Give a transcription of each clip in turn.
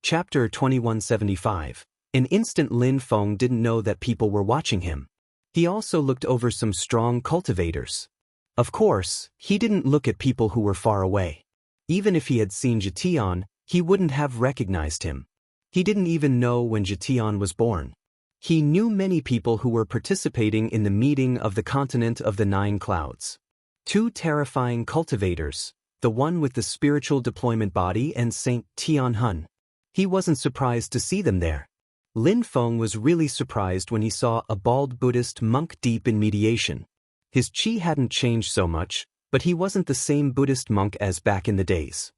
Chapter 2175. An instant Lin Feng didn't know that people were watching him. He also looked over some strong cultivators. Of course, he didn't look at people who were far away. Even if he had seen Jitian, he wouldn't have recognized him. He didn't even know when Jitian was born. He knew many people who were participating in the meeting of the continent of the Nine Clouds. Two terrifying cultivators, the one with the spiritual deployment body and Saint Tianhun. He wasn't surprised to see them there. Lin Feng was really surprised when he saw a bald Buddhist monk deep in mediation. His chi hadn't changed so much, but he wasn't the same Buddhist monk as back in the days.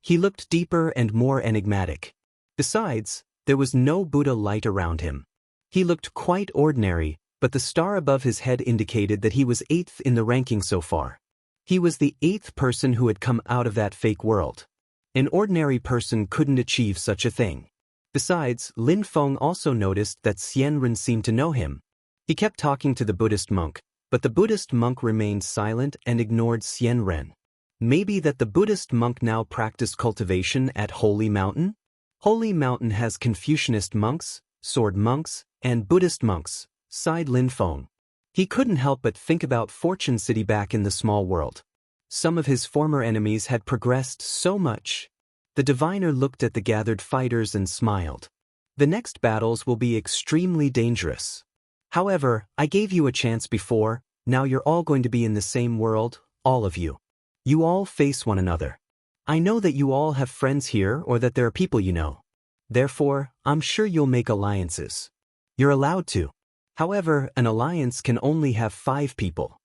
He looked deeper and more enigmatic. Besides, there was no Buddha light around him. He looked quite ordinary, but the star above his head indicated that he was 8th in the ranking so far. He was the 8th person who had come out of that fake world. An ordinary person couldn't achieve such a thing. Besides, Lin Feng also noticed that Xianren seemed to know him. He kept talking to the Buddhist monk, but the Buddhist monk remained silent and ignored Xianren. Maybe that the Buddhist monk now practiced cultivation at Holy Mountain? Holy Mountain has Confucianist monks, sword monks, and Buddhist monks, sighed Lin Feng. He couldn't help but think about Fortune City back in the small world. Some of his former enemies had progressed so much. The diviner looked at the gathered fighters and smiled. The next battles will be extremely dangerous. However, I gave you a chance before, now you're all going to be in the same world, all of you. You all face one another. I know that you all have friends here or that there are people you know. Therefore, I'm sure you'll make alliances. You're allowed to. However, an alliance can only have 5 people.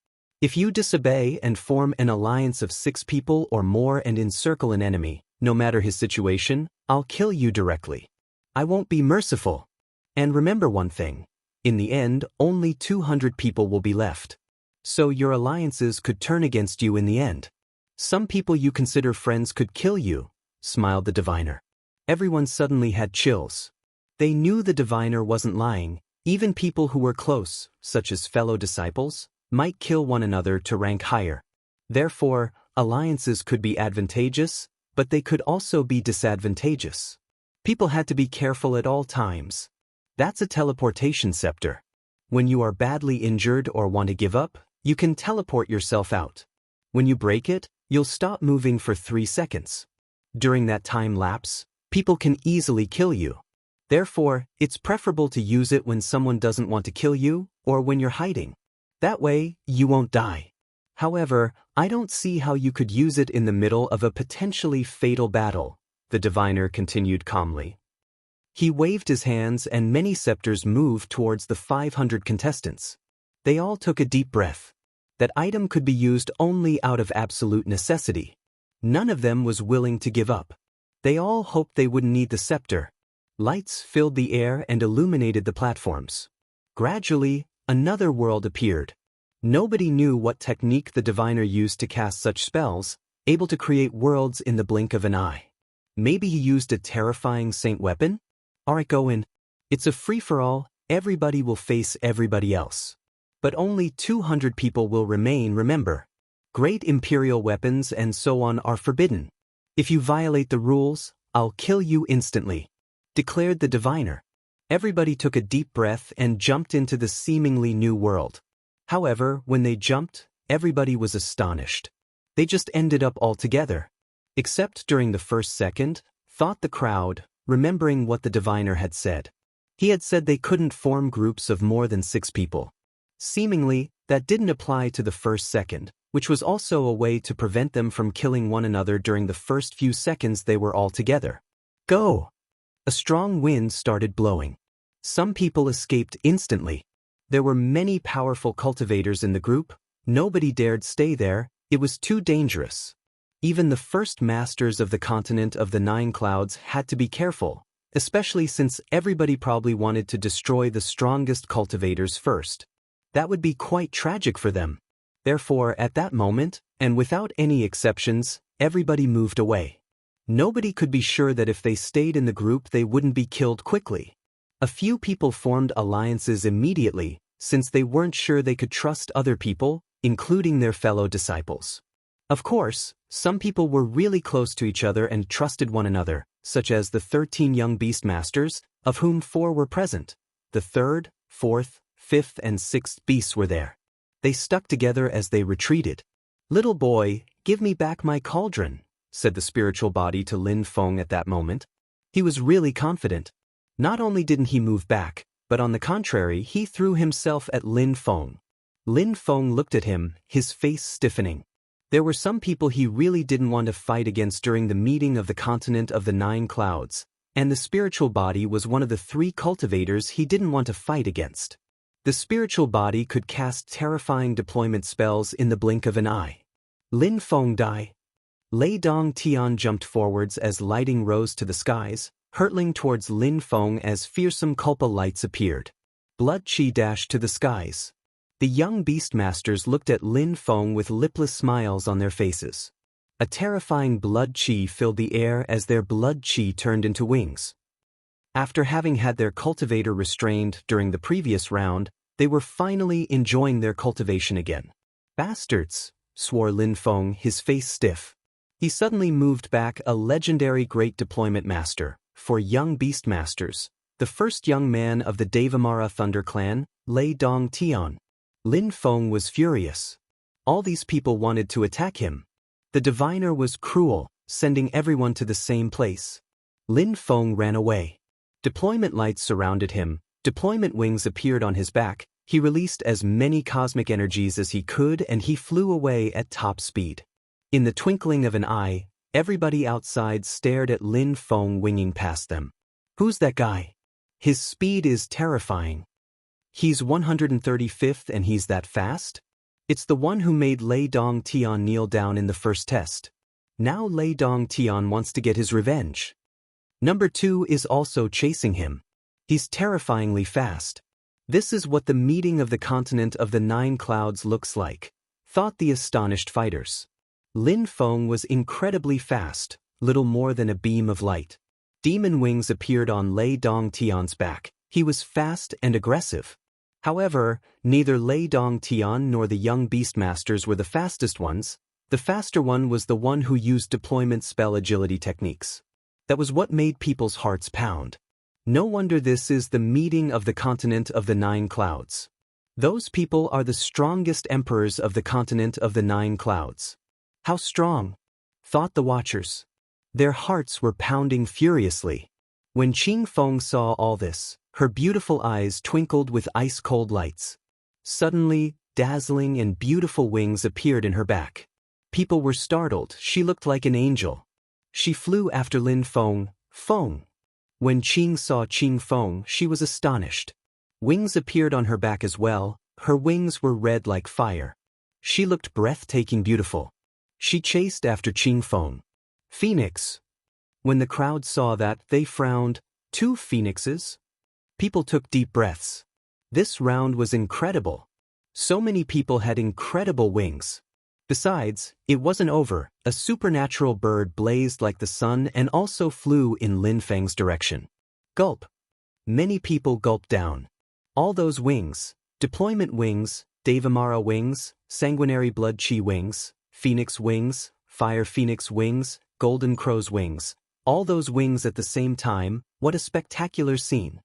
If you disobey and form an alliance of 6 people or more and encircle an enemy, no matter his situation, I'll kill you directly. I won't be merciful. And remember one thing. In the end, only 200 people will be left. So your alliances could turn against you in the end. Some people you consider friends could kill you, smiled the diviner. Everyone suddenly had chills. They knew the diviner wasn't lying. Even people who were close, such as fellow disciples, might kill one another to rank higher. Therefore, alliances could be advantageous, but they could also be disadvantageous. People had to be careful at all times. That's a teleportation scepter. When you are badly injured or want to give up, you can teleport yourself out. When you break it, you'll stop moving for 3 seconds. During that time lapse, people can easily kill you. Therefore, it's preferable to use it when someone doesn't want to kill you or when you're hiding. That way, you won't die. However, I don't see how you could use it in the middle of a potentially fatal battle, the diviner continued calmly. He waved his hands and many scepters moved towards the 500 contestants. They all took a deep breath. That item could be used only out of absolute necessity. None of them was willing to give up. They all hoped they wouldn't need the scepter. Lights filled the air and illuminated the platforms. Gradually, another world appeared. Nobody knew what technique the diviner used to cast such spells, able to create worlds in the blink of an eye. Maybe he used a terrifying saint weapon? Alright, go in. It's a free-for-all, everybody will face everybody else. But only 200 people will remain, remember. Great imperial weapons and so on are forbidden. If you violate the rules, I'll kill you instantly, declared the diviner. Everybody took a deep breath and jumped into the seemingly new world. However, when they jumped, everybody was astonished. They just ended up all together. Except during the first second, thought the crowd, remembering what the diviner had said. He had said they couldn't form groups of more than 6 people. Seemingly, that didn't apply to the first second, which was also a way to prevent them from killing one another during the first few seconds they were all together. Go! A strong wind started blowing. Some people escaped instantly. There were many powerful cultivators in the group. Nobody dared stay there, it was too dangerous. Even the first masters of the continent of the 9 clouds had to be careful, especially since everybody probably wanted to destroy the strongest cultivators first. That would be quite tragic for them. Therefore, at that moment, and without any exceptions, everybody moved away. Nobody could be sure that if they stayed in the group they wouldn't be killed quickly. A few people formed alliances immediately, since they weren't sure they could trust other people, including their fellow disciples. Of course, some people were really close to each other and trusted one another, such as the 13 young beastmasters, of whom 4 were present. The 3rd, 4th, 5th and 6th beasts were there. They stuck together as they retreated. "Little boy, give me back my cauldron," said the spiritual body to Lin Feng at that moment. He was really confident. Not only didn't he move back, but on the contrary he threw himself at Lin Feng. Lin Feng looked at him, his face stiffening. There were some people he really didn't want to fight against during the meeting of the continent of the 9 clouds, and the spiritual body was one of the 3 cultivators he didn't want to fight against. The spiritual body could cast terrifying deployment spells in the blink of an eye. Lin Feng died. Lei Dong Tian jumped forwards as lighting rose to the skies, hurtling towards Lin Feng as fearsome Kulpa lights appeared. Blood chi dashed to the skies. The young beastmasters looked at Lin Feng with lipless smiles on their faces. A terrifying blood chi filled the air as their blood chi turned into wings. After having had their cultivator restrained during the previous round, they were finally enjoying their cultivation again. "Bastards," swore Lin Feng, his face stiff. He suddenly moved back a legendary great deployment master, for young beastmasters, the first young man of the Devamara Thunder clan, Lei Dong Tian. Lin Feng was furious. All these people wanted to attack him. The diviner was cruel, sending everyone to the same place. Lin Feng ran away. Deployment lights surrounded him, deployment wings appeared on his back, he released as many cosmic energies as he could and he flew away at top speed. In the twinkling of an eye, everybody outside stared at Lin Feng winging past them. "Who's that guy? His speed is terrifying. He's 135th and he's that fast? It's the one who made Lei Dong Tian kneel down in the first test. Now Lei Dong Tian wants to get his revenge. Number 2 is also chasing him. He's terrifyingly fast. This is what the meeting of the continent of the 9 clouds looks like," thought the astonished fighters. Lin Feng was incredibly fast, little more than a beam of light. Demon wings appeared on Lei Dong Tian's back. He was fast and aggressive. However, neither Lei Dong Tian nor the young beastmasters were the fastest ones. The faster one was the one who used deployment spell agility techniques. That was what made people's hearts pound. No wonder this is the meeting of the continent of the 9 clouds. Those people are the strongest emperors of the continent of the 9 clouds. How strong, thought the watchers. Their hearts were pounding furiously. When Qing Feng saw all this, her beautiful eyes twinkled with ice-cold lights. Suddenly, dazzling and beautiful wings appeared in her back. People were startled. She looked like an angel. She flew after Lin Feng. Feng. When Qing saw Qing Feng, she was astonished. Wings appeared on her back as well. Her wings were red like fire. She looked breathtaking beautiful. She chased after Qing Feng. "Phoenix." When the crowd saw that, they frowned. 2 phoenixes? People took deep breaths. This round was incredible. So many people had incredible wings. Besides, it wasn't over. A supernatural bird blazed like the sun and also flew in Lin Feng's direction. Gulp. Many people gulped down. All those wings, deployment wings, Devamara wings, sanguinary blood chi wings, phoenix wings, fire phoenix wings, golden crow's wings, all those wings at the same time, what a spectacular scene.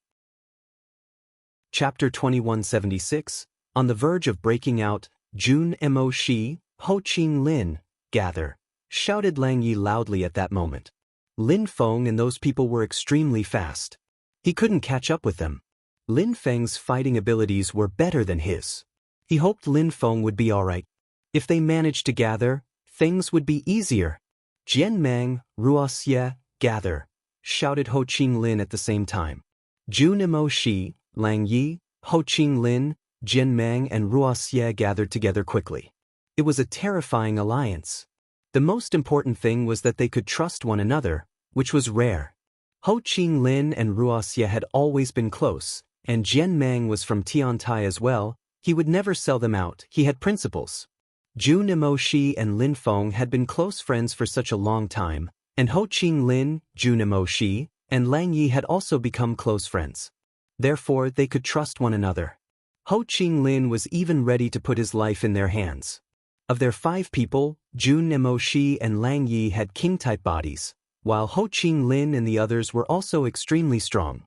Chapter 2176, on the verge of breaking out, Jun Mo Shi, Ho Qing Lin, gather, shouted Lang Yi loudly at that moment. Lin Feng and those people were extremely fast. He couldn't catch up with them. Lin Feng's fighting abilities were better than his. He hoped Lin Feng would be alright. If they managed to gather, things would be easier. Jian Mang, Ruoxie, gather, shouted Ho Qing Lin at the same time. Jun Mo Shi, Lang Yi, Ho Qing Lin, Jian Mang and Ruoxie gathered together quickly. It was a terrifying alliance. The most important thing was that they could trust one another, which was rare. Ho Qing Lin and Ruoxie had always been close, and Jian Mang was from Tiantai as well. He would never sell them out. He had principles. Jun Mo Shi and Lin Feng had been close friends for such a long time, and Ho Qing Lin, Jun Mo Shi, and Lang Yi had also become close friends. Therefore, they could trust one another. Ho Qing Lin was even ready to put his life in their hands. Of their 5 people, Jun Mo Shi and Lang Yi had king-type bodies, while Ho Ching Lin and the others were also extremely strong.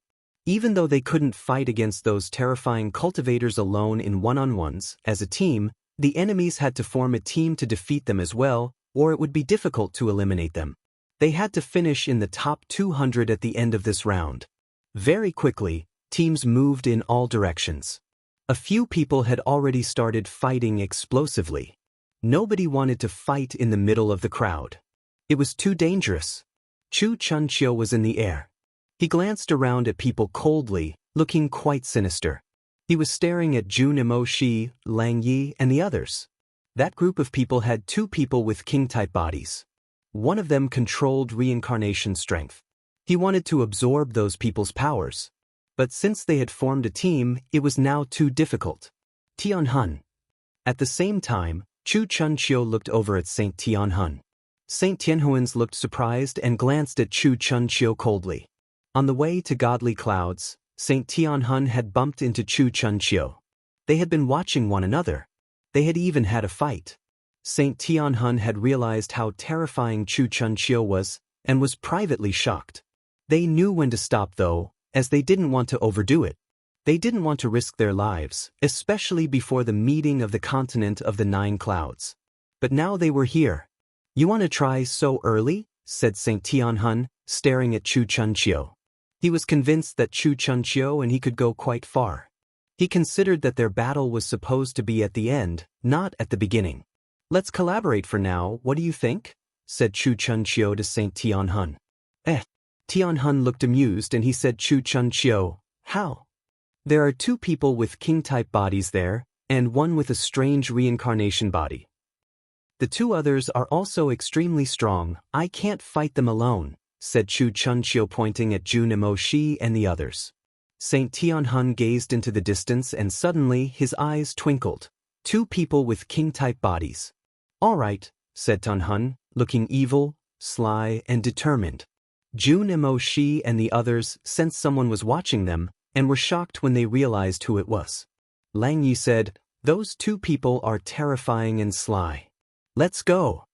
Even though they couldn't fight against those terrifying cultivators alone in one-on-ones, as a team, the enemies had to form a team to defeat them as well, or it would be difficult to eliminate them. They had to finish in the top 200 at the end of this round. Very quickly, teams moved in all directions. A few people had already started fighting explosively. Nobody wanted to fight in the middle of the crowd. It was too dangerous. Chu Chunqiu was in the air. He glanced around at people coldly, looking quite sinister. He was staring at Jun Emoshi, Lang Yi, and the others. That group of people had two people with king-type bodies. One of them controlled reincarnation strength. He wanted to absorb those people's powers. But since they had formed a team, it was now too difficult. Tianhun. At the same time, Chu Chunqiu looked over at Saint Tianhun. Saint Tianhuans looked surprised and glanced at Chu Chunqiu coldly. On the way to Godly Clouds, Saint Tianhun had bumped into Chu Chunqiu. They had been watching one another. They had even had a fight. Saint Tianhun had realized how terrifying Chu Chunqiu was, and was privately shocked. They knew when to stop though, as they didn't want to overdo it. They didn't want to risk their lives, especially before the meeting of the continent of the 9 clouds. But now they were here. "You want to try so early?" said Saint Tianhun, staring at Chu Chunqiu. He was convinced that Chu Chunqiu and he could go quite far. He considered that their battle was supposed to be at the end, not at the beginning. "Let's collaborate for now, what do you think?" said Chu Chunqiu to Saint Tianhun. Tianhun looked amused and he said, "Chu Chunqiu, how? There are 2 people with king-type bodies there, and one with a strange reincarnation body. The 2 others are also extremely strong, I can't fight them alone," said Chu Chunqiu pointing at Jun Emoshi and the others. Saint Tianhun gazed into the distance and suddenly his eyes twinkled. 2 people with king-type bodies. "All right," said Tianhun, looking evil, sly, and determined. Jun Emoshi and the others sensed someone was watching them, and were shocked when they realized who it was. Lang Yi said, "Those 2 people are terrifying and sly. Let's go."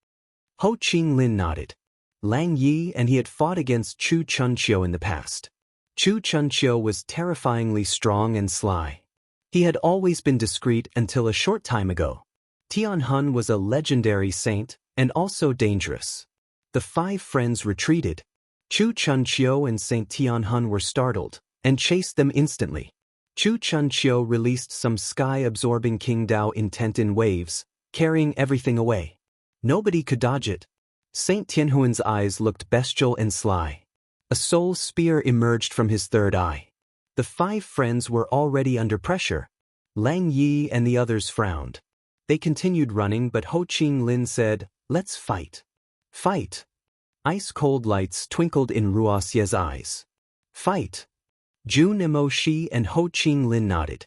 Ho Ching Lin nodded. Lang Yi and he had fought against Chu Chunqiu in the past. Chu Chunqiu was terrifyingly strong and sly. He had always been discreet until a short time ago. Tianhun was a legendary saint, and also dangerous. The 5 friends retreated. Chu Chunqiu and Saint Tianhun were startled, and chased them instantly. Chu Chunqiu released some sky-absorbing King Dao intent in waves, carrying everything away. Nobody could dodge it. Saint Tianhuan's eyes looked bestial and sly. A soul spear emerged from his third eye. The 5 friends were already under pressure. Lang Yi and the others frowned. They continued running, but Ho Ching Lin said, "Let's fight." "Fight." Ice-cold lights twinkled in Ruoxie's eyes. "Fight." Jun Emoshi and Ho Ching Lin nodded.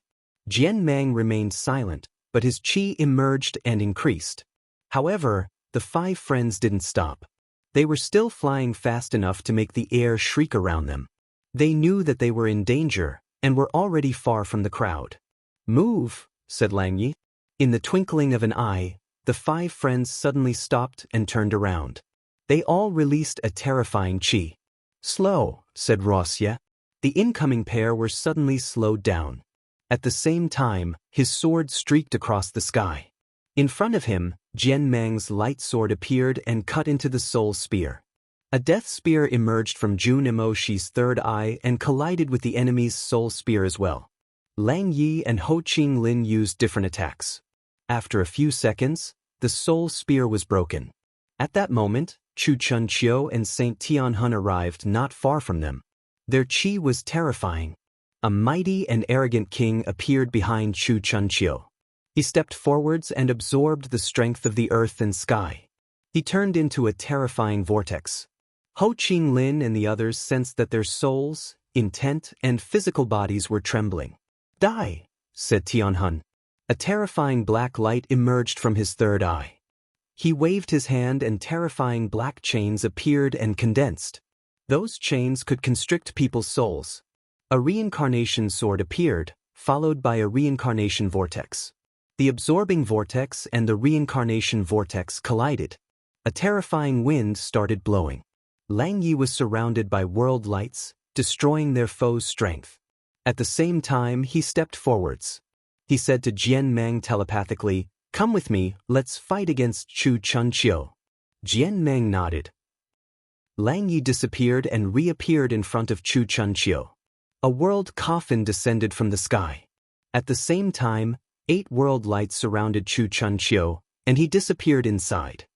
Jian Mang remained silent, but his qi emerged and increased. However, the 5 friends didn't stop. They were still flying fast enough to make the air shriek around them. They knew that they were in danger, and were already far from the crowd. "Move," said Lang Yi. In the twinkling of an eye, the 5 friends suddenly stopped and turned around. They all released a terrifying qi. "Slow," said Ruoxie. The incoming pair were suddenly slowed down. At the same time, his sword streaked across the sky. In front of him, Jian Mang's light sword appeared and cut into the soul spear. A death spear emerged from Jun Emoshi's third eye and collided with the enemy's soul spear as well. Lang Yi and Ho Ching Lin used different attacks. After a few seconds, the soul spear was broken. At that moment, Chu Chunqiu and Saint Tianhun arrived not far from them. Their qi was terrifying. A mighty and arrogant king appeared behind Chu Chunqiu. He stepped forwards and absorbed the strength of the earth and sky. He turned into a terrifying vortex. Ho Ching Lin and the others sensed that their souls, intent, and physical bodies were trembling. "Die," said Tianhun. A terrifying black light emerged from his third eye. He waved his hand and terrifying black chains appeared and condensed. Those chains could constrict people's souls. A reincarnation sword appeared, followed by a reincarnation vortex. The absorbing vortex and the reincarnation vortex collided. A terrifying wind started blowing. Lang Yi was surrounded by world lights, destroying their foe's strength. At the same time, he stepped forwards. He said to Jian Meng telepathically, "Come with me, let's fight against Chu Chunqiu." Jian Meng nodded. Lang Yi disappeared and reappeared in front of Chu Chunqiu. A world coffin descended from the sky. At the same time, 8 world lights surrounded Chu Chunqiu, and he disappeared inside.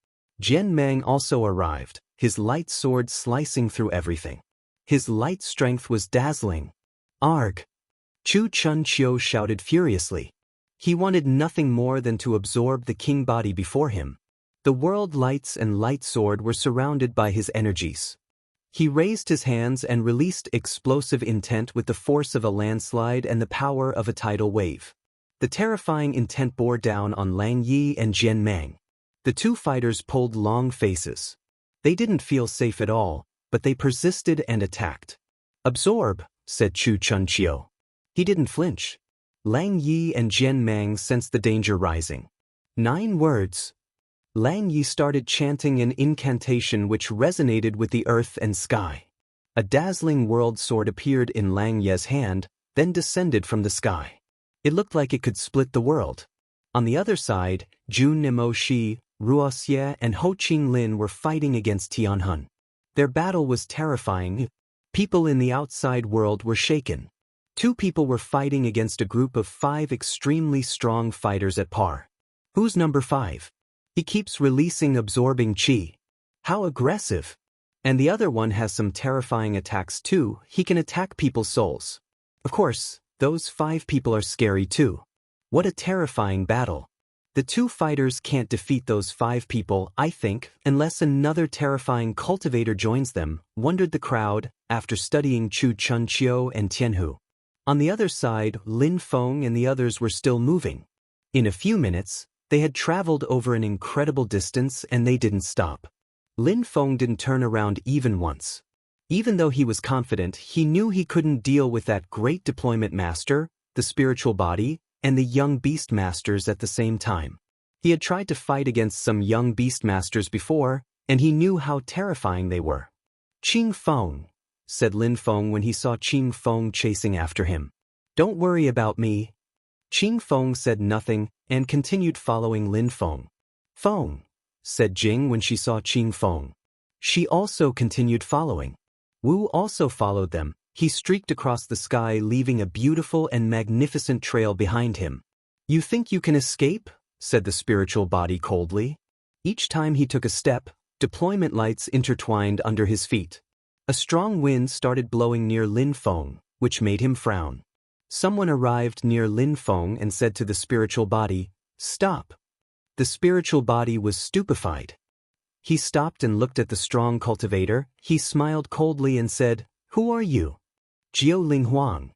Jian Meng also arrived, his light sword slicing through everything. His light strength was dazzling. "Arg!" Chu Chunqiu shouted furiously. He wanted nothing more than to absorb the king body before him. The world lights and light sword were surrounded by his energies. He raised his hands and released explosive intent with the force of a landslide and the power of a tidal wave. The terrifying intent bore down on Lang Yi and Jian Meng. The two fighters pulled long faces. They didn't feel safe at all, but they persisted and attacked. "Absorb," said Chu Chunqiu. He didn't flinch. Lang Yi and Jian Meng sensed the danger rising. 9 words. Lang Yi started chanting an incantation which resonated with the earth and sky. A dazzling world sword appeared in Lang Ye's hand, then descended from the sky. It looked like it could split the world. On the other side, Jun Nemo Shi, Ruo Xie and Ho Qing Lin were fighting against Tianhun. Their battle was terrifying. People in the outside world were shaken. 2 people were fighting against a group of 5 extremely strong fighters at par. Who's number 5? He keeps releasing absorbing chi. How aggressive! And the other one has some terrifying attacks too. He can attack people's souls. Of course, those 5 people are scary too. What a terrifying battle. The 2 fighters can't defeat those 5 people, I think, unless another terrifying cultivator joins them, wondered the crowd, after studying Chu Chunqiu and Tianhu. On the other side, Lin Feng and the others were still moving. In a few minutes, they had traveled over an incredible distance and they didn't stop. Lin Feng didn't turn around even once. Even though he was confident, he knew he couldn't deal with that great deployment master, the spiritual body, and the young beast masters at the same time. He had tried to fight against some young beast masters before, and he knew how terrifying they were. "Qing Feng," said Lin Feng when he saw Qing Feng chasing after him. "Don't worry about me." Qing Feng said nothing and continued following Lin Feng. "Feng," said Jing when she saw Qing Feng. She also continued following. Wu also followed them. He streaked across the sky, leaving a beautiful and magnificent trail behind him. "You think you can escape?" said the spiritual body coldly. Each time he took a step, deployment lights intertwined under his feet. A strong wind started blowing near Lin Feng, which made him frown. Someone arrived near Lin Feng and said to the spiritual body, "Stop." The spiritual body was stupefied. He stopped and looked at the strong cultivator. He smiled coldly and said, "Who are you?" "Jiao Ling Huang."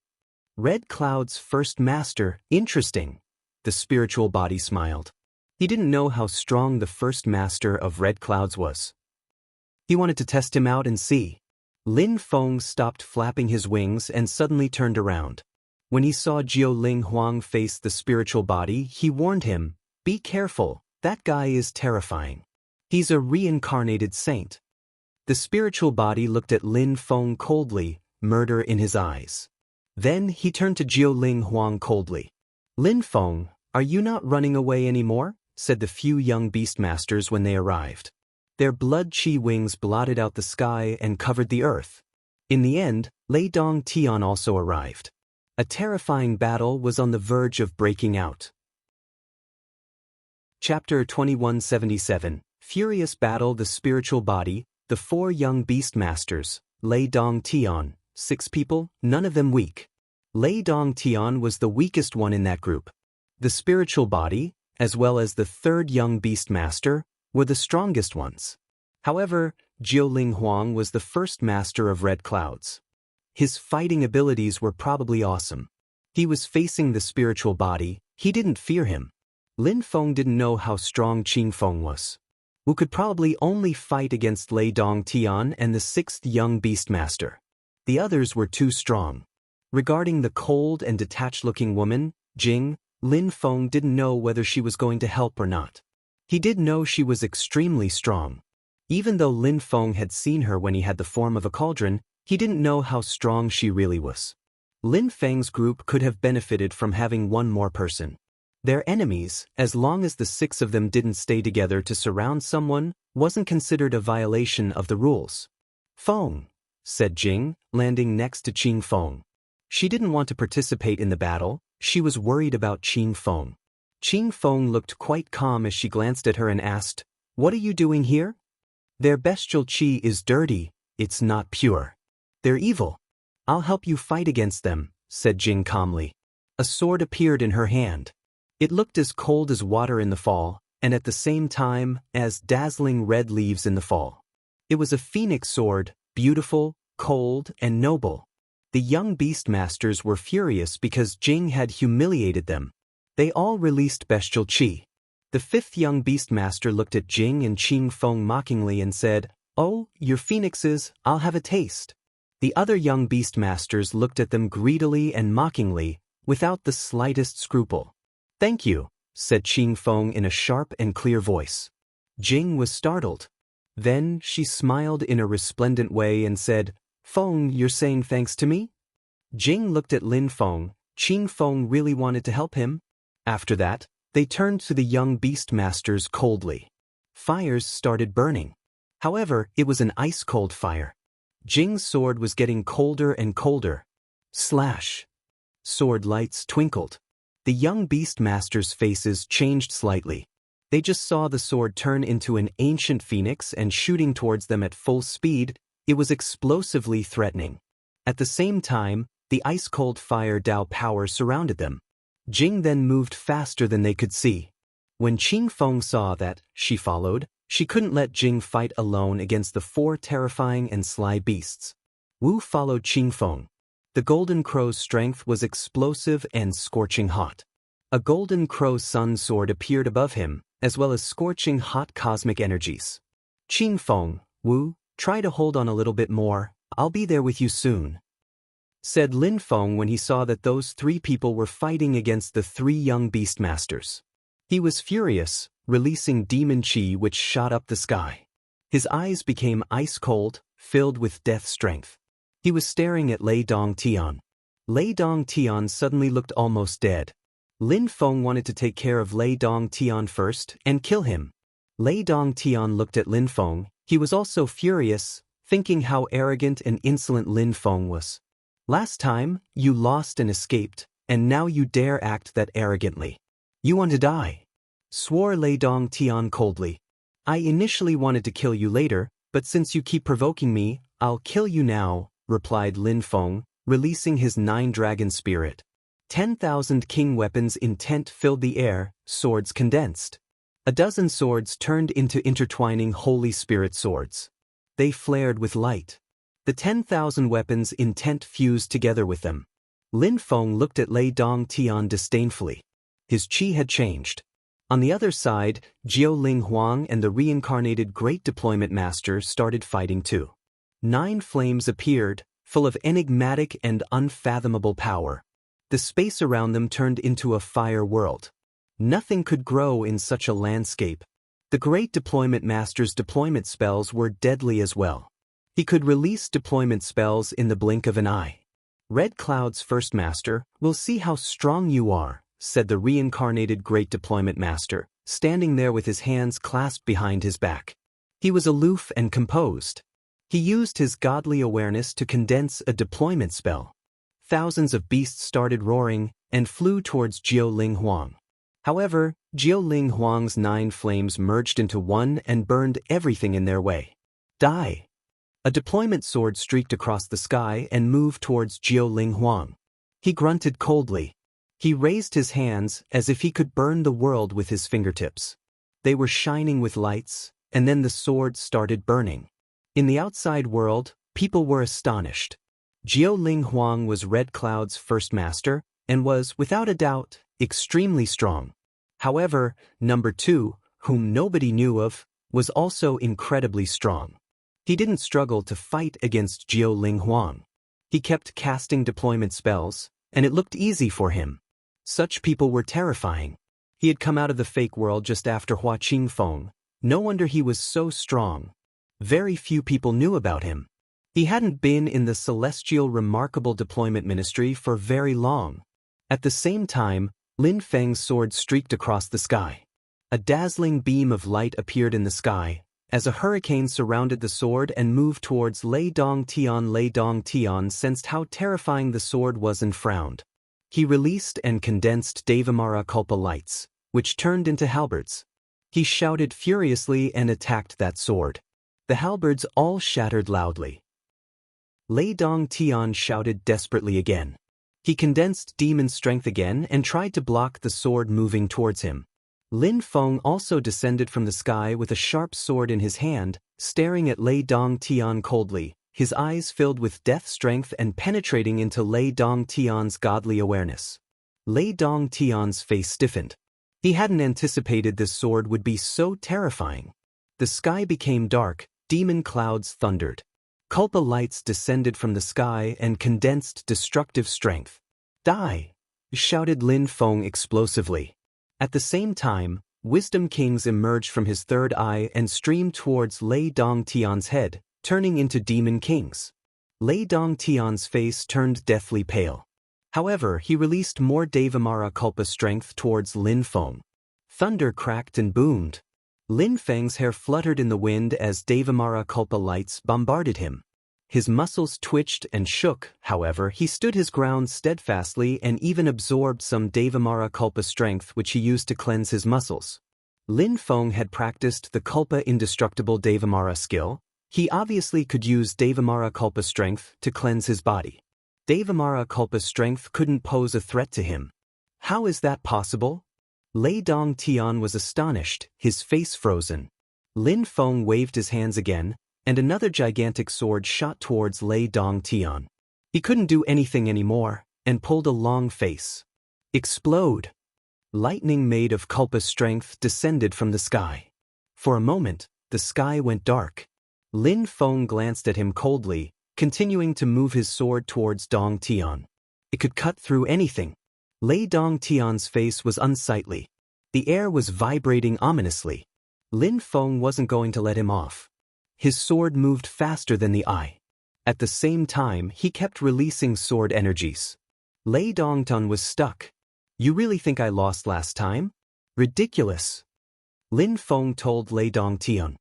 "Red Cloud's first master, interesting." The spiritual body smiled. He didn't know how strong the first master of Red Clouds was. He wanted to test him out and see. Lin Feng stopped flapping his wings and suddenly turned around. When he saw Jiao Ling Huang face the spiritual body, he warned him, "Be careful, that guy is terrifying. He's a reincarnated saint." The spiritual body looked at Lin Feng coldly, murder in his eyes. Then he turned to Jiao Ling Huang coldly. "Lin Feng, are you not running away anymore?" said the few young beastmasters when they arrived. Their blood-chi wings blotted out the sky and covered the earth. In the end, Lei Dong Tian also arrived. A terrifying battle was on the verge of breaking out. Chapter 2177, Furious Battle. The spiritual body, the 4 young beastmasters, Lei Dong Tian, 6 people, none of them weak. Lei Dong Tian was the weakest one in that group. The spiritual body, as well as the 3rd young beastmaster, were the strongest ones. However, Jiao Ling Huang was the first master of Red Clouds. His fighting abilities were probably awesome. He was facing the spiritual body. He didn't fear him. Lin Feng didn't know how strong Qing Feng was. Wu could probably only fight against Lei Dong Tian and the 6th young beastmaster. The others were too strong. Regarding the cold and detached-looking woman, Jing, Lin Feng didn't know whether she was going to help or not. He did know she was extremely strong. Even though Lin Feng had seen her when he had the form of a cauldron, he didn't know how strong she really was. Lin Feng's group could have benefited from having one more person. Their enemies, as long as the 6 of them didn't stay together to surround someone, wasn't considered a violation of the rules. Feng, said Jing, landing next to Qing Feng. She didn't want to participate in the battle, she was worried about Qing Feng. Qing Feng looked quite calm as she glanced at her and asked, "What are you doing here?" "Their bestial qi is dirty, it's not pure. They're evil. I'll help you fight against them," said Jing calmly. A sword appeared in her hand. It looked as cold as water in the fall, and at the same time, as dazzling red leaves in the fall. It was a phoenix sword, beautiful, cold, and noble. The young beastmasters were furious because Jing had humiliated them. They all released bestial qi. The 5th young beastmaster looked at Jing and Qing Feng mockingly and said, "Oh, you're phoenixes, I'll have a taste." The other young beastmasters looked at them greedily and mockingly, without the slightest scruple. "Thank you," said Qing Feng in a sharp and clear voice. Jing was startled. Then she smiled in a resplendent way and said, "Feng, you're saying thanks to me?" Jing looked at Lin Feng. Qing Feng really wanted to help him. After that, they turned to the young beastmasters coldly. Fires started burning. However, it was an ice-cold fire. Jing's sword was getting colder and colder. Slash! Sword lights twinkled. The young beastmasters' faces changed slightly. They just saw the sword turn into an ancient phoenix and shooting towards them at full speed, it was explosively threatening. At the same time, the ice-cold fire Dao power surrounded them. Jing then moved faster than they could see. When Qing Feng saw that, she followed. She couldn't let Jing fight alone against the 4 terrifying and sly beasts. Wu followed Qing Feng. The golden crow's strength was explosive and scorching hot. A golden crow sun sword appeared above him, as well as scorching hot cosmic energies. "Qing Feng, Wu, try to hold on a little bit more, I'll be there with you soon," said Lin Feng when he saw that those 3 people were fighting against the 3 young beastmasters. He was furious, releasing demon qi which shot up the sky. His eyes became ice-cold, filled with death strength. He was staring at Lei Dongtian. Lei Dongtian suddenly looked almost dead. Lin Feng wanted to take care of Lei Dongtian first and kill him. Lei Dongtian looked at Lin Feng. He was also furious, thinking how arrogant and insolent Lin Feng was. "Last time, you lost and escaped, and now you dare act that arrogantly. You want to die," swore Lei Dongtian coldly. "I initially wanted to kill you later, but since you keep provoking me, I'll kill you now," replied Lin Feng, releasing his 9-dragon spirit. 10,000 king weapons intent filled the air, swords condensed. A dozen swords turned into intertwining Holy Spirit swords. They flared with light. The 10,000 weapons intent fused together with them. Lin Feng looked at Lei Dongtian disdainfully. His qi had changed. On the other side, Jiao Ling Huang and the reincarnated Great Deployment Master started fighting too. 9 flames appeared, full of enigmatic and unfathomable power. The space around them turned into a fire world. Nothing could grow in such a landscape. The Great Deployment Master's deployment spells were deadly as well. He could release deployment spells in the blink of an eye. "Red Cloud's first master, we'll see how strong you are," said the reincarnated Great Deployment Master, standing there with his hands clasped behind his back. He was aloof and composed. He used his godly awareness to condense a deployment spell. Thousands of beasts started roaring and flew towards Jiao Ling Huang. However, Jiao Ling Huang's 9 flames merged into one and burned everything in their way. "Die!" A deployment sword streaked across the sky and moved towards Jiao Ling Huang. He grunted coldly. He raised his hands as if he could burn the world with his fingertips. They were shining with lights, and then the sword started burning. In the outside world, people were astonished. Jiao Ling Huang was Red Cloud's first master, and was, without a doubt, extremely strong. However, number 2, whom nobody knew of, was also incredibly strong. He didn't struggle to fight against Jiao Ling Huang. He kept casting deployment spells, and it looked easy for him. Such people were terrifying. He had come out of the fake world just after Hua Qingfeng. No wonder he was so strong. Very few people knew about him. He hadn't been in the Celestial Remarkable Deployment Ministry for very long. At the same time, Lin Feng's sword streaked across the sky. A dazzling beam of light appeared in the sky, as a hurricane surrounded the sword and moved towards Lei Dongtian. Lei Dongtian sensed how terrifying the sword was and frowned. He released and condensed Devamara Culpa lights, which turned into halberds. He shouted furiously and attacked that sword. The halberds all shattered loudly. Lei Dongtian shouted desperately again. He condensed demon strength again and tried to block the sword moving towards him. Lin Feng also descended from the sky with a sharp sword in his hand, staring at Lei Dongtian coldly, his eyes filled with death strength and penetrating into Lei Dongtian's godly awareness. Lei Dongtian's face stiffened. He hadn't anticipated this sword would be so terrifying. The sky became dark, demon clouds thundered. Culpa lights descended from the sky and condensed destructive strength. Die! Shouted Lin Feng explosively. At the same time, Wisdom Kings emerged from his third eye and streamed towards Lei Dongtian's head, turning into Demon Kings. Lei Dongtian's face turned deathly pale. However, he released more Devamara Culpa strength towards Lin Feng. Thunder cracked and boomed. Lin Feng's hair fluttered in the wind as Devamara Culpa lights bombarded him. His muscles twitched and shook, however, he stood his ground steadfastly and even absorbed some Devamara Culpa strength which he used to cleanse his muscles. Lin Feng had practiced the Culpa Indestructible Devamara skill. He obviously could use Devamara Culpa strength to cleanse his body. Devamara Culpa strength couldn't pose a threat to him. How is that possible? Lei Dongtian was astonished, his face frozen. Lin Feng waved his hands again, and another gigantic sword shot towards Lei Dongtian. He couldn't do anything anymore, and pulled a long face. Explode! Lightning made of Culpa strength descended from the sky. For a moment, the sky went dark. Lin Feng glanced at him coldly, continuing to move his sword towards Dongtian. It could cut through anything. Lei Dongtian's face was unsightly. The air was vibrating ominously. Lin Feng wasn't going to let him off. His sword moved faster than the eye. At the same time, he kept releasing sword energies. Lei Dongtian was stuck. You really think I lost last time? Ridiculous. Lin Feng told Lei Dongtian.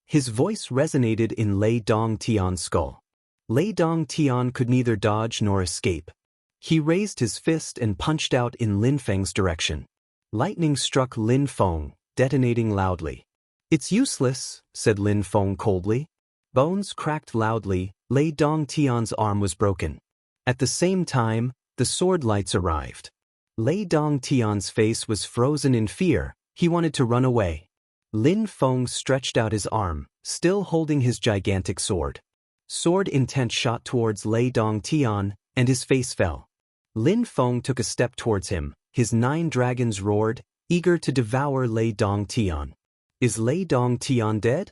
His voice resonated in Lei Dongtian's skull. Lei Dongtian could neither dodge nor escape. He raised his fist and punched out in Lin Feng's direction. Lightning struck Lin Feng, detonating loudly. It's useless, said Lin Feng coldly. Bones cracked loudly, Lei Dongtian's arm was broken. At the same time, the sword lights arrived. Lei Dongtian's face was frozen in fear, he wanted to run away. Lin Feng stretched out his arm, still holding his gigantic sword. Sword intent shot towards Lei Dongtian, and his face fell. Lin Feng took a step towards him, his 9 dragons roared, eager to devour Lei Dongtian. Is Lei Dongtian dead?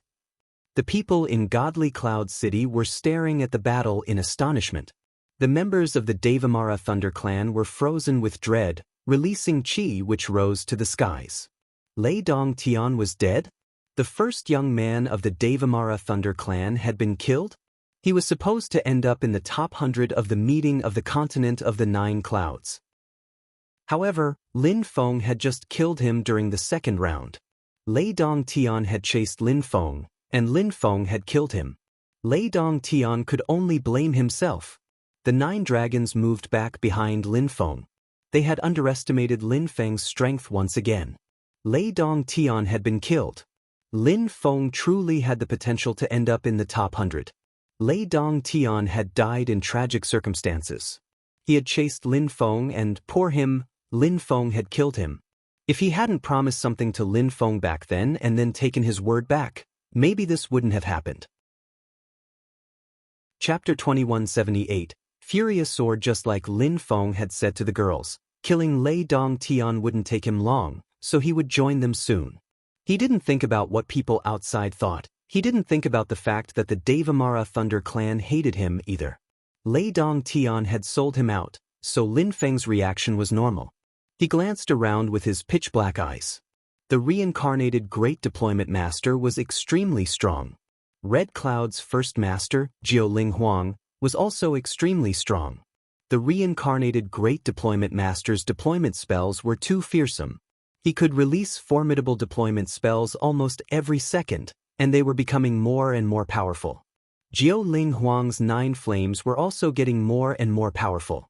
The people in Godly Cloud City were staring at the battle in astonishment. The members of the Devamara Thunder Clan were frozen with dread, releasing chi which rose to the skies. Lei Dongtian was dead? The first young man of the Devamara Thunder Clan had been killed? He was supposed to end up in the top 100 of the meeting of the continent of the 9 clouds. However, Lin Feng had just killed him during the second round. Lei Dongtian had chased Lin Feng, and Lin Feng had killed him. Lei Dongtian could only blame himself. The 9 dragons moved back behind Lin Feng. They had underestimated Lin Feng's strength once again. Lei Dongtian had been killed. Lin Feng truly had the potential to end up in the top 100. Lei Dongtian had died in tragic circumstances. He had chased Lin Feng and, poor him, Lin Feng had killed him. If he hadn't promised something to Lin Feng back then and then taken his word back, maybe this wouldn't have happened. Chapter 2178, Furious Sword. Just like Lin Feng had said to the girls, killing Lei Dongtian wouldn't take him long, so he would join them soon. He didn't think about what people outside thought. He didn't think about the fact that the Devamara Thunder Clan hated him either. Lei Dongtian had sold him out, so Lin Feng's reaction was normal. He glanced around with his pitch-black eyes. The reincarnated Great Deployment Master was extremely strong. Red Cloud's first master, Jiuling Huang, was also extremely strong. The reincarnated Great Deployment Master's deployment spells were too fearsome. He could release formidable deployment spells almost every second, and they were becoming more and more powerful. Jiuling Huang's 9 flames were also getting more and more powerful.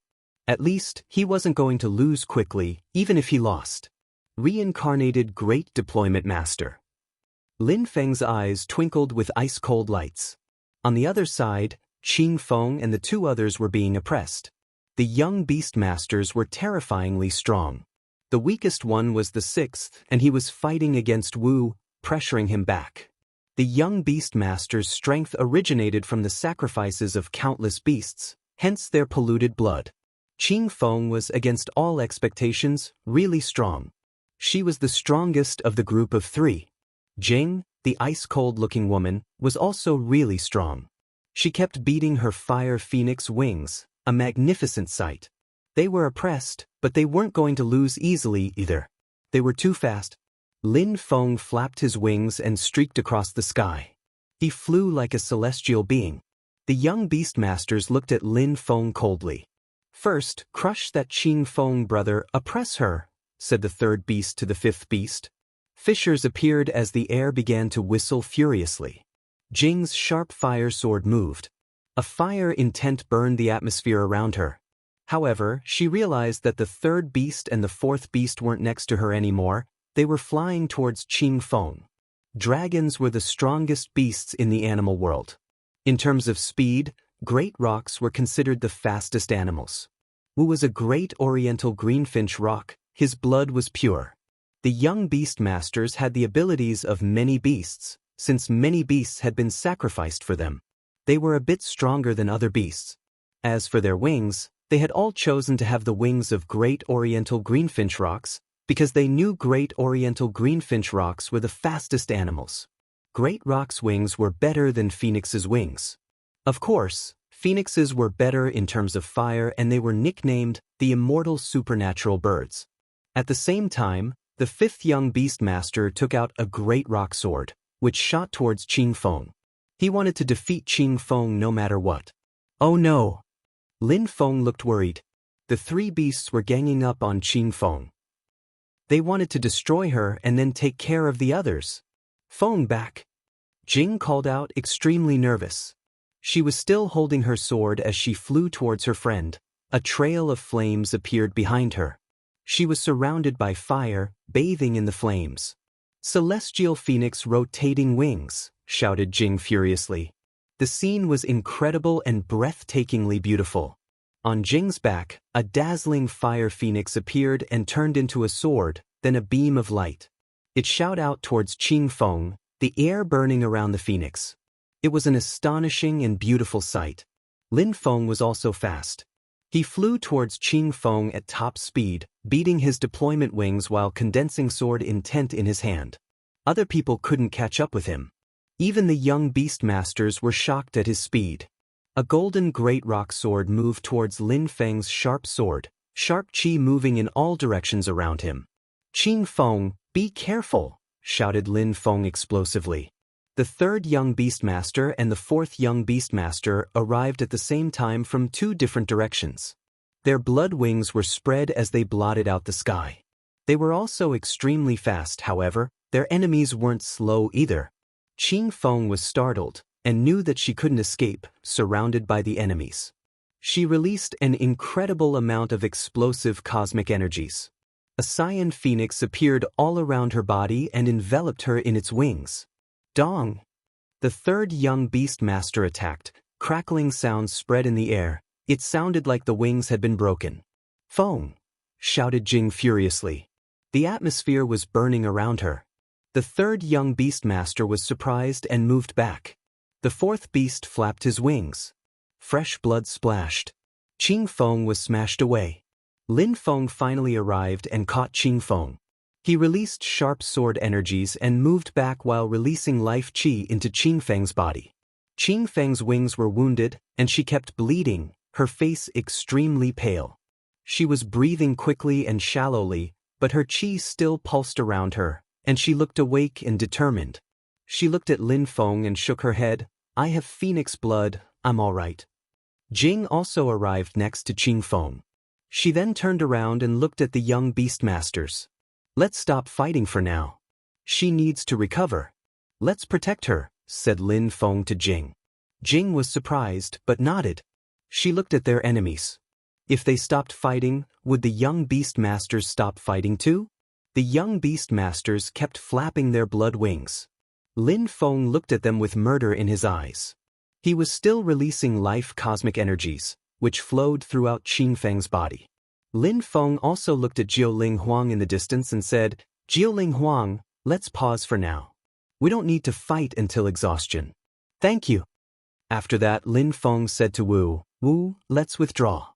At least, he wasn't going to lose quickly, even if he lost. Reincarnated Great Deployment Master. Lin Feng's eyes twinkled with ice-cold lights. On the other side, Qing Feng and the 2 others were being oppressed. The young beast masters were terrifyingly strong. The weakest one was the 6th, and he was fighting against Wu, pressuring him back. The young beast masters' strength originated from the sacrifices of countless beasts, hence their polluted blood. Qing Feng was, against all expectations, really strong. She was the strongest of the group of 3. Jing, the ice-cold-looking woman, was also really strong. She kept beating her fire phoenix wings, a magnificent sight. They were oppressed, but they weren't going to lose easily either. They were too fast. Lin Feng flapped his wings and streaked across the sky. He flew like a celestial being. The young beastmasters looked at Lin Feng coldly. "First, crush that Qing Feng brother, oppress her," said the 3rd beast to the 5th beast. Fissures appeared as the air began to whistle furiously. Jing's sharp fire sword moved. A fire intent burned the atmosphere around her. However, she realized that the 3rd beast and the 4th beast weren't next to her anymore. They were flying towards Qing Feng. Dragons were the strongest beasts in the animal world. In terms of speed, great rocks were considered the fastest animals. Wu was a great oriental greenfinch rock. His blood was pure. The young beast masters had the abilities of many beasts, since many beasts had been sacrificed for them. They were a bit stronger than other beasts. As for their wings, they had all chosen to have the wings of great oriental greenfinch rocks, because they knew great oriental greenfinch rocks were the fastest animals. Great rock's wings were better than Phoenix's wings. Of course, Phoenixes were better in terms of fire, and they were nicknamed the immortal supernatural birds. At the same time, the 5th young beastmaster took out a great rock sword, which shot towards Qing Feng. He wanted to defeat Qing Feng no matter what. Oh no! Lin Feng looked worried. The 3 beasts were ganging up on Qing Feng. They wanted to destroy her and then take care of the others. "Feng back!" Jing called out, extremely nervous. She was still holding her sword as she flew towards her friend. A trail of flames appeared behind her. She was surrounded by fire, bathing in the flames. "Celestial Phoenix rotating wings," shouted Jing furiously. The scene was incredible and breathtakingly beautiful. On Jing's back, a dazzling fire phoenix appeared and turned into a sword, then a beam of light. It shot out towards Qing Feng, the air burning around the phoenix. It was an astonishing and beautiful sight. Lin Feng was also fast. He flew towards Qing Feng at top speed, beating his deployment wings while condensing sword intent in his hand. Other people couldn't catch up with him. Even the young beastmasters were shocked at his speed. A golden great rock sword moved towards Lin Feng's sharp sword, sharp qi moving in all directions around him. "Qing Feng, be careful!" shouted Lin Feng explosively. The 3rd young beastmaster and the 4th young beastmaster arrived at the same time from 2 different directions. Their blood wings were spread as they blotted out the sky. They were also extremely fast, however, their enemies weren't slow either. Qing Feng was startled and knew that she couldn't escape, surrounded by the enemies. She released an incredible amount of explosive cosmic energies. A cyan phoenix appeared all around her body and enveloped her in its wings. Dong! The 3rd young beastmaster attacked. Crackling sounds spread in the air. It sounded like the wings had been broken. "Feng!" shouted Jing furiously. The atmosphere was burning around her. The 3rd young beastmaster was surprised and moved back. The 4th beast flapped his wings. Fresh blood splashed. Qing Feng was smashed away. Lin Feng finally arrived and caught Qing Feng. He released sharp sword energies and moved back while releasing life qi into Qing Feng's body. Qing Feng's wings were wounded, and she kept bleeding, her face extremely pale. She was breathing quickly and shallowly, but her qi still pulsed around her, and she looked awake and determined. She looked at Lin Feng and shook her head. I have phoenix blood, I'm all right. Jing also arrived next to Qing Feng. She then turned around and looked at the young beastmasters. Let's stop fighting for now. She needs to recover. Let's protect her, said Lin Feng to Jing. Jing was surprised but nodded. She looked at their enemies. If they stopped fighting, would the young beastmasters stop fighting too? The young beastmasters kept flapping their blood wings. Lin Feng looked at them with murder in his eyes. He was still releasing life cosmic energies, which flowed throughout Qing Feng's body. Lin Feng also looked at Jiuling Huang in the distance and said, Jiuling Huang, let's pause for now. We don't need to fight until exhaustion. Thank you. After that, Lin Feng said to Wu, Wu, let's withdraw.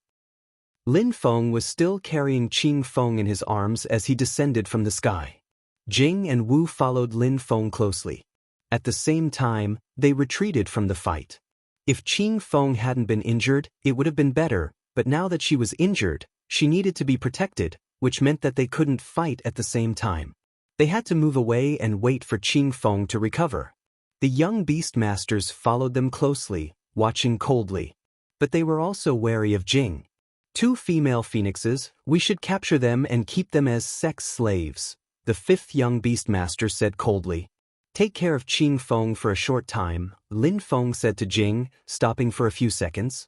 Lin Feng was still carrying Qing Feng in his arms as he descended from the sky. Jing and Wu followed Lin Feng closely. At the same time, they retreated from the fight. If Qing Feng hadn't been injured, it would have been better, but now that she was injured, she needed to be protected, which meant that they couldn't fight at the same time. They had to move away and wait for Qing Feng to recover. The young beastmasters followed them closely, watching coldly. But they were also wary of Jing. 2 female phoenixes, we should capture them and keep them as sex slaves, the 5th young beastmaster said coldly. Take care of Qing Feng for a short time, Lin Feng said to Jing, stopping for a few seconds.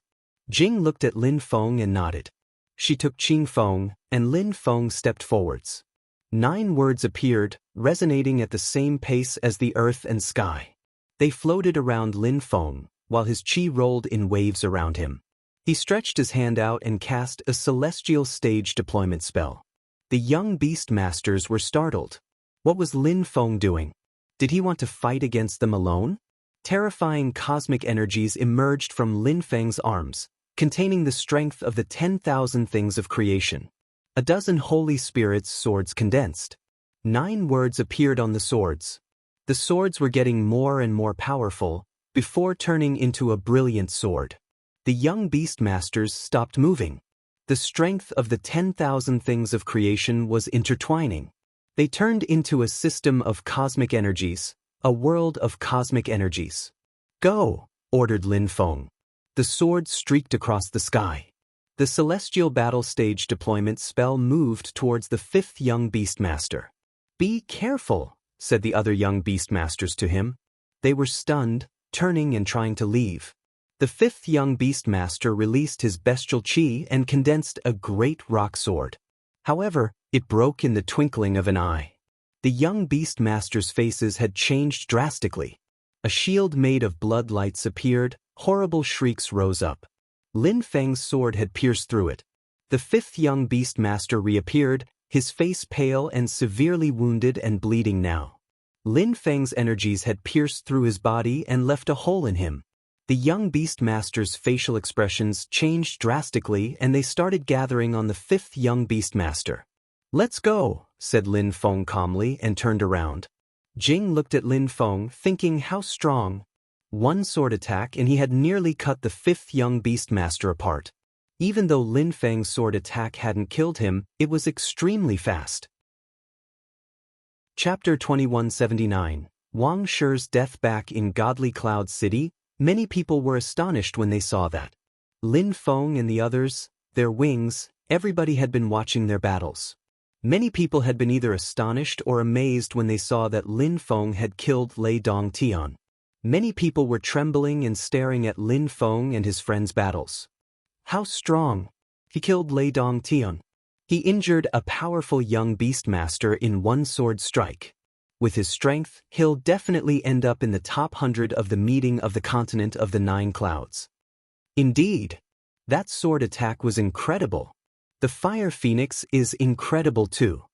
Jing looked at Lin Feng and nodded. She took Qing Feng, and Lin Feng stepped forwards. 9 words appeared, resonating at the same pace as the earth and sky. They floated around Lin Feng, while his qi rolled in waves around him. He stretched his hand out and cast a celestial stage deployment spell. The young beastmasters were startled. What was Lin Feng doing? Did he want to fight against them alone? Terrifying cosmic energies emerged from Lin Feng's arms, containing the strength of the 10,000 things of creation. A dozen Holy Spirit's swords condensed. 9 words appeared on the swords. The swords were getting more and more powerful, before turning into a brilliant sword. The young beastmasters stopped moving. The strength of the 10,000 things of creation was intertwining. They turned into a system of cosmic energies, a world of cosmic energies. Go, ordered Lin Feng. The sword streaked across the sky. The celestial battle stage deployment spell moved towards the 5th young beastmaster. Be careful, said the other young beastmasters to him. They were stunned, turning and trying to leave. The 5th young beastmaster released his bestial qi and condensed a great rock sword. However, it broke in the twinkling of an eye. The young beastmasters' faces had changed drastically. A shield made of blood lights appeared, horrible shrieks rose up. Lin Feng's sword had pierced through it. The 5th young beastmaster reappeared, his face pale and severely wounded and bleeding now. Lin Feng's energies had pierced through his body and left a hole in him. The young beastmaster's facial expressions changed drastically and they started gathering on the 5th young beastmaster. Let's go, said Lin Feng calmly and turned around. Jing looked at Lin Feng, thinking how strong. 1 sword attack and he had nearly cut the 5th young beastmaster apart. Even though Lin Feng's sword attack hadn't killed him, it was extremely fast. Chapter 2179. Wang Shi's death. Back in Godly Cloud City, many people were astonished when they saw that. Lin Feng and the others, their wings, everybody had been watching their battles. Many people had been either astonished or amazed when they saw that Lin Feng had killed Lei Dongtian. Many people were trembling and staring at Lin Feng and his friends' battles. How strong! He killed Lei Dongtian. He injured a powerful young beastmaster in 1 sword strike. With his strength, he'll definitely end up in the top 100 of the meeting of the continent of the 9 clouds. Indeed, that sword attack was incredible. The Fire Phoenix is incredible too.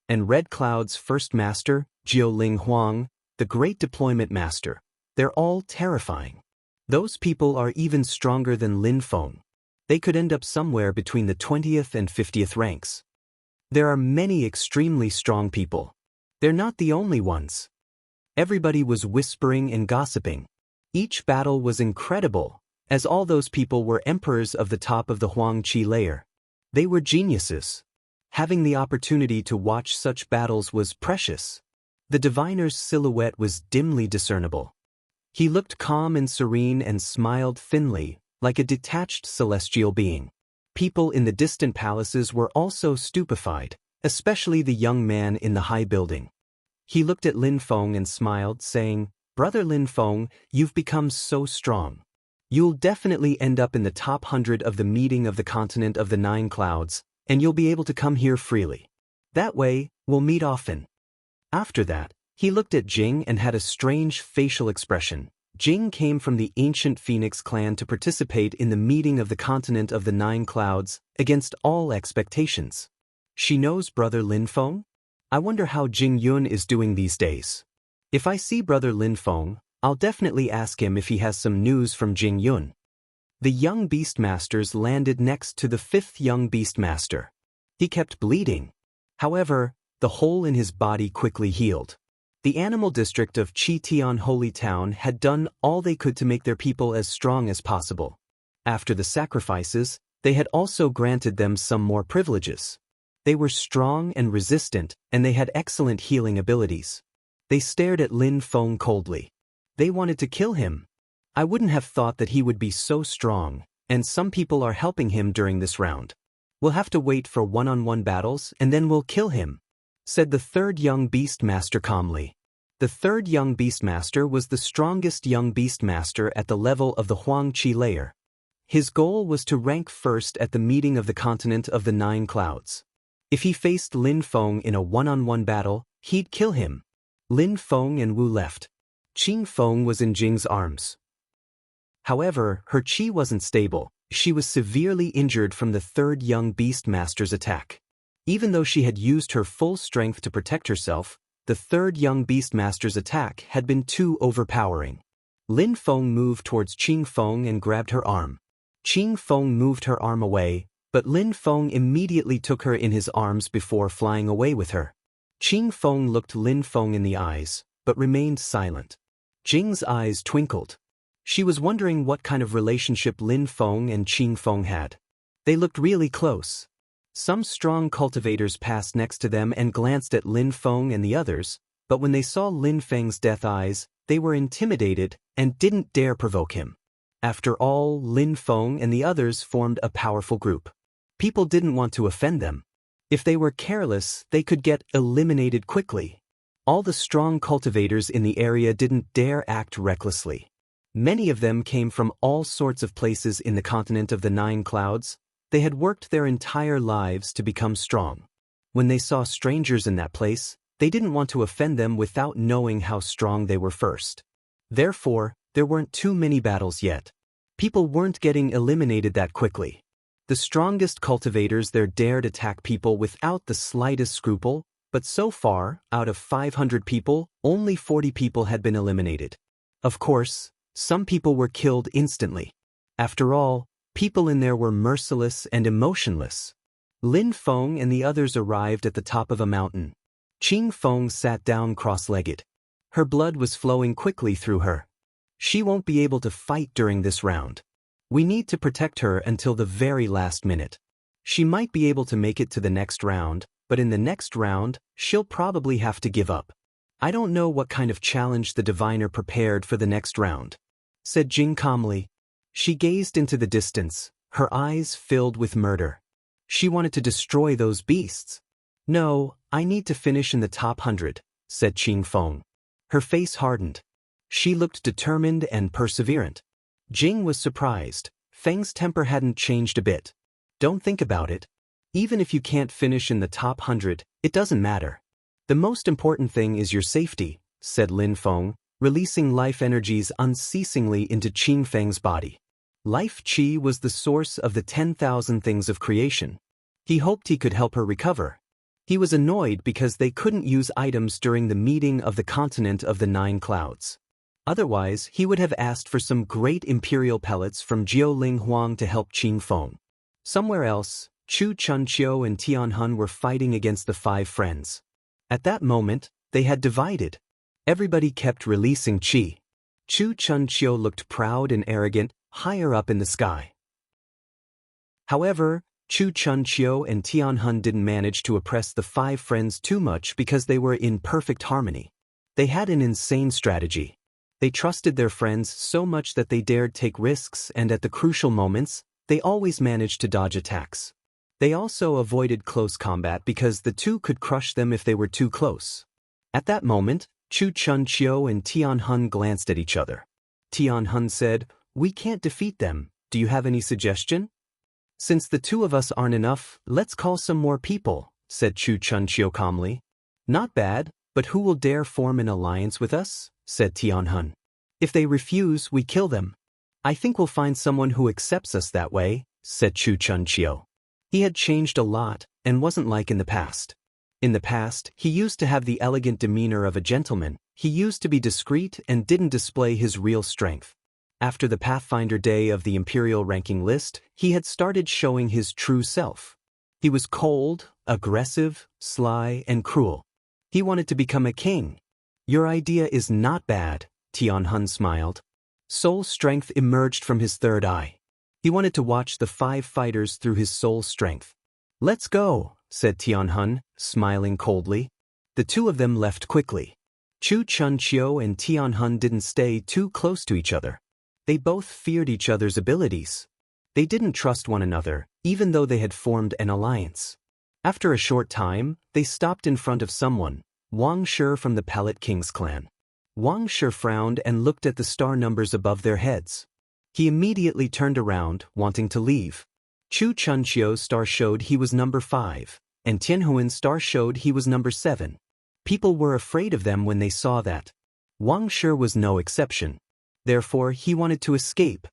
And Red Cloud's first master, Jiuling Huang, the Great Deployment Master, they're all terrifying. Those people are even stronger than Lin Feng. They could end up somewhere between the 20th and 50th ranks. There are many extremely strong people. They're not the only ones. Everybody was whispering and gossiping. Each battle was incredible, as all those people were emperors of the top of the Huang Qi layer. They were geniuses. Having the opportunity to watch such battles was precious. The diviner's silhouette was dimly discernible. He looked calm and serene and smiled thinly, like a detached celestial being. People in the distant palaces were also stupefied, especially the young man in the high building. He looked at Lin Feng and smiled, saying, "Brother Lin Feng, you've become so strong. You'll definitely end up in the top 100 of the meeting of the continent of the 9 clouds, and you'll be able to come here freely. That way, we'll meet often." After that, he looked at Jing and had a strange facial expression. Jing came from the ancient Phoenix clan to participate in the meeting of the continent of the 9 clouds, against all expectations. She knows Brother Lin Feng? I wonder how Jing Yun is doing these days. If I see Brother Lin Feng, I'll definitely ask him if he has some news from Jing Yun. The young Beastmasters landed next to the 5th young Beastmaster. He kept bleeding. However, the hole in his body quickly healed. The animal district of Chi Tian Holy Town had done all they could to make their people as strong as possible. After the sacrifices, they had also granted them some more privileges. They were strong and resistant, and they had excellent healing abilities. They stared at Lin Feng coldly. They wanted to kill him. I wouldn't have thought that he would be so strong, and some people are helping him during this round. We'll have to wait for one-on-one battles and then we'll kill him, said the 3rd young Beastmaster calmly. The 3rd young Beastmaster was the strongest young Beastmaster at the level of the Huang Qi layer. His goal was to rank first at the meeting of the continent of the 9 clouds. If he faced Lin Feng in a one-on-one battle, he'd kill him. Lin Feng and Wu left. Qing Feng was in Jing's arms. However, her qi wasn't stable. She was severely injured from the 3rd young Beastmaster's attack. Even though she had used her full strength to protect herself, the 3rd young Beastmaster's attack had been too overpowering. Lin Feng moved towards Qing Feng and grabbed her arm. Qing Feng moved her arm away, but Lin Feng immediately took her in his arms before flying away with her. Qing Feng looked Lin Feng in the eyes, but remained silent. Jing's eyes twinkled. She was wondering what kind of relationship Lin Feng and Qing Feng had. They looked really close. Some strong cultivators passed next to them and glanced at Lin Feng and the others, but when they saw Lin Feng's death eyes, they were intimidated and didn't dare provoke him. After all, Lin Feng and the others formed a powerful group. People didn't want to offend them. If they were careless, they could get eliminated quickly. All the strong cultivators in the area didn't dare act recklessly. Many of them came from all sorts of places in the continent of the 9 clouds. They had worked their entire lives to become strong. When they saw strangers in that place, they didn't want to offend them without knowing how strong they were first. Therefore, there weren't too many battles yet. People weren't getting eliminated that quickly. The strongest cultivators there dared attack people without the slightest scruple, but so far, out of 500 people, only 40 people had been eliminated. Of course, some people were killed instantly. After all, people in there were merciless and emotionless. Lin Feng and the others arrived at the top of a mountain. Qing Feng sat down cross-legged. Her blood was flowing quickly through her. She won't be able to fight during this round. We need to protect her until the very last minute. She might be able to make it to the next round, but in the next round, she'll probably have to give up. I don't know what kind of challenge the diviner prepared for the next round, said Jing calmly. She gazed into the distance, her eyes filled with murder. She wanted to destroy those beasts. No, I need to finish in the top 100, said Qing Feng. Her face hardened. She looked determined and perseverant. Jing was surprised. Feng's temper hadn't changed a bit. Don't think about it. Even if you can't finish in the top 100, it doesn't matter. The most important thing is your safety, said Lin Feng, releasing life energies unceasingly into Qing Feng's body. Life Qi was the source of the 10,000 things of creation. He hoped he could help her recover. He was annoyed because they couldn't use items during the meeting of the continent of the 9 clouds. Otherwise, he would have asked for some great imperial pellets from Jiuling Huang to help Qing Feng. Somewhere else, Chu Chunqiu and Tianhun were fighting against the 5 friends. At that moment, they had divided. Everybody kept releasing qi. Chu Chunqiu looked proud and arrogant, higher up in the sky. However, Chu Chunqiu and Tianhun didn't manage to oppress the 5 friends too much because they were in perfect harmony. They had an insane strategy. They trusted their friends so much that they dared take risks, and at the crucial moments, they always managed to dodge attacks. They also avoided close combat because the two could crush them if they were too close. At that moment, Chu Chunqiu and Tian Hun glanced at each other. Tian Hun said, "We can't defeat them. Do you have any suggestion?" "Since the two of us aren't enough, let's call some more people," said Chu Chunqiu calmly. "Not bad, but who will dare form an alliance with us?" said Tian Hun. "If they refuse, we kill them." "I think we'll find someone who accepts us that way," said Chu Chunqiu. He had changed a lot, and wasn't like in the past. In the past, he used to have the elegant demeanor of a gentleman, he used to be discreet and didn't display his real strength. After the Pathfinder Day of the Imperial ranking list, he had started showing his true self. He was cold, aggressive, sly, and cruel. He wanted to become a king. "Your idea is not bad," Tian Hun smiled. Soul strength emerged from his third eye. He wanted to watch the 5 fighters through his soul strength. "Let's go," said Tian Hun, smiling coldly. The two of them left quickly. Chu Chunqiu and Tian Hun didn't stay too close to each other. They both feared each other's abilities. They didn't trust one another, even though they had formed an alliance. After a short time, they stopped in front of someone, Wang Shi from the Pellet King's clan. Wang Shi frowned and looked at the star numbers above their heads. He immediately turned around, wanting to leave. Chu Chunqiu's star showed he was number 5, and Tianhuan's star showed he was number 7. People were afraid of them when they saw that. Wang Shi was no exception. Therefore, he wanted to escape.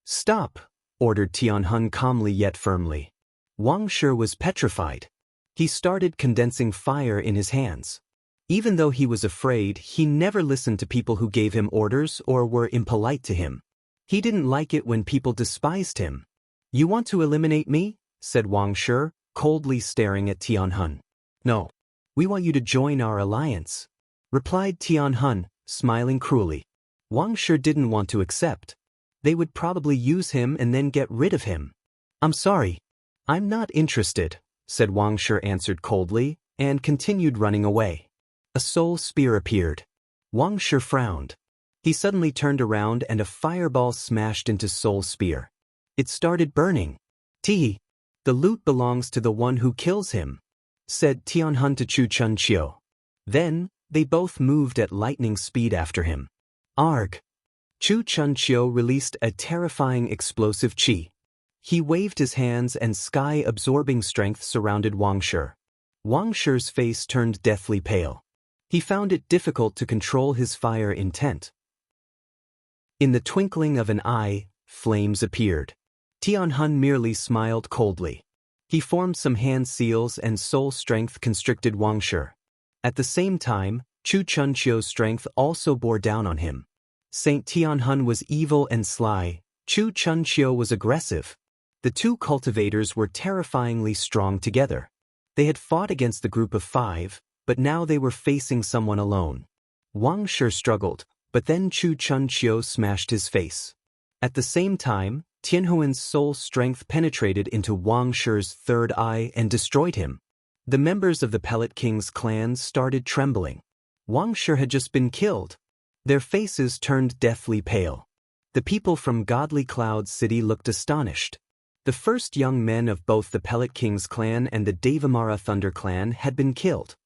"Stop," ordered Tian Hun calmly yet firmly. Wang Shi was petrified. He started condensing fire in his hands. Even though he was afraid, he never listened to people who gave him orders or were impolite to him. He didn't like it when people despised him. "You want to eliminate me?" said Wang Shi, coldly staring at Tian Hun. "No. We want you to join our alliance," replied Tian Hun, smiling cruelly. Wang Shi didn't want to accept. They would probably use him and then get rid of him. "I'm sorry. I'm not interested," said Wang Shi, answered coldly, and continued running away. A soul spear appeared. Wang Shi frowned. He suddenly turned around and a fireball smashed into Soul Spear. It started burning. "Tee, the loot belongs to the one who kills him," said Tian Hun to Chu Chunqiu. Then, they both moved at lightning speed after him. Arg! Chu Chunqiu released a terrifying explosive chi. He waved his hands and sky-absorbing strength surrounded Wang Shi. Wang Shi's face turned deathly pale. He found it difficult to control his fire intent. In the twinkling of an eye, flames appeared. Tian Hun merely smiled coldly. He formed some hand seals and soul strength constricted Wang Shi. At the same time, Chu Chunqiu's strength also bore down on him. Saint Tian Hun was evil and sly, Chu Chunqiu was aggressive. The two cultivators were terrifyingly strong together. They had fought against the group of 5, but now they were facing someone alone. Wang Shi struggled, but then Chu Chunqiu smashed his face. At the same time, Tianhuan's soul strength penetrated into Wang Shi's third eye and destroyed him. The members of the Pellet King's clan started trembling. Wang Shi had just been killed. Their faces turned deathly pale. The people from Godly Cloud City looked astonished. The first young men of both the Pellet King's clan and the Devamara Thunder clan had been killed.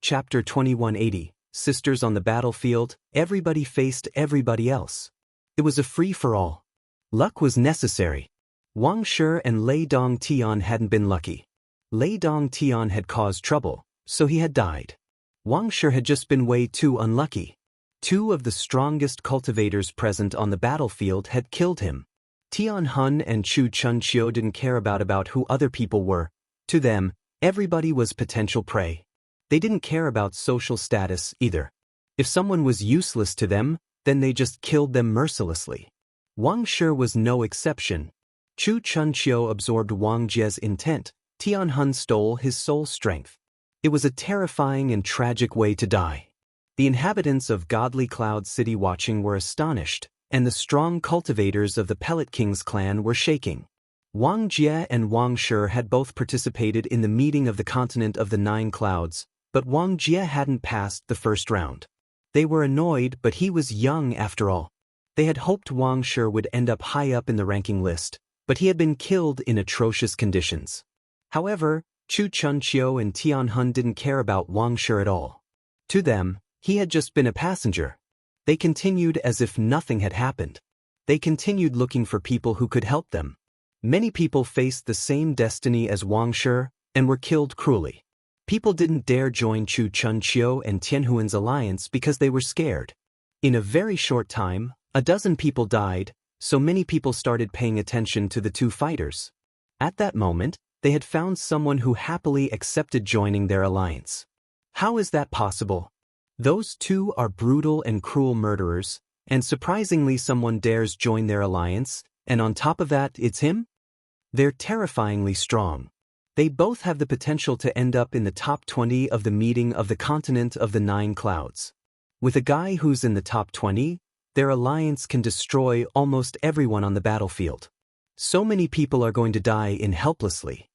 Chapter 2180, Sisters on the Battlefield, everybody faced everybody else. It was a free-for-all. Luck was necessary. Wang Shi and Lei Dong Tian hadn't been lucky. Lei Dong Tian had caused trouble, so he had died. Wang Shi had just been way too unlucky. 2 of the strongest cultivators present on the battlefield had killed him. Tian Hun and Chu Chunqiu didn't care about who other people were. To them, everybody was potential prey. They didn't care about social status either. If someone was useless to them, then they just killed them mercilessly. Wang Shi was no exception. Chu Chunqiu absorbed Wang Jie's intent. Tian Hun stole his soul strength. It was a terrifying and tragic way to die. The inhabitants of Godly Cloud City watching were astonished, and the strong cultivators of the Pellet King's clan were shaking. Wang Jie and Wang Shi had both participated in the meeting of the Continent of the 9 Clouds, But Wang Jie hadn't passed the first round. They were annoyed, but he was young after all. They had hoped Wang Shi would end up high up in the ranking list, but he had been killed in atrocious conditions. However, Chu Chunqiu and Tian Hun didn't care about Wang Shi at all. To them, he had just been a passenger. They continued as if nothing had happened. They continued looking for people who could help them. Many people faced the same destiny as Wang Shi and were killed cruelly. People didn't dare join Chu Chunqiu and Tian Hun's alliance because they were scared. In a very short time, a dozen people died, so many people started paying attention to the two fighters. At that moment, they had found someone who happily accepted joining their alliance. How is that possible? Those two are brutal and cruel murderers, and surprisingly someone dares join their alliance, and on top of that, it's him? They're terrifyingly strong. They both have the potential to end up in the top 20 of the meeting of the continent of the 9 clouds. With a guy who's in the top 20, their alliance can destroy almost everyone on the battlefield. So many people are going to die in helplessly.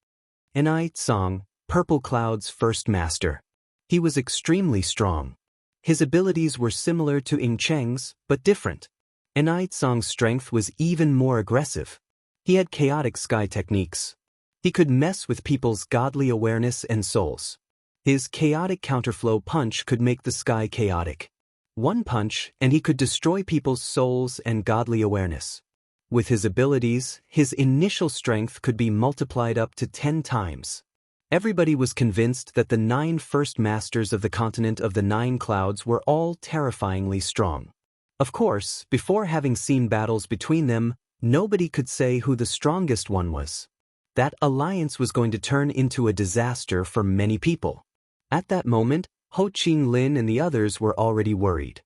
Enai Tsang, Purple Cloud's first master. He was extremely strong. His abilities were similar to Ying Cheng's, but different. Enai Tsang's strength was even more aggressive. He had chaotic sky techniques. He could mess with people's godly awareness and souls. His chaotic counterflow punch could make the sky chaotic. One punch, and he could destroy people's souls and godly awareness. With his abilities, his initial strength could be multiplied up to 10 times. Everybody was convinced that the 9 first masters of the continent of the 9 clouds were all terrifyingly strong. Of course, before having seen battles between them, nobody could say who the strongest one was. That alliance was going to turn into a disaster for many people. At that moment, Ho Qing Lin and the others were already worried.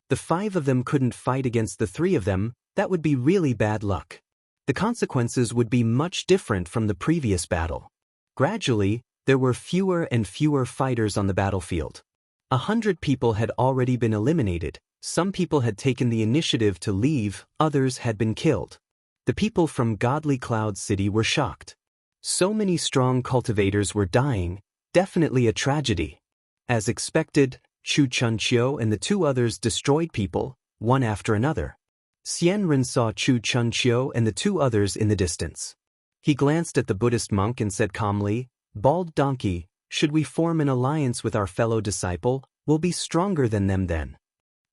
The 5 of them couldn't fight against the 3 of them. That would be really bad luck. The consequences would be much different from the previous battle. Gradually, there were fewer and fewer fighters on the battlefield. 100 people had already been eliminated. Some people had taken the initiative to leave, others had been killed. The people from Godly Cloud City were shocked. So many strong cultivators were dying, definitely a tragedy. As expected, Chu Chunqiu and the 2 others destroyed people, one after another. Xianren saw Chu Chunqiu and the 2 others in the distance. He glanced at the Buddhist monk and said calmly, "Bald donkey, should we form an alliance with our fellow disciple, we'll be stronger than them then."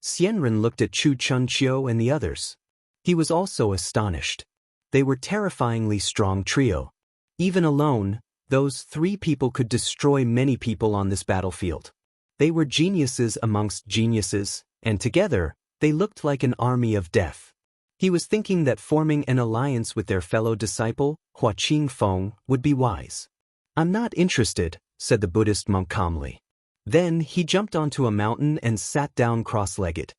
Xianren looked at Chu Chunqiu and the others. He was also astonished. They were terrifyingly strong trio. Even alone, those 3 people could destroy many people on this battlefield. They were geniuses amongst geniuses, and together, they looked like an army of death. He was thinking that forming an alliance with their fellow disciple, Hua Qingfeng, would be wise. "I'm not interested," said the Buddhist monk calmly. Then he jumped onto a mountain and sat down cross-legged.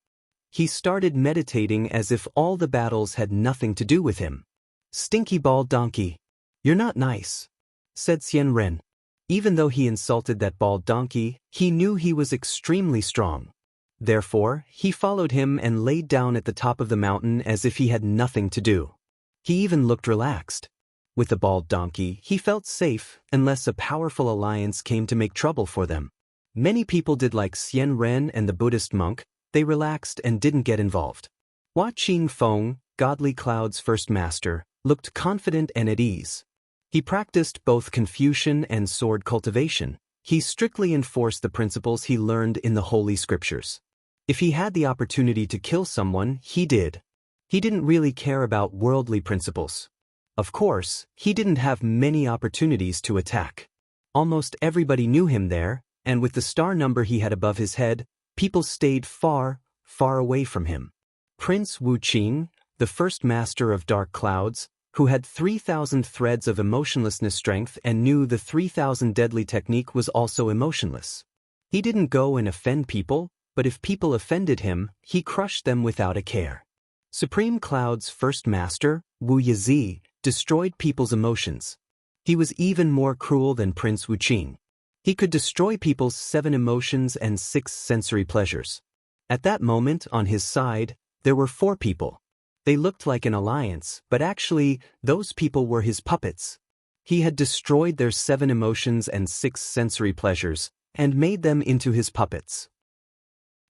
He started meditating as if all the battles had nothing to do with him. "Stinky bald donkey. You're not nice," said Xianren. Even though he insulted that bald donkey, he knew he was extremely strong. Therefore, he followed him and laid down at the top of the mountain as if he had nothing to do. He even looked relaxed. With the bald donkey, he felt safe unless a powerful alliance came to make trouble for them. Many people did like Xianren and the Buddhist monk. They relaxed and didn't get involved. Hua Qingfeng, Godly Cloud's first master, looked confident and at ease. He practiced both Confucian and sword cultivation. He strictly enforced the principles he learned in the Holy Scriptures. If he had the opportunity to kill someone, he did. He didn't really care about worldly principles. Of course, he didn't have many opportunities to attack. Almost everybody knew him there, and with the star number he had above his head, people stayed far, far away from him. Prince Wu Qing, the first master of dark clouds, who had 3,000 threads of emotionlessness strength and knew the 3,000 deadly technique, was also emotionless. He didn't go and offend people, but if people offended him, he crushed them without a care. Supreme Cloud's first master, Wu Yizi, destroyed people's emotions. He was even more cruel than Prince Wu Qing. He could destroy people's 7 emotions and 6 sensory pleasures. At that moment, on his side, there were 4 people. They looked like an alliance, but actually, those people were his puppets. He had destroyed their 7 emotions and 6 sensory pleasures, and made them into his puppets.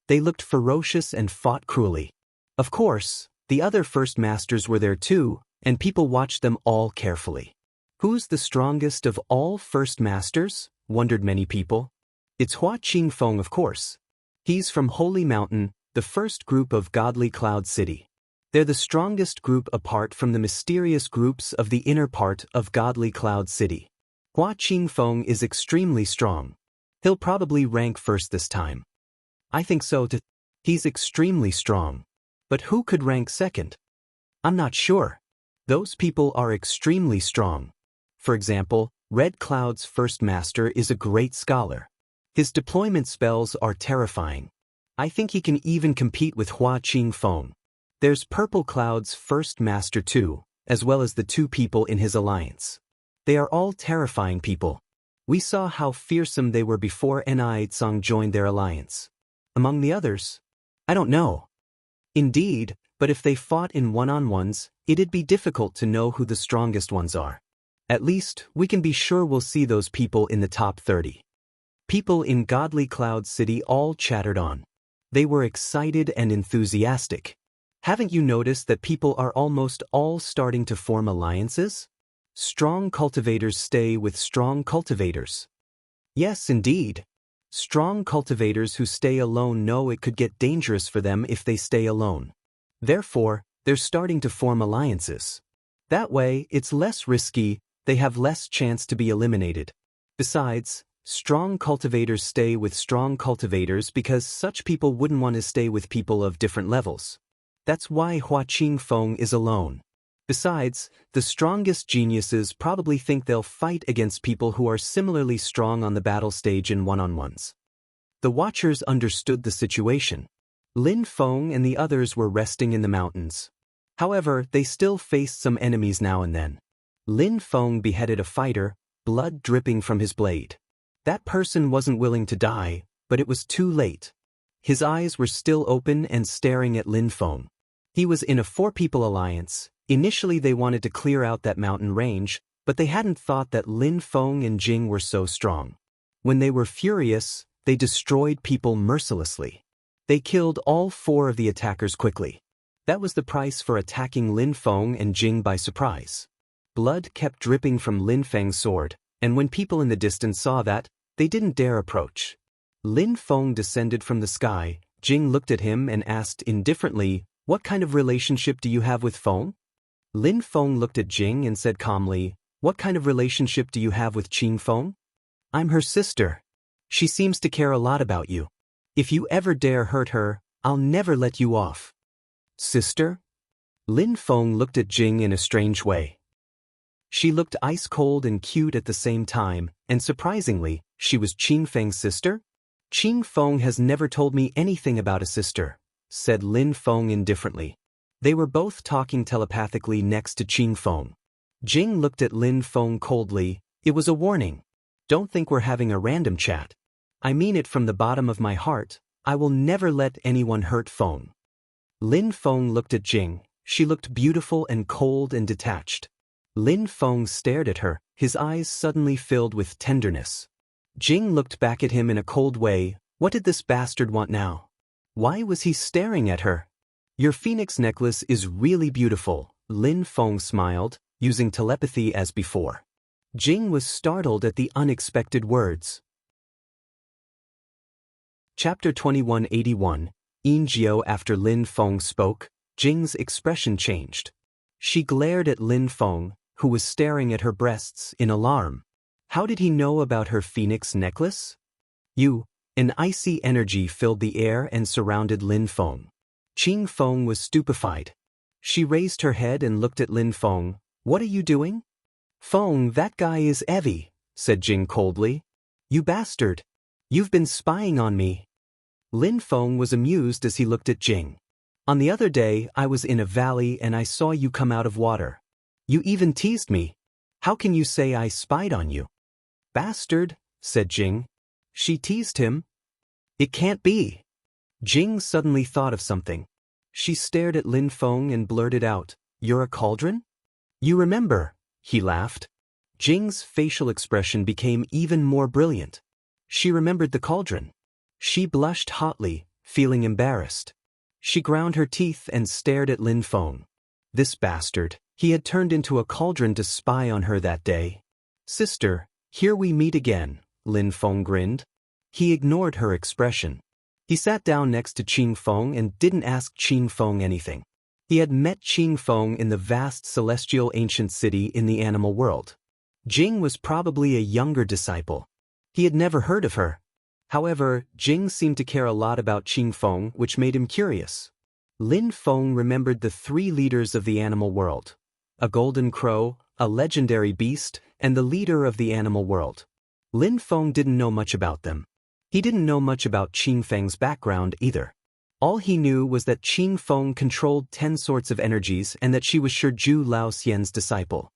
They looked ferocious and fought cruelly. Of course, the other first masters were there too, and people watched them all carefully. Who's the strongest of all first masters? Wondered many people. It's Hua Qingfeng, of course. He's from Holy Mountain, the first group of Godly Cloud City. They're the strongest group apart from the mysterious groups of the inner part of Godly Cloud City. Hua Qingfeng is extremely strong. He'll probably rank first this time. I think so too. He's extremely strong. But who could rank second? I'm not sure. Those people are extremely strong. For example, Red Cloud's first master is a great scholar. His deployment spells are terrifying. I think he can even compete with Hua Qingfeng. There's Purple Cloud's first master too, as well as the 2 people in his alliance. They are all terrifying people. We saw how fearsome they were before Song joined their alliance. Among the others? I don't know. Indeed, but if they fought in one-on-ones, it'd be difficult to know who the strongest ones are. At least, we can be sure we'll see those people in the top 30. People in Godly Cloud City all chattered on. They were excited and enthusiastic. Haven't you noticed that people are almost all starting to form alliances? Strong cultivators stay with strong cultivators. Yes, indeed. Strong cultivators who stay alone know it could get dangerous for them if they stay alone. Therefore, they're starting to form alliances. That way, it's less risky, they have less chance to be eliminated. Besides, strong cultivators stay with strong cultivators because such people wouldn't want to stay with people of different levels. That's why Hua Qingfeng is alone. Besides, the strongest geniuses probably think they'll fight against people who are similarly strong on the battle stage in one-on-ones. The watchers understood the situation. Lin Feng and the others were resting in the mountains. However, they still faced some enemies now and then. Lin Feng beheaded a fighter, blood dripping from his blade. That person wasn't willing to die, but it was too late. His eyes were still open and staring at Lin Feng. He was in a 4-people alliance. Initially they wanted to clear out that mountain range, but they hadn't thought that Lin Feng and Jing were so strong. When they were furious, they destroyed people mercilessly. They killed all 4 of the attackers quickly. That was the price for attacking Lin Feng and Jing by surprise. Blood kept dripping from Lin Feng's sword, and when people in the distance saw that, they didn't dare approach. Lin Feng descended from the sky. Jing looked at him and asked indifferently, "What kind of relationship do you have with Feng?" Lin Feng looked at Jing and said calmly, "What kind of relationship do you have with Qingfeng? I'm her sister. She seems to care a lot about you. If you ever dare hurt her, I'll never let you off." Sister? Lin Feng looked at Jing in a strange way. She looked ice-cold and cute at the same time, and surprisingly, she was Qingfeng's sister? "Qingfeng has never told me anything about a sister," said Lin Feng indifferently. They were both talking telepathically next to Qingfeng. Jing looked at Lin Feng coldly. It was a warning. Don't think we're having a random chat. I mean it from the bottom of my heart. I will never let anyone hurt Feng. Lin Feng looked at Jing. She looked beautiful and cold and detached. Lin Feng stared at her, his eyes suddenly filled with tenderness. Jing looked back at him in a cold way. What did this bastard want now? Why was he staring at her? "Your phoenix necklace is really beautiful," Lin Feng smiled, using telepathy as before. Jing was startled at the unexpected words. Chapter 2181, Injiao. After Lin Feng spoke, Jing's expression changed. She glared at Lin Feng, who was staring at her breasts in alarm. How did he know about her phoenix necklace? An icy energy filled the air and surrounded Lin Feng. Qingfeng was stupefied. She raised her head and looked at Lin Feng. "What are you doing?" "Feng, that guy is Evie," said Jing coldly. "You bastard. You've been spying on me." Lin Feng was amused as he looked at Jing. "On the other day, I was in a valley and I saw you come out of water. You even teased me. How can you say I spied on you?" "Bastard," said Jing. She teased him? It can't be. Jing suddenly thought of something. She stared at Lin Feng and blurted out, "You're a cauldron?" "You remember," he laughed. Jing's facial expression became even more brilliant. She remembered the cauldron. She blushed hotly, feeling embarrassed. She ground her teeth and stared at Lin Feng. This bastard, he had turned into a cauldron to spy on her that day. Sister, here we meet again, Lin Feng grinned. He ignored her expression. He sat down next to Qing Feng and didn't ask Qing Feng anything. He had met Qing Feng in the vast celestial ancient city in the animal world. Jing was probably a younger disciple. He had never heard of her. However, Jing seemed to care a lot about Qing Feng, which made him curious. Lin Feng remembered the 3 leaders of the animal world: a golden crow, a legendary beast, and the leader of the animal world. Lin Feng didn't know much about them. He didn't know much about Qing Feng's background either. All he knew was that Qing Feng controlled 10 sorts of energies and that she was Shi Zhu Lao Xian's disciple.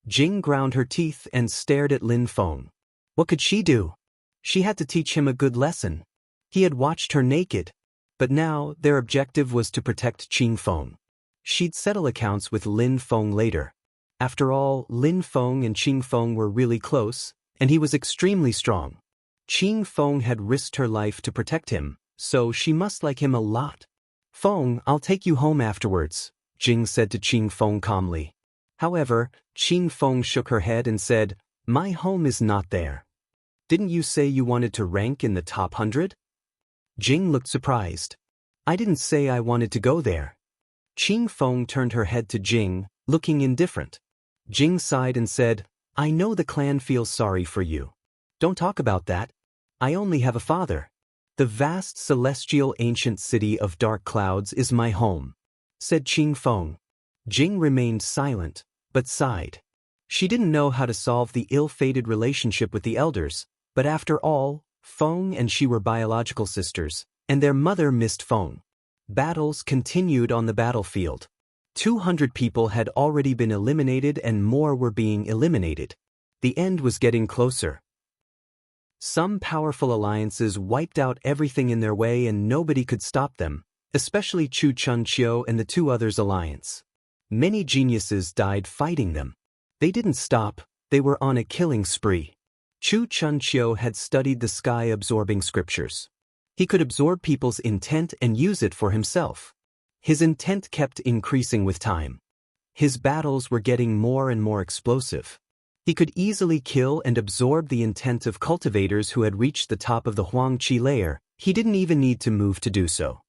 Jing ground her teeth and stared at Lin Feng. What could she do? She had to teach him a good lesson. He had watched her naked. But now, their objective was to protect Qing Feng. She'd settle accounts with Lin Feng later. After all, Lin Feng and Qing Feng were really close, and he was extremely strong. Qing Feng had risked her life to protect him, so she must like him a lot. Feng, I'll take you home afterwards, Jing said to Qing Feng calmly. However, Qing Feng shook her head and said, My home is not there. Didn't you say you wanted to rank in the top 100? Jing looked surprised. I didn't say I wanted to go there. Qing Feng turned her head to Jing, looking indifferent. Jing sighed and said, I know the clan feels sorry for you. Don't talk about that. I only have a father. The vast celestial ancient city of dark clouds is my home, said Qing Feng. Jing remained silent, but sighed. She didn't know how to solve the ill-fated relationship with the elders, but after all, Feng and she were biological sisters, and their mother missed Feng. Battles continued on the battlefield. 200 people had already been eliminated and more were being eliminated. The end was getting closer. Some powerful alliances wiped out everything in their way and nobody could stop them, especially Chu Chunqiu and the 2 others' alliance. Many geniuses died fighting them. They didn't stop, they were on a killing spree. Chu Chunqiu had studied the sky-absorbing scriptures. He could absorb people's intent and use it for himself. His intent kept increasing with time. His battles were getting more and more explosive. He could easily kill and absorb the intent of cultivators who had reached the top of the Huangqi layer. He didn't even need to move to do so.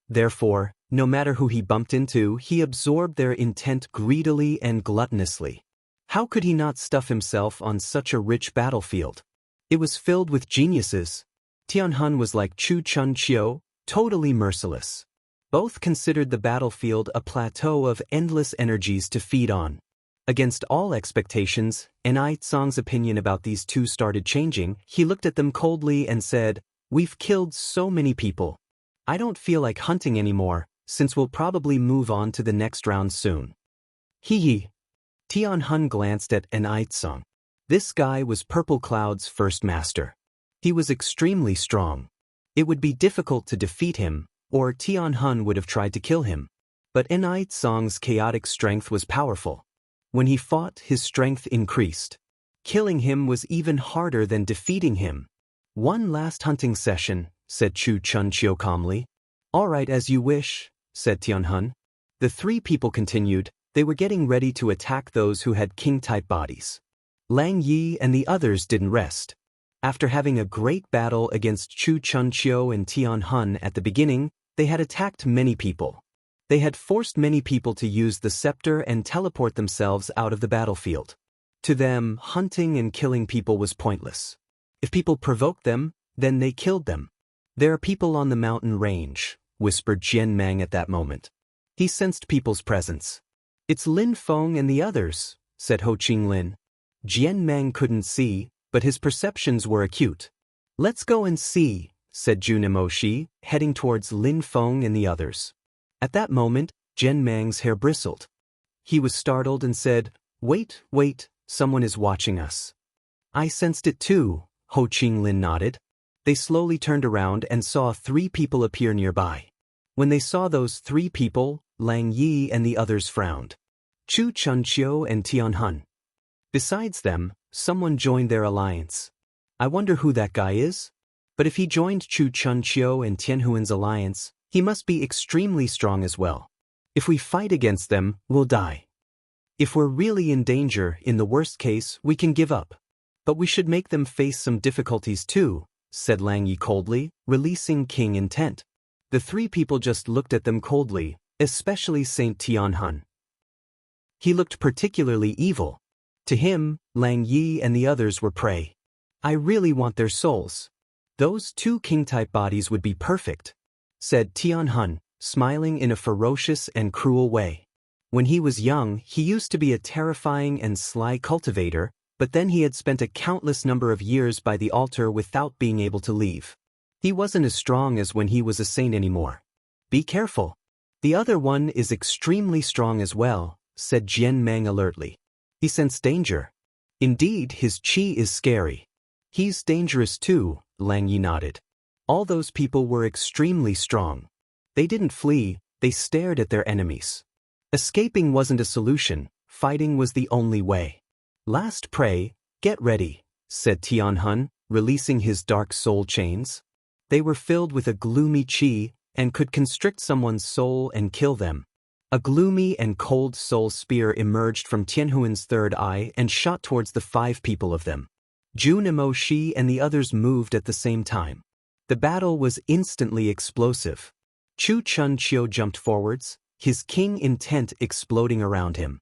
Therefore, no matter who he bumped into, he absorbed their intent greedily and gluttonously. How could he not stuff himself on such a rich battlefield? It was filled with geniuses. Tianhun was like Chu Chunqiu, totally merciless. Both considered the battlefield a plateau of endless energies to feed on. Against all expectations, Enai Tsang's opinion about these 2 started changing. He looked at them coldly and said, We've killed so many people. I don't feel like hunting anymore, since we'll probably move on to the next round soon. Hee. Tianhun glanced at Enai Tsang. This guy was Purple Cloud's first master. He was extremely strong. It would be difficult to defeat him, or Tianhun would have tried to kill him. But Enai Tsang's chaotic strength was powerful. When he fought, his strength increased. Killing him was even harder than defeating him. One last hunting session, said Chu Chunqiu calmly. All right, as you wish, said Tianhun. The 3 people continued. They were getting ready to attack those who had king-type bodies. Lang Yi and the others didn't rest. After having a great battle against Chu Chunqiu and Tianhun at the beginning, they had attacked many people. They had forced many people to use the scepter and teleport themselves out of the battlefield. To them, hunting and killing people was pointless. If people provoked them, then they killed them. There are people on the mountain range, whispered Jian Mang at that moment. He sensed people's presence. It's Lin Feng and the others, said Ho Qinglin. Jian Mang couldn't see, but his perceptions were acute. Let's go and see, said Jun Emoshi, heading towards Lin Feng and the others. At that moment, Jian Mang's hair bristled. He was startled and said, Wait, someone is watching us. I sensed it too, Ho Qinglin nodded. They slowly turned around and saw 3 people appear nearby. When they saw those 3 people, Lang Yi and the others frowned. Chu Chunqiu and Tianhun. Besides them, someone joined their alliance. I wonder who that guy is? But if he joined Chu Chunqiu and Tianhuan's alliance, he must be extremely strong as well. If we fight against them, we'll die. If we're really in danger, in the worst case, we can give up. But we should make them face some difficulties too, said Lang Yi coldly, releasing King Intent. The three people just looked at them coldly, especially Saint Tianhun. He looked particularly evil. To him, Lang Yi and the others were prey. I really want their souls. Those two king-type bodies would be perfect, said Tianhun, smiling in a ferocious and cruel way. When he was young, he used to be a terrifying and sly cultivator, but then he had spent a countless number of years by the altar without being able to leave. He wasn't as strong as when he was a saint anymore. Be careful. The other one is extremely strong as well, said Jian Meng alertly. He sensed danger. Indeed, his qi is scary. He's dangerous too, Lang Yi nodded. All those people were extremely strong. They didn't flee, they stared at their enemies. Escaping wasn't a solution, fighting was the only way. Last prey, get ready, said Tianhun, releasing his dark soul chains. They were filled with a gloomy qi and could constrict someone's soul and kill them. A gloomy and cold soul spear emerged from Tianhuan's third eye and shot towards the 5 people of them. Zhu Nemo Shi and the others moved at the same time. The battle was instantly explosive. Chu Chunqiu jumped forwards, his king intent exploding around him.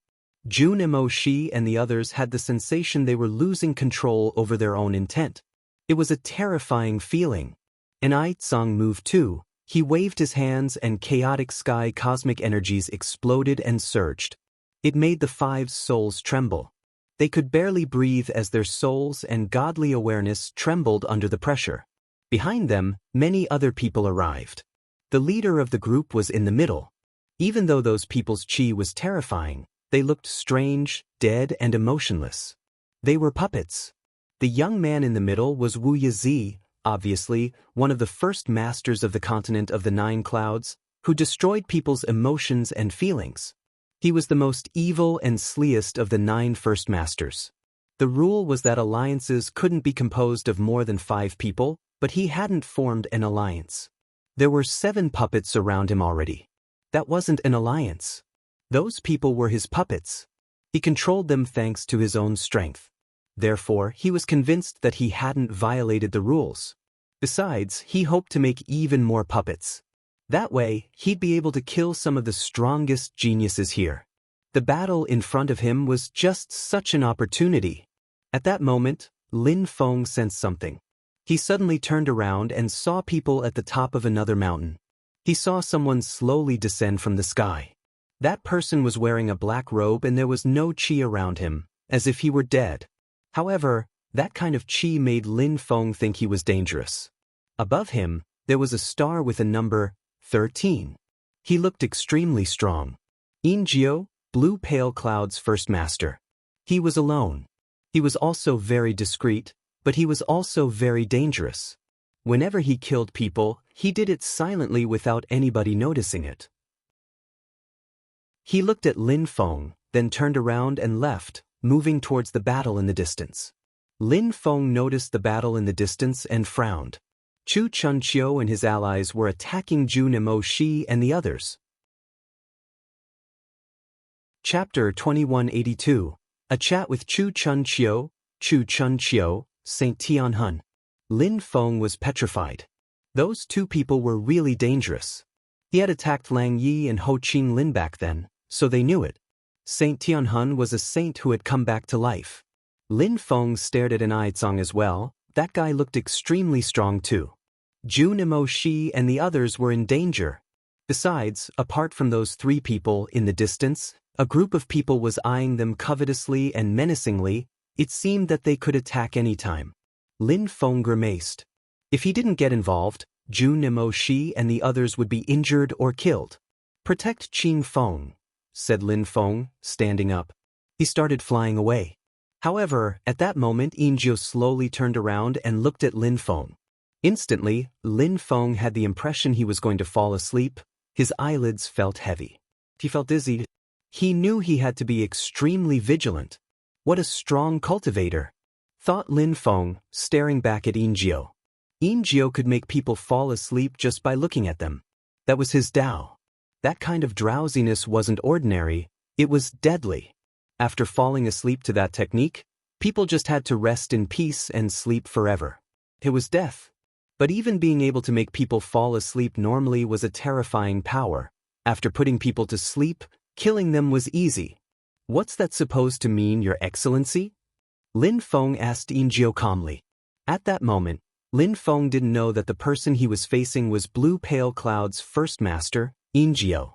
Zhu Nemo Shi and the others had the sensation they were losing control over their own intent. It was a terrifying feeling. An Ai Tsang moved too. He waved his hands and chaotic sky cosmic energies exploded and surged. It made the 5's souls tremble. They could barely breathe as their souls and godly awareness trembled under the pressure. Behind them, many other people arrived. The leader of the group was in the middle. Even though those people's qi was terrifying, they looked strange, dead and emotionless. They were puppets. The young man in the middle was Wu Yizi, obviously, one of the first masters of the continent of the 9 clouds, who destroyed people's emotions and feelings. He was the most evil and sleest of the 9 first masters. The rule was that alliances couldn't be composed of more than 5 people, but he hadn't formed an alliance. There were 7 puppets around him already. That wasn't an alliance. Those people were his puppets. He controlled them thanks to his own strength. Therefore, he was convinced that he hadn't violated the rules. Besides, he hoped to make even more puppets. That way, he'd be able to kill some of the strongest geniuses here. The battle in front of him was just such an opportunity. At that moment, Lin Feng sensed something. He suddenly turned around and saw people at the top of another mountain. He saw someone slowly descend from the sky. That person was wearing a black robe and there was no qi around him, as if he were dead. However, that kind of qi made Lin Feng think he was dangerous. Above him, there was a star with a number 13. He looked extremely strong. In Jiu, Blue Pale Cloud's first master. He was alone. He was also very discreet, but he was also very dangerous. Whenever he killed people, he did it silently without anybody noticing it. He looked at Lin Feng, then turned around and left, moving towards the battle in the distance. Lin Feng noticed the battle in the distance and frowned. Chu Chunqiu and his allies were attacking Zhu Nemo Shi and the others. Chapter 2182. A chat with Chu Chunqiu, Saint Tianhun. Lin Feng was petrified. Those 2 people were really dangerous. He had attacked Lang Yi and Ho Qing Lin back then, so they knew it. Saint Tianhun was a saint who had come back to life. Lin Feng stared at an Ai Tsang as well. That guy looked extremely strong too. Zhu Nemo Shi and the others were in danger. Besides, apart from those 3 people in the distance, a group of people was eyeing them covetously and menacingly. It seemed that they could attack any time. Lin Feng grimaced. If he didn't get involved, Zhu Nemo Shi and the others would be injured or killed. Protect Qing Feng, said Lin Feng, standing up. He started flying away. However, at that moment Injiu slowly turned around and looked at Lin Feng. Instantly, Lin Feng had the impression he was going to fall asleep. His eyelids felt heavy. He felt dizzy. He knew he had to be extremely vigilant. What a strong cultivator, thought Lin Feng, staring back at Ingio. Ingio could make people fall asleep just by looking at them. That was his Tao. That kind of drowsiness wasn't ordinary, it was deadly. After falling asleep to that technique, people just had to rest in peace and sleep forever. It was death. But even being able to make people fall asleep normally was a terrifying power. After putting people to sleep, killing them was easy. What's that supposed to mean, Your Excellency? Lin Feng asked Ingio calmly. At that moment, Lin Feng didn't know that the person he was facing was Blue Pale Cloud's first master, Ingio.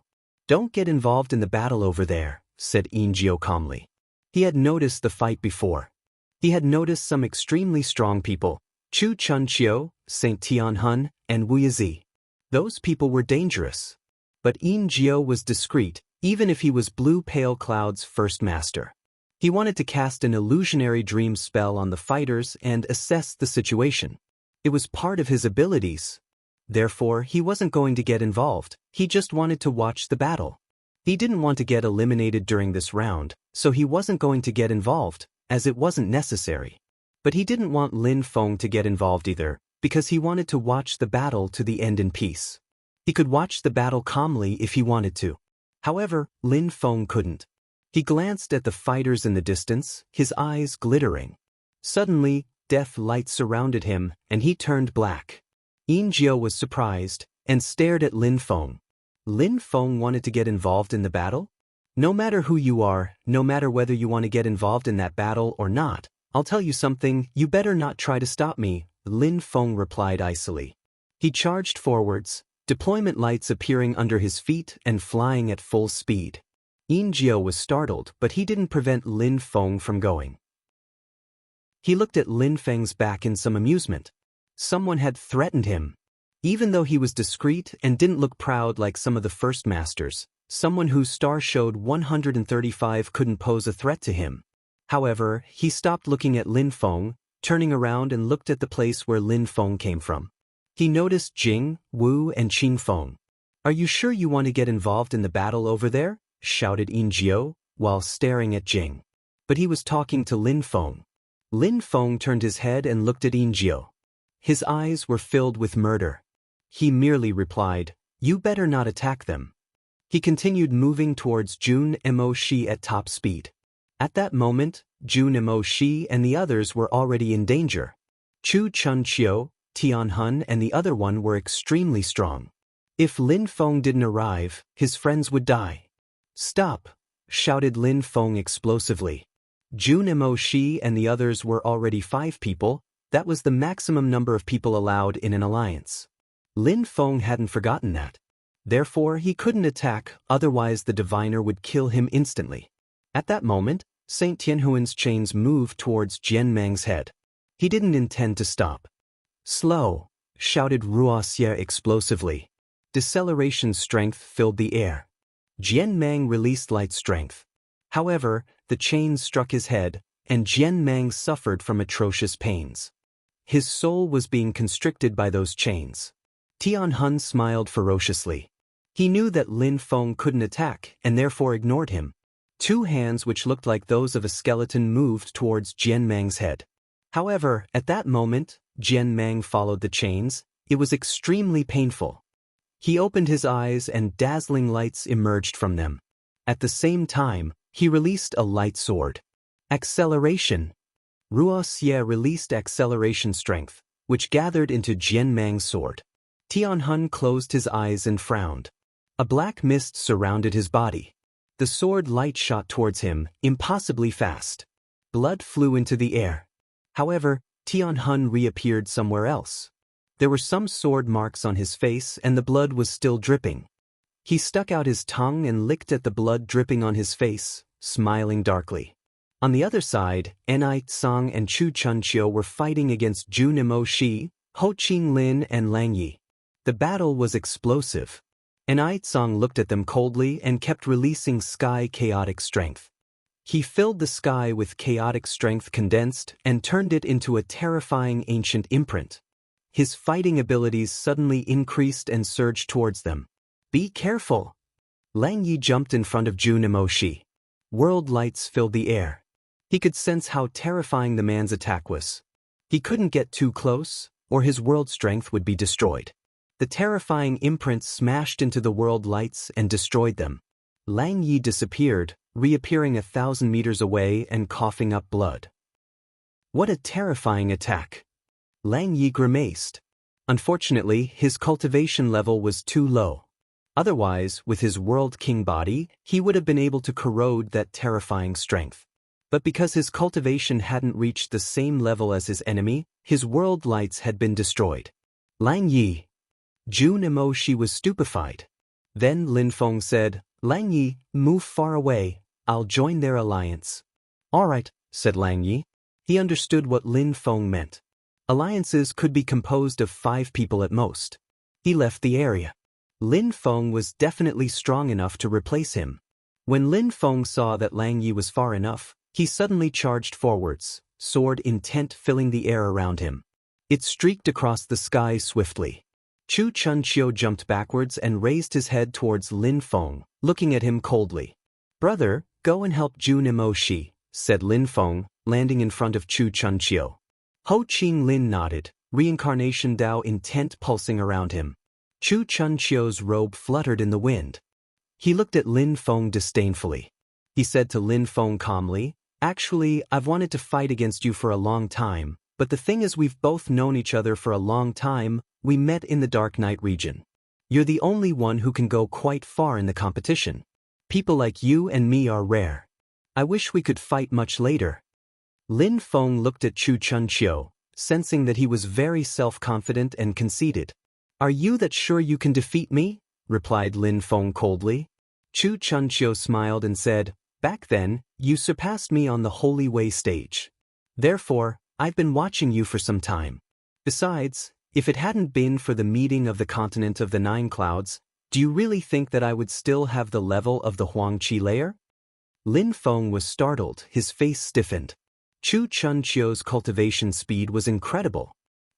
Don't get involved in the battle over there, said Ingio calmly. He had noticed the fight before. He had noticed some extremely strong people, Chu Chunqiu, Saint Tianhun, and Wu Yizi. Those people were dangerous. But Ingio was discreet, even if he was Blue Pale Cloud's first master. He wanted to cast an illusionary dream spell on the fighters and assess the situation. It was part of his abilities. Therefore, he wasn't going to get involved, he just wanted to watch the battle. He didn't want to get eliminated during this round, so he wasn't going to get involved, as it wasn't necessary. But he didn't want Lin Feng to get involved either, because he wanted to watch the battle to the end in peace. He could watch the battle calmly if he wanted to. However, Lin Feng couldn't. He glanced at the fighters in the distance, his eyes glittering. Suddenly, death light surrounded him, and he turned black. Ingio was surprised, and stared at Lin Feng. Lin Feng wanted to get involved in the battle? No matter who you are, no matter whether you want to get involved in that battle or not, I'll tell you something, you better not try to stop me, Lin Feng replied icily. He charged forwards, deployment lights appearing under his feet and flying at full speed. Ingio was startled, but he didn't prevent Lin Feng from going. He looked at Lin Feng's back in some amusement. Someone had threatened him. Even though he was discreet and didn't look proud like some of the first masters, someone whose star showed 135 couldn't pose a threat to him. However, he stopped looking at Lin Feng, turning around and looked at the place where Lin Feng came from. He noticed Jing, Wu, and Qing Feng. Are you sure you want to get involved in the battle over there? Shouted Ingio, while staring at Jing. But he was talking to Lin Feng. Lin Feng turned his head and looked at Ingio. His eyes were filled with murder. He merely replied, "You better not attack them." He continued moving towards Jun Mo Shi at top speed. At that moment, Jun Mo Shi and the others were already in danger. Chu Chunqiu, Tianhun and the other one were extremely strong. If Lin Feng didn't arrive, his friends would die. "Stop!" shouted Lin Feng explosively. Jun Mo Shi and the others were already 5 people. That was the maximum number of people allowed in an alliance. Lin Feng hadn't forgotten that. Therefore, he couldn't attack, otherwise the diviner would kill him instantly. At that moment, Saint Tianhuan's chains moved towards Jian Mang's head. He didn't intend to stop. "Slow!" shouted Ruoxie explosively. Deceleration strength filled the air. Jian Mang released light strength. However, the chains struck his head, and Jian Mang suffered from atrocious pains. His soul was being constricted by those chains. Tianhun smiled ferociously. He knew that Lin Feng couldn't attack and therefore ignored him. 2 hands which looked like those of a skeleton moved towards Jian Mang's head. However, at that moment, Jian Mang followed the chains. It was extremely painful. He opened his eyes and dazzling lights emerged from them. At the same time, he released a light sword. Acceleration. Ruoxie released acceleration strength, which gathered into Jian Mang's sword. Tianhun closed his eyes and frowned. A black mist surrounded his body. The sword light shot towards him, impossibly fast. Blood flew into the air. However, Tianhun reappeared somewhere else. There were some sword marks on his face and the blood was still dripping. He stuck out his tongue and licked at the blood dripping on his face, smiling darkly. On the other side, Enai Tsang and Chu Chunqiu were fighting against Jun Mo Shi, Ho Qinglin and Lang Yi. The battle was explosive. Enai Tsang looked at them coldly and kept releasing sky chaotic strength. He filled the sky with chaotic strength condensed and turned it into a terrifying ancient imprint. His fighting abilities suddenly increased and surged towards them. "Be careful!" Lang Yi jumped in front of Jun Mo Shi. World lights filled the air. He could sense how terrifying the man's attack was. He couldn't get too close, or his world strength would be destroyed. The terrifying imprint smashed into the world lights and destroyed them. Lang Yi disappeared, reappearing 1,000 meters away and coughing up blood. What a terrifying attack! Lang Yi grimaced. Unfortunately, his cultivation level was too low. Otherwise, with his World King body, he would have been able to corrode that terrifying strength. But because his cultivation hadn't reached the same level as his enemy, his world lights had been destroyed. Lang Yi. Jun Emoshi was stupefied. Then Lin Feng said, "Lang Yi, move far away, I'll join their alliance." "All right," said Lang Yi. He understood what Lin Feng meant. Alliances could be composed of 5 people at most. He left the area. Lin Feng was definitely strong enough to replace him. When Lin Feng saw that Lang Yi was far enough, he suddenly charged forwards, sword intent filling the air around him. It streaked across the sky swiftly. Chu Chunqiu jumped backwards and raised his head towards Lin Feng, looking at him coldly. "Brother, go and help Jun Emoshi," said Lin Feng, landing in front of Chu Chunqiu. Ho Qing Lin nodded, reincarnation Dao intent pulsing around him. Chu Chunqiu's robe fluttered in the wind. He looked at Lin Feng disdainfully. He said to Lin Feng calmly, "Actually, I've wanted to fight against you for a long time, but the thing is we've both known each other for a long time. We met in the Dark Night region. You're the only one who can go quite far in the competition. People like you and me are rare. I wish we could fight much later." Lin Feng looked at Chu Chunqiu, sensing that he was very self-confident and conceited. "Are you that sure you can defeat me?" replied Lin Feng coldly. Chu Chunqiu smiled and said, "Back then, you surpassed me on the Holy Way stage. Therefore, I've been watching you for some time. Besides, if it hadn't been for the meeting of the continent of the 9 clouds, do you really think that I would still have the level of the Huangqi layer?" Lin Feng was startled, his face stiffened. Chu Chunqiu's cultivation speed was incredible.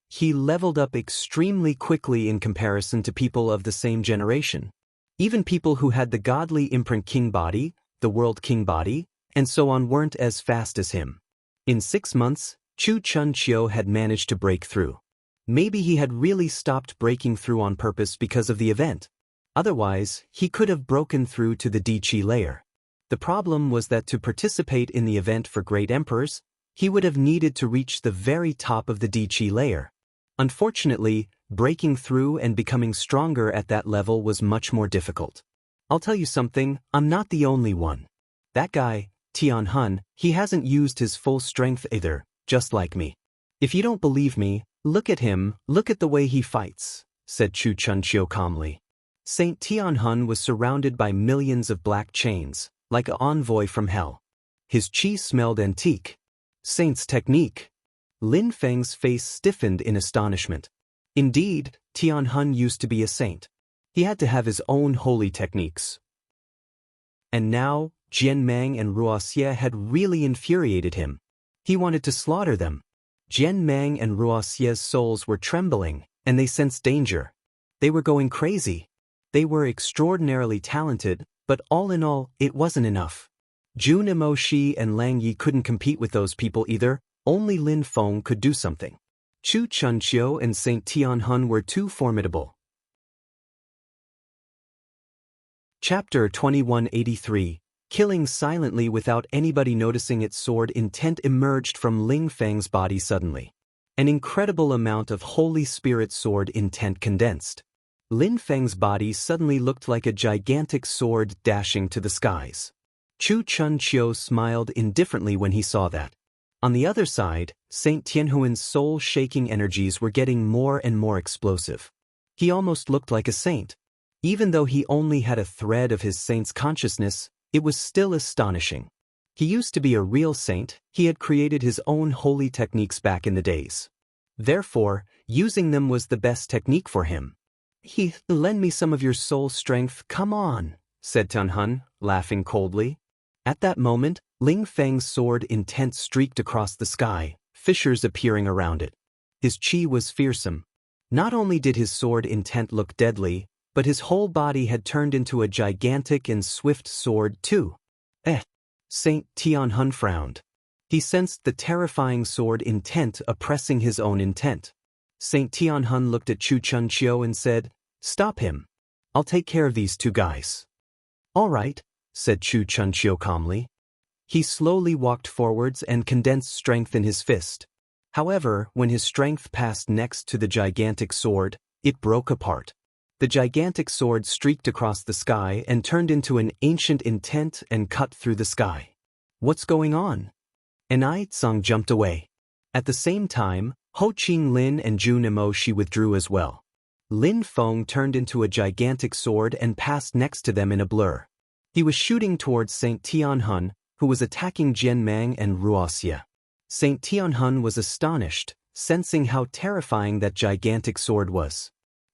He leveled up extremely quickly in comparison to people of the same generation. Even people who had the godly imprint king body, the world king body, and so on weren't as fast as him. In 6 months, Chu Chunqiu had managed to break through. Maybe he had really stopped breaking through on purpose because of the event. Otherwise, he could have broken through to the Di-Chi layer. The problem was that to participate in the event for great emperors, he would have needed to reach the very top of the Di-Chi layer. Unfortunately, breaking through and becoming stronger at that level was much more difficult. I'll tell you something, I'm not the only one. That guy, Tian Hun, he hasn't used his full strength either, just like me. If you don't believe me, look at him, look at the way he fights, said Chu Chunqiu calmly. Saint Tian Hun was surrounded by millions of black chains, like an envoy from hell. His chi smelled antique. Saint's technique. Lin Feng's face stiffened in astonishment. Indeed, Tian Hun used to be a saint. He had to have his own holy techniques. And now, Jian Mang and Ruoxie had really infuriated him. He wanted to slaughter them. Jian Mang and Ruoxie's souls were trembling, and they sensed danger. They were going crazy. They were extraordinarily talented, but all in all, it wasn't enough. Jun Emoshi and Lang Yi couldn't compete with those people either, only Lin Feng could do something. Chu Chunqiu and Saint Tian Hun were too formidable. Chapter 2183, Killing silently without anybody noticing its sword intent emerged from Ling Feng's body suddenly. An incredible amount of Holy Spirit sword intent condensed. Lin Feng's body suddenly looked like a gigantic sword dashing to the skies. Chu Chunqiu smiled indifferently when he saw that. On the other side, Saint Tianhuan's soul-shaking energies were getting more and more explosive. He almost looked like a saint. Even though he only had a thread of his saint's consciousness, it was still astonishing. He used to be a real saint, he had created his own holy techniques back in the days. Therefore, using them was the best technique for him. Lend me some of your soul strength, come on, said Tian Hun, laughing coldly. At that moment, Ling Feng's sword intent streaked across the sky, fissures appearing around it. His chi was fearsome. Not only did his sword intent look deadly, but his whole body had turned into a gigantic and swift sword too. Saint Tian Hun frowned. He sensed the terrifying sword intent oppressing his own intent. Saint Tianhun looked at Chu Chunqiu and said, "Stop him. I'll take care of these two guys." "All right," said Chu Chunqiu calmly. He slowly walked forwards and condensed strength in his fist. However, when his strength passed next to the gigantic sword, it broke apart. The gigantic sword streaked across the sky and turned into an ancient intent and cut through the sky. "What's going on?" Enai Tsang jumped away. At the same time, Ho Qing Lin and Jun Emoshi withdrew as well. Lin Feng turned into a gigantic sword and passed next to them in a blur. He was shooting towards Saint Tianhun, who was attacking Jian Mang and Ruoxia. Saint Tianhun was astonished, sensing how terrifying that gigantic sword was.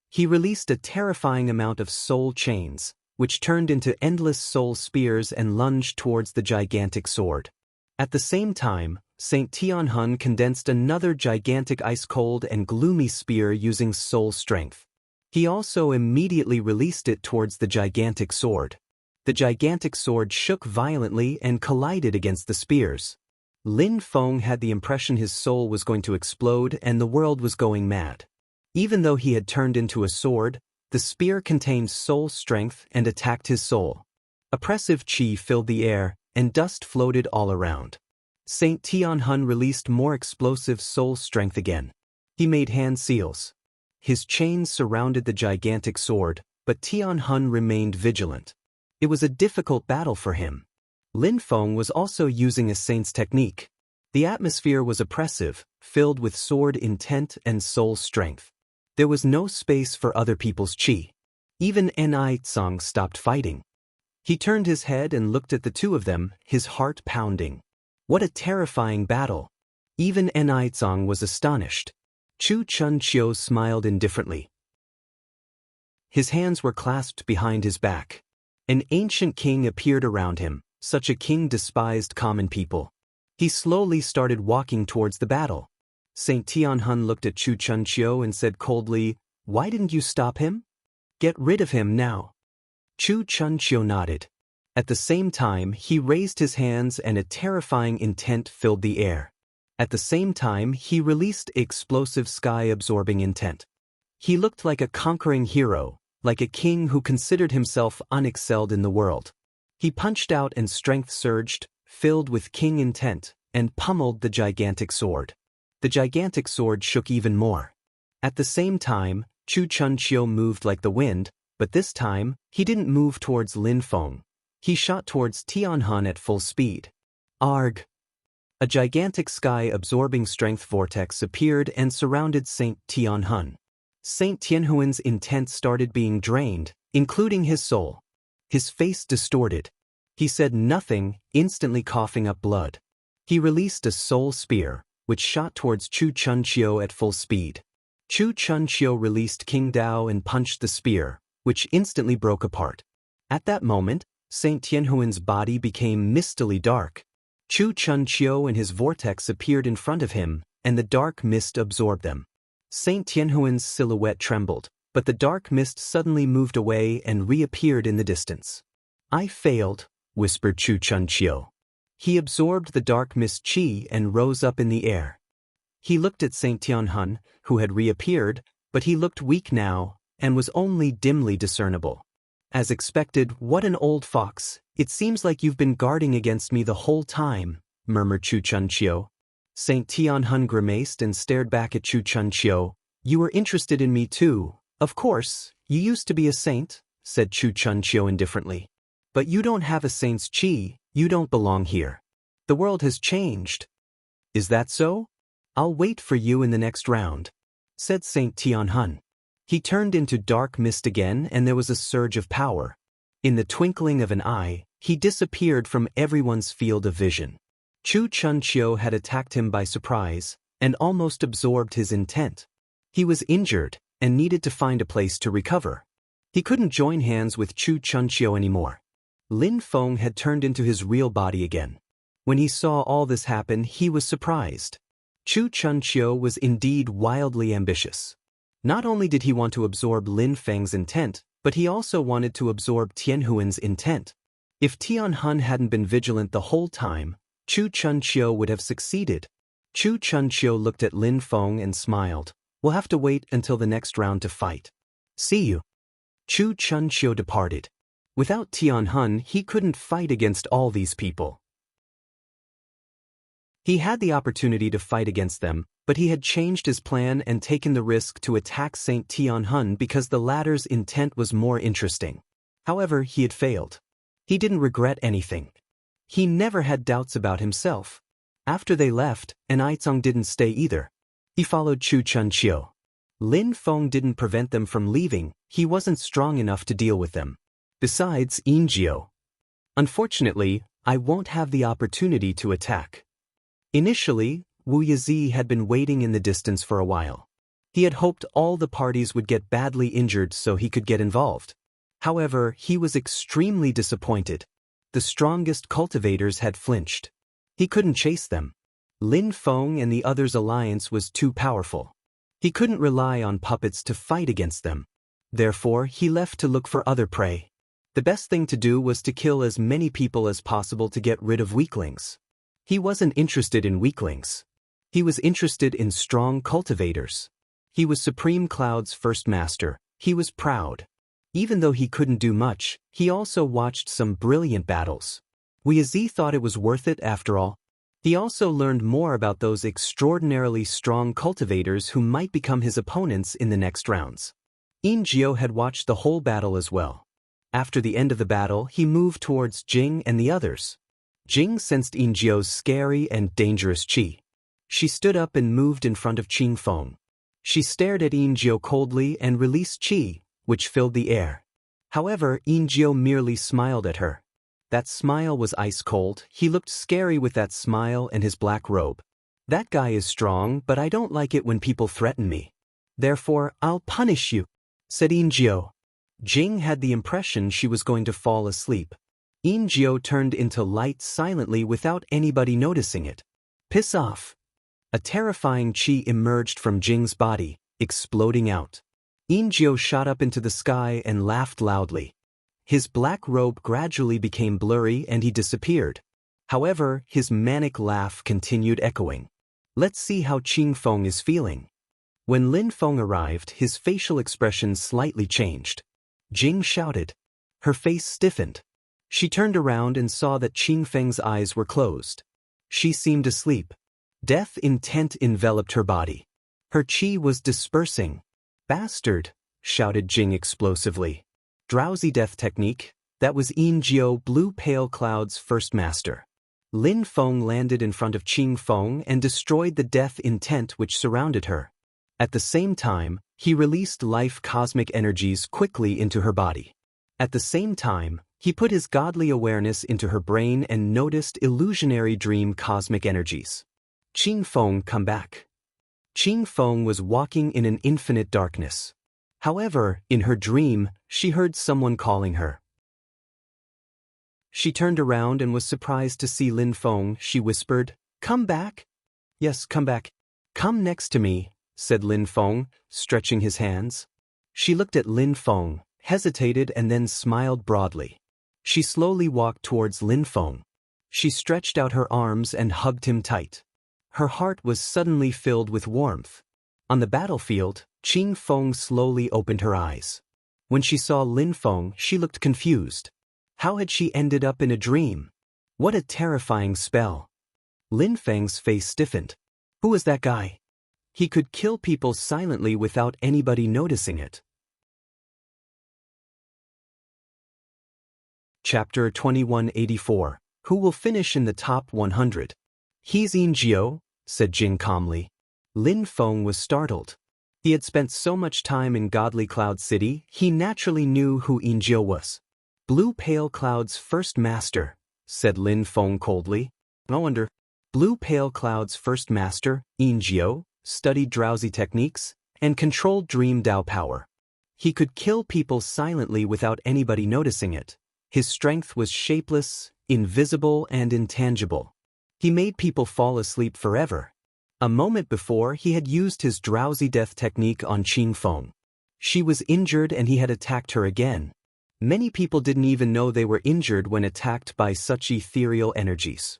He released a terrifying amount of soul chains, which turned into endless soul spears and lunged towards the gigantic sword. At the same time, Saint Tianhun condensed another gigantic ice-cold and gloomy spear using soul strength. He also immediately released it towards the gigantic sword. The gigantic sword shook violently and collided against the spears. Lin Feng had the impression his soul was going to explode and the world was going mad. Even though he had turned into a sword, the spear contained soul strength and attacked his soul. Oppressive qi filled the air, and dust floated all around. Saint Tianhun released more explosive soul strength again. He made hand seals. His chains surrounded the gigantic sword, but Tianhun remained vigilant. It was a difficult battle for him. Lin Feng was also using a saint's technique. The atmosphere was oppressive, filled with sword intent and soul strength. There was no space for other people's qi. Even Enai Tsang stopped fighting. He turned his head and looked at the two of them, his heart pounding. What a terrifying battle! Even Enai Tsang was astonished. Chu Chunqiu smiled indifferently. His hands were clasped behind his back. An ancient king appeared around him. Such a king despised common people. He slowly started walking towards the battle. Saint Tianhun looked at Chu Chunqiu and said coldly, "Why didn't you stop him? Get rid of him now." Chu Chunqiu nodded. At the same time, he raised his hands and a terrifying intent filled the air. At the same time, he released explosive sky-absorbing intent. He looked like a conquering hero, like a king who considered himself unexcelled in the world. He punched out and strength surged, filled with king intent, and pummeled the gigantic sword. The gigantic sword shook even more. At the same time, Chu Chunqiu moved like the wind, but this time, he didn't move towards Lin Feng. He shot towards Tianhun at full speed. Arg! A gigantic sky-absorbing strength vortex appeared and surrounded Saint Tianhun. Saint Tianhuan's intent started being drained, including his soul. His face distorted. He said nothing, instantly coughing up blood. He released a soul spear, which shot towards Chu Chunqiu at full speed. Chu Chunqiu released King Dao and punched the spear, which instantly broke apart. At that moment, Saint Tianhuan's body became mistily dark. Chu Chunqiu and his vortex appeared in front of him, and the dark mist absorbed them. Saint Tianhuan's silhouette trembled, but the dark mist suddenly moved away and reappeared in the distance. "I failed," whispered Chu Chunqiu. He absorbed the dark mist qi and rose up in the air. He looked at Saint Tianhun, who had reappeared, but he looked weak now, and was only dimly discernible. "As expected, what an old fox. It seems like you've been guarding against me the whole time," murmured Chu Chunqiu. Saint Tianhun grimaced and stared back at Chu Chunqiu. "You were interested in me too. Of course, you used to be a saint," said Chu Chunqiu indifferently. "But you don't have a saint's qi, you don't belong here. The world has changed." "Is that so? I'll wait for you in the next round," said Saint Tianhun. He turned into dark mist again and there was a surge of power. In the twinkling of an eye, he disappeared from everyone's field of vision. Chu Chunqiu had attacked him by surprise, and almost absorbed his intent. He was injured, and needed to find a place to recover. He couldn't join hands with Chu Chunqiu anymore. Lin Feng had turned into his real body again. When he saw all this happen, he was surprised. Chu Chunqiu was indeed wildly ambitious. Not only did he want to absorb Lin Feng's intent, but he also wanted to absorb Tianhuan's intent. If Tianhun hadn't been vigilant the whole time, Chu Chunqiu would have succeeded. Chu Chunqiu looked at Lin Feng and smiled. We'll have to wait until the next round to fight. See you. Chu Chunqiu departed. Without Tianhun, he couldn't fight against all these people. He had the opportunity to fight against them, but he had changed his plan and taken the risk to attack Saint Tianhun because the latter's intent was more interesting. However, he had failed. He didn't regret anything. He never had doubts about himself. After they left, and Aicong didn't stay either. He followed Chu Chunqiu. Lin Feng didn't prevent them from leaving, he wasn't strong enough to deal with them. Besides, Yinjiu. Unfortunately, I won't have the opportunity to attack. Initially, Wu Yizi had been waiting in the distance for a while. He had hoped all the parties would get badly injured so he could get involved. However, he was extremely disappointed. The strongest cultivators had flinched. He couldn't chase them. Lin Feng and the others' alliance was too powerful. He couldn't rely on puppets to fight against them. Therefore, he left to look for other prey. The best thing to do was to kill as many people as possible to get rid of weaklings. He wasn't interested in weaklings. He was interested in strong cultivators. He was Supreme Cloud's first master. He was proud. Even though he couldn't do much, he also watched some brilliant battles. Wu Yizi thought it was worth it after all. He also learned more about those extraordinarily strong cultivators who might become his opponents in the next rounds. Yinjiu had watched the whole battle as well. After the end of the battle, he moved towards Jing and the others. Jing sensed Yinjiu's scary and dangerous qi. She stood up and moved in front of Qing Feng. She stared at Yinjiu coldly and released qi, which filled the air. However, Yinjiu merely smiled at her. That smile was ice cold. He looked scary with that smile and his black robe. That guy is strong, but I don't like it when people threaten me. Therefore, I'll punish you, said Yinjiu. Jing had the impression she was going to fall asleep. Yinjiu turned into light silently without anybody noticing it. Piss off. A terrifying qi emerged from Jing's body, exploding out. Yinjiu shot up into the sky and laughed loudly. His black robe gradually became blurry and he disappeared. However, his manic laugh continued echoing. Let's see how Qing Feng is feeling. When Lin Feng arrived, his facial expression slightly changed. Jing shouted. Her face stiffened. She turned around and saw that Qing Feng's eyes were closed. She seemed asleep. Death intent enveloped her body. Her qi was dispersing. Bastard, shouted Jing explosively. Drowsy death technique, that was Yinjiu Blue Pale Cloud's first master. Lin Feng landed in front of Qing Feng and destroyed the death intent which surrounded her. At the same time, he released life cosmic energies quickly into her body. At the same time, he put his godly awareness into her brain and noticed illusionary dream cosmic energies. Qing Feng, come back. Qing Feng was walking in an infinite darkness. However, in her dream, she heard someone calling her. She turned around and was surprised to see Lin Feng. She whispered, "Come back?" "Yes, come back." "Come next to me," said Lin Feng, stretching his hands. She looked at Lin Feng, hesitated and then smiled broadly. She slowly walked towards Lin Feng. She stretched out her arms and hugged him tight. Her heart was suddenly filled with warmth. On the battlefield, Qing Feng slowly opened her eyes. When she saw Lin Feng, she looked confused. How had she ended up in a dream? What a terrifying spell. Lin Feng's face stiffened. Who was that guy? He could kill people silently without anybody noticing it. Chapter 2184. Who will finish in the top 100? He's Yinjiu, said Jing calmly. Lin Feng was startled. He had spent so much time in Godly Cloud City, he naturally knew who Yinjiu was. Blue Pale Cloud's first master, said Lin Feng coldly. No wonder. Blue Pale Cloud's first master, Yinjiu, studied drowsy techniques and controlled dream Dao power. He could kill people silently without anybody noticing it. His strength was shapeless, invisible, and intangible. He made people fall asleep forever. A moment before, he had used his drowsy death technique on Qing Feng. She was injured and he had attacked her again. Many people didn't even know they were injured when attacked by such ethereal energies.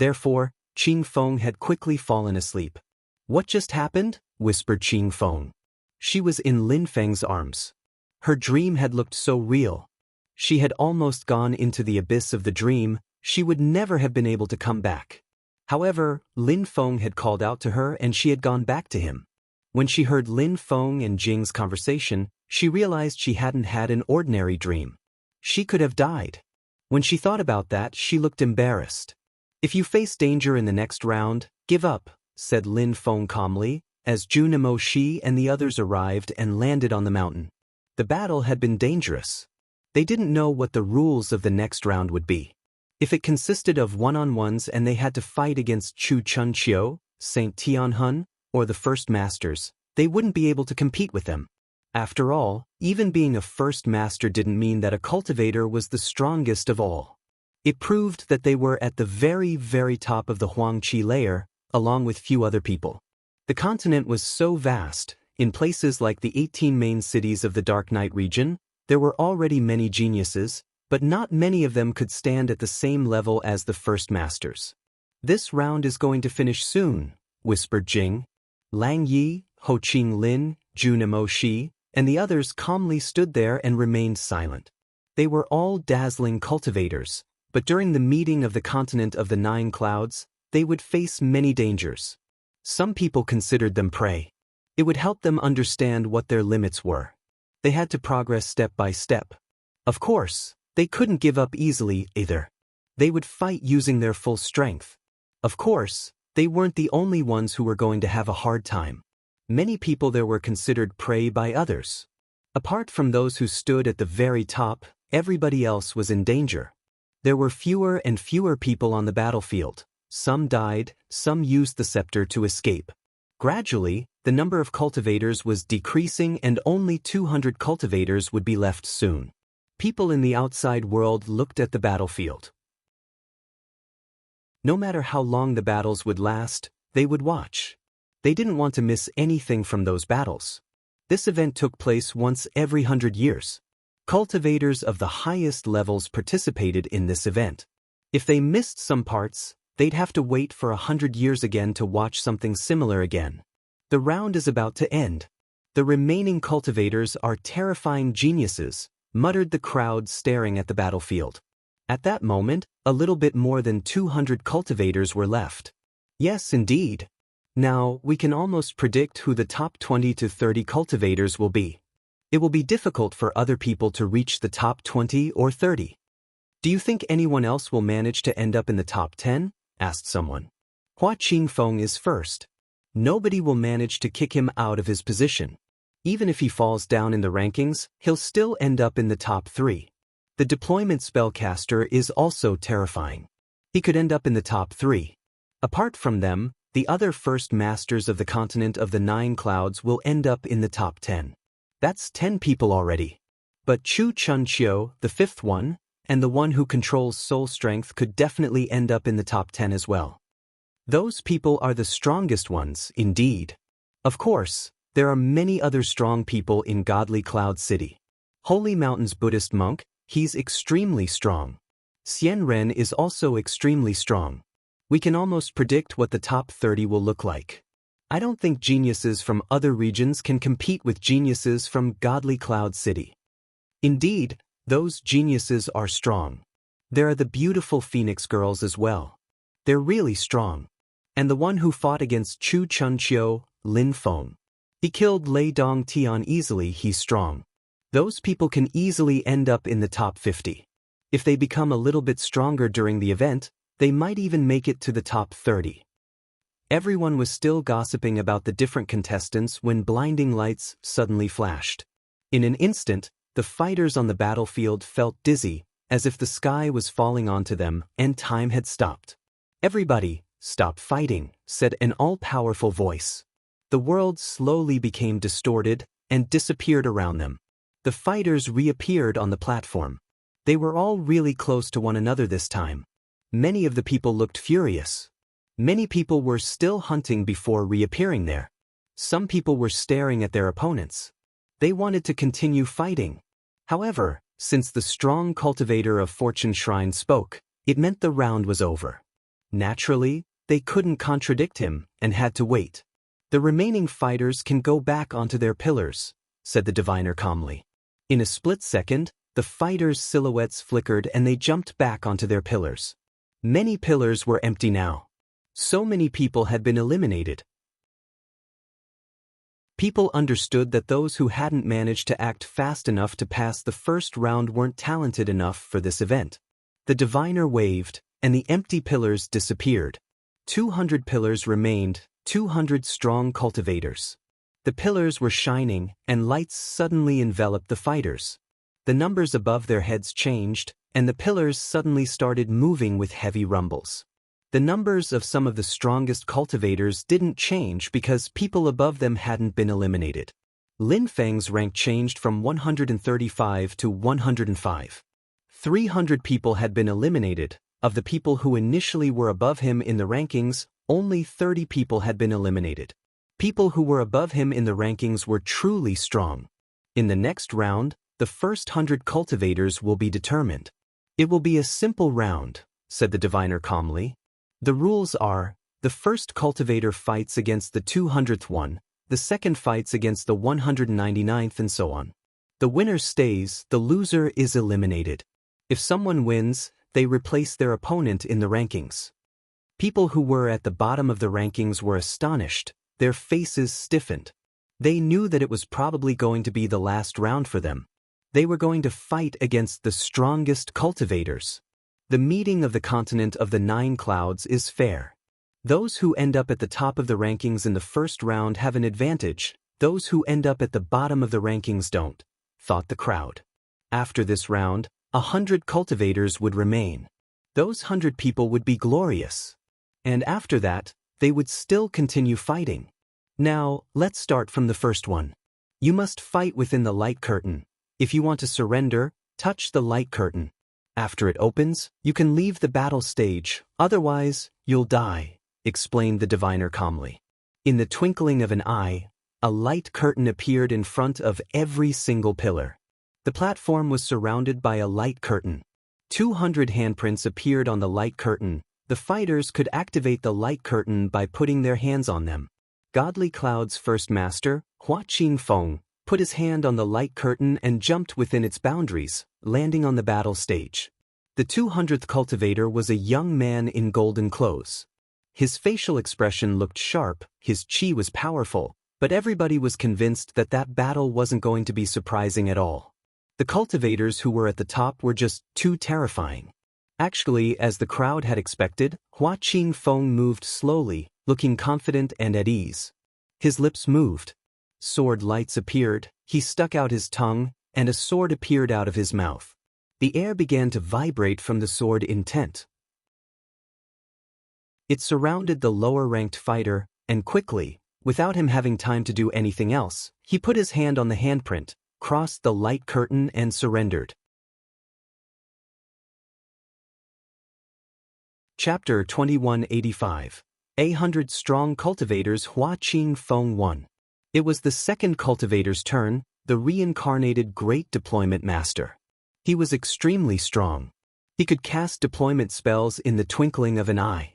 Therefore, Qing Feng had quickly fallen asleep. "What just happened?" whispered Qing Feng. She was in Lin Feng's arms. Her dream had looked so real. She had almost gone into the abyss of the dream. She would never have been able to come back. However, Lin Feng had called out to her and she had gone back to him. When she heard Lin Feng and Jing's conversation, she realized she hadn't had an ordinary dream. She could have died. When she thought about that, she looked embarrassed. "If you face danger in the next round, give up," said Lin Feng calmly, as Junimo Shi and the others arrived and landed on the mountain. The battle had been dangerous. They didn't know what the rules of the next round would be. If it consisted of one-on-ones and they had to fight against Chu Chunqiu, Saint Tianhun, or the First Masters, they wouldn't be able to compete with them. After all, even being a First Master didn't mean that a cultivator was the strongest of all. It proved that they were at the very, very top of the Huangqi layer, along with few other people. The continent was so vast. In places like the 18 main cities of the Dark Knight region, there were already many geniuses, but not many of them could stand at the same level as the First Masters. "This round is going to finish soon," whispered Jing. Lang Yi, Ho Qing Lin, Junimo Shi, and the others calmly stood there and remained silent. They were all dazzling cultivators, but during the meeting of the continent of the 9 clouds, they would face many dangers. Some people considered them prey. It would help them understand what their limits were. They had to progress step by step. Of course, they couldn't give up easily either. They would fight using their full strength. Of course, they weren't the only ones who were going to have a hard time. Many people there were considered prey by others. Apart from those who stood at the very top, everybody else was in danger. There were fewer and fewer people on the battlefield. Some died, some used the scepter to escape. Gradually, the number of cultivators was decreasing and only 200 cultivators would be left soon. People in the outside world looked at the battlefield. No matter how long the battles would last, they would watch. They didn't want to miss anything from those battles. This event took place once every 100 years. Cultivators of the highest levels participated in this event. If they missed some parts, they'd have to wait for 100 years again to watch something similar again. The round is about to end. "The remaining cultivators are terrifying geniuses," muttered the crowd staring at the battlefield. At that moment, a little bit more than 200 cultivators were left. Yes, indeed. Now, we can almost predict who the top 20 to 30 cultivators will be. It will be difficult for other people to reach the top 20 or 30. "Do you think anyone else will manage to end up in the top 10? asked someone. "Hua Qingfeng is first. Nobody will manage to kick him out of his position. Even if he falls down in the rankings, he'll still end up in the top 3. The deployment spellcaster is also terrifying. He could end up in the top 3. Apart from them, the other First Masters of the continent of the 9 clouds will end up in the top 10. That's 10 people already. But Chu Chunqiu, the 5th one, and the one who controls soul strength could definitely end up in the top 10 as well. Those people are the strongest ones, indeed. Of course, there are many other strong people in Godly Cloud City. Holy Mountain's Buddhist monk, he's extremely strong. Xian Ren is also extremely strong. We can almost predict what the top 30 will look like. I don't think geniuses from other regions can compete with geniuses from Godly Cloud City. Indeed, those geniuses are strong. There are the beautiful Phoenix girls as well. They're really strong. And the one who fought against Chu Chunqiu, Lin Feng. He killed Lei Dong Tian easily. He's strong. Those people can easily end up in the top 50. If they become a little bit stronger during the event, they might even make it to the top 30. Everyone was still gossiping about the different contestants when blinding lights suddenly flashed. In an instant, the fighters on the battlefield felt dizzy, as if the sky was falling onto them and time had stopped. "Everybody, stop fighting," said an all-powerful voice. The world slowly became distorted and disappeared around them. The fighters reappeared on the platform. They were all really close to one another this time. Many of the people looked furious. Many people were still hunting before reappearing there. Some people were staring at their opponents. They wanted to continue fighting. However, since the strong cultivator of Fortune Shrine spoke, it meant the round was over. Naturally, they couldn't contradict him and had to wait. "The remaining fighters can go back onto their pillars," said the diviner calmly. In a split second, the fighters' silhouettes flickered and they jumped back onto their pillars. Many pillars were empty now. So many people had been eliminated. People understood that those who hadn't managed to act fast enough to pass the first round weren't talented enough for this event. The diviner waved, and the empty pillars disappeared. 200 pillars remained, 200 strong cultivators. The pillars were shining, and lights suddenly enveloped the fighters. The numbers above their heads changed, and the pillars suddenly started moving with heavy rumbles. The numbers of some of the strongest cultivators didn't change because people above them hadn't been eliminated. Lin Feng's rank changed from 135 to 105. 300 people had been eliminated. Of the people who initially were above him in the rankings, only 30 people had been eliminated. People who were above him in the rankings were truly strong. In the next round, the first 100 cultivators will be determined. "It will be a simple round," said the diviner calmly. "The rules are, the first cultivator fights against the 200th one, the second fights against the 199th and so on. The winner stays, the loser is eliminated. If someone wins, they replace their opponent in the rankings." People who were at the bottom of the rankings were astonished, their faces stiffened. They knew that it was probably going to be the last round for them. They were going to fight against the strongest cultivators. The meeting of the continent of the 9 clouds is fair. Those who end up at the top of the rankings in the first round have an advantage, those who end up at the bottom of the rankings don't, thought the crowd. After this round, 100 cultivators would remain. Those 100 people would be glorious. And after that, they would still continue fighting. Now, let's start from the first one. You must fight within the light curtain. If you want to surrender, touch the light curtain. After it opens, you can leave the battle stage, otherwise, you'll die, explained the diviner calmly. In the twinkling of an eye, a light curtain appeared in front of every single pillar. The platform was surrounded by a light curtain. 200 handprints appeared on the light curtain. The fighters could activate the light curtain by putting their hands on them. Godly Cloud's first master, Hua Qingfeng, put his hand on the light curtain and jumped within its boundaries, landing on the battle stage. The 200th cultivator was a young man in golden clothes. His facial expression looked sharp, his chi was powerful, but everybody was convinced that that battle wasn't going to be surprising at all. The cultivators who were at the top were just too terrifying. Actually, as the crowd had expected, Hua Qingfeng moved slowly, looking confident and at ease. His lips moved. Sword lights appeared, he stuck out his tongue, and a sword appeared out of his mouth. The air began to vibrate from the sword intent. It surrounded the lower-ranked fighter, and quickly, without him having time to do anything else, he put his hand on the handprint, crossed the light curtain and surrendered. Chapter 2185. 100 Strong Cultivators. Hua Qingfeng won. It was the second cultivator's turn, the reincarnated Great Deployment Master. He was extremely strong. He could cast deployment spells in the twinkling of an eye.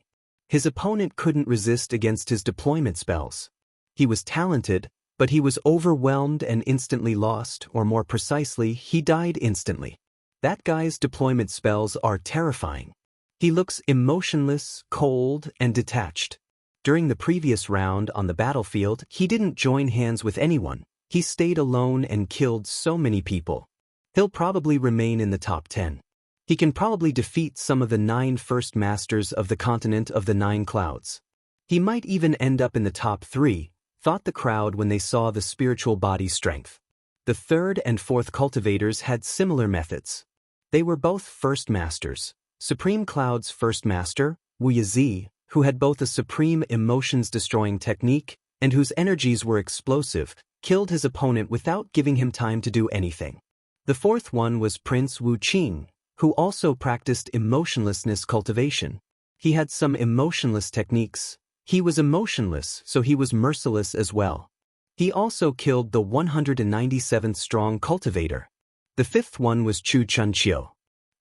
His opponent couldn't resist against his deployment spells. He was talented, but he was overwhelmed and instantly lost, or more precisely, he died instantly. That guy's deployment spells are terrifying. He looks emotionless, cold, and detached. During the previous round on the battlefield, he didn't join hands with anyone. He stayed alone and killed so many people. He'll probably remain in the top 10. He can probably defeat some of the 9 first masters of the continent of the 9 clouds. He might even end up in the top 3, thought the crowd when they saw the spiritual body strength. The 3rd and 4th cultivators had similar methods. They were both first masters. Supreme Cloud's first master, Wu Yizi, who had both a supreme emotions-destroying technique and whose energies were explosive, killed his opponent without giving him time to do anything. The 4th one was Prince Wu Qing, who also practiced emotionlessness cultivation. He had some emotionless techniques. He was emotionless, so he was merciless as well. He also killed the 197th strong cultivator. The 5th one was Chu Chunqiu.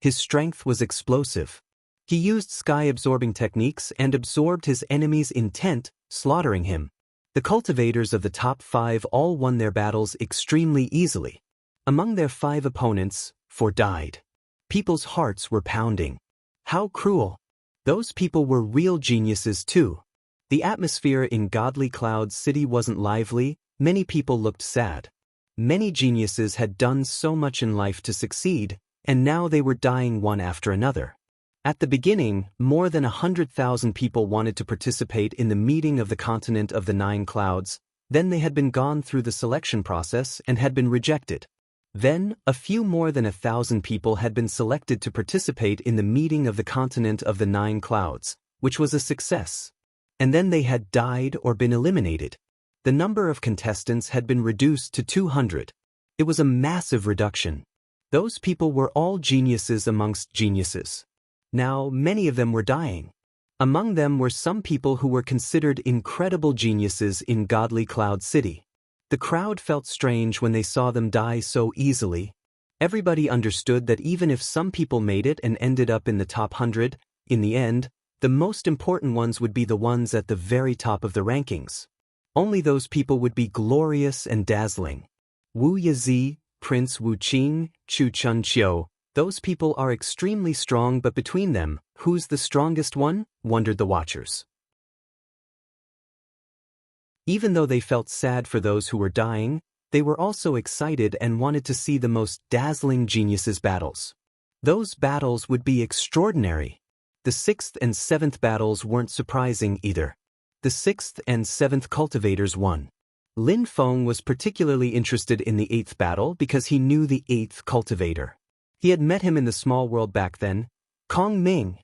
His strength was explosive. He used sky-absorbing techniques and absorbed his enemy's intent, slaughtering him. The cultivators of the top 5 all won their battles extremely easily. Among their 5 opponents, 4 died. People's hearts were pounding. How cruel! Those people were real geniuses too. The atmosphere in Godly Cloud City wasn't lively, many people looked sad. Many geniuses had done so much in life to succeed, and now they were dying one after another. At the beginning, more than 100,000 people wanted to participate in the meeting of the continent of the 9 clouds, then they had been gone through the selection process and had been rejected. Then, a few more than 1,000 people had been selected to participate in the meeting of the continent of the 9 clouds, which was a success. And then they had died or been eliminated. The number of contestants had been reduced to 200. It was a massive reduction. Those people were all geniuses amongst geniuses. Now, many of them were dying. Among them were some people who were considered incredible geniuses in Godly Cloud City. The crowd felt strange when they saw them die so easily. Everybody understood that even if some people made it and ended up in the top 100, in the end, the most important ones would be the ones at the very top of the rankings. Only those people would be glorious and dazzling. Wu Yazi, Prince Wu Qing, Chu Chun Qiu, those people are extremely strong, but between them, who's the strongest one? Wondered the watchers. Even though they felt sad for those who were dying, they were also excited and wanted to see the most dazzling geniuses' battles. Those battles would be extraordinary. The 6th and 7th battles weren't surprising either. The 6th and 7th cultivators won. Lin Feng was particularly interested in the 8th battle because he knew the 8th cultivator. He had met him in the small world back then, Kong Ming.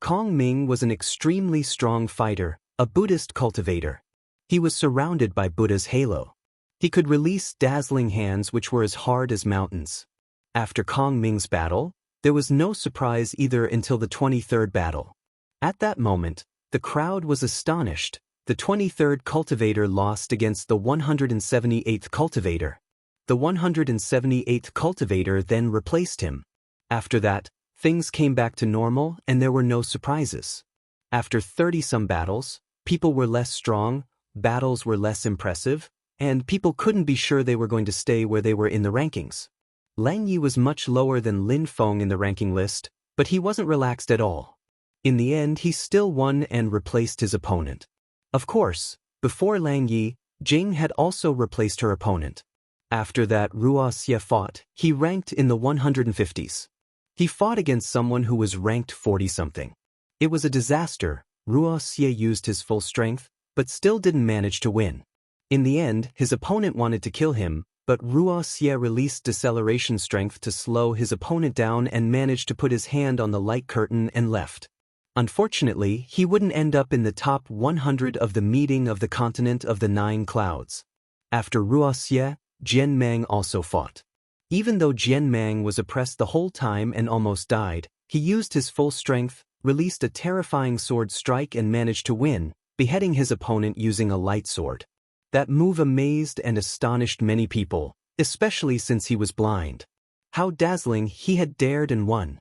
Kong Ming was an extremely strong fighter, a Buddhist cultivator. He was surrounded by Buddha's halo. He could release dazzling hands which were as hard as mountains. After Kong Ming's battle, there was no surprise either until the 23rd battle. At that moment, the crowd was astonished. The 23rd cultivator lost against the 178th cultivator. The 178th cultivator then replaced him. After that, things came back to normal and there were no surprises. After 30-some battles, people were less strong, battles were less impressive, and people couldn't be sure they were going to stay where they were in the rankings. Lang Yi was much lower than Lin Feng in the ranking list, but he wasn't relaxed at all. In the end, he still won and replaced his opponent. Of course, before Lang Yi, Jing had also replaced her opponent. After that Ruo Xie fought, he ranked in the 150s. He fought against someone who was ranked 40-something. It was a disaster. Ruo Xie used his full strength, but still didn't manage to win. In the end, his opponent wanted to kill him, but Ruo Xie released deceleration strength to slow his opponent down and managed to put his hand on the light curtain and left. Unfortunately, he wouldn't end up in the top 100 of the meeting of the continent of the 9 clouds. After Ruo Xie, Jian Mang also fought. Even though Jian Mang was oppressed the whole time and almost died, he used his full strength, released a terrifying sword strike and managed to win, beheading his opponent using a light sword. That move amazed and astonished many people, especially since he was blind. How dazzling, he had dared and won.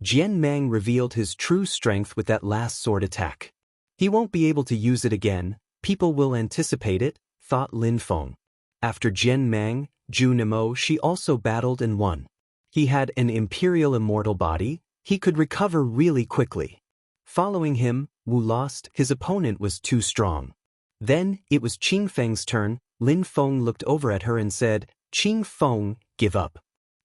Jian Mang revealed his true strength with that last sword attack. He won't be able to use it again, people will anticipate it, thought Lin Feng. After Jian Mang, Zhu Nemo she also battled and won. He had an imperial immortal body, he could recover really quickly. Following him, Wu lost, his opponent was too strong. Then, it was Qing Feng's turn. Lin Feng looked over at her and said, "Qing Feng, give up."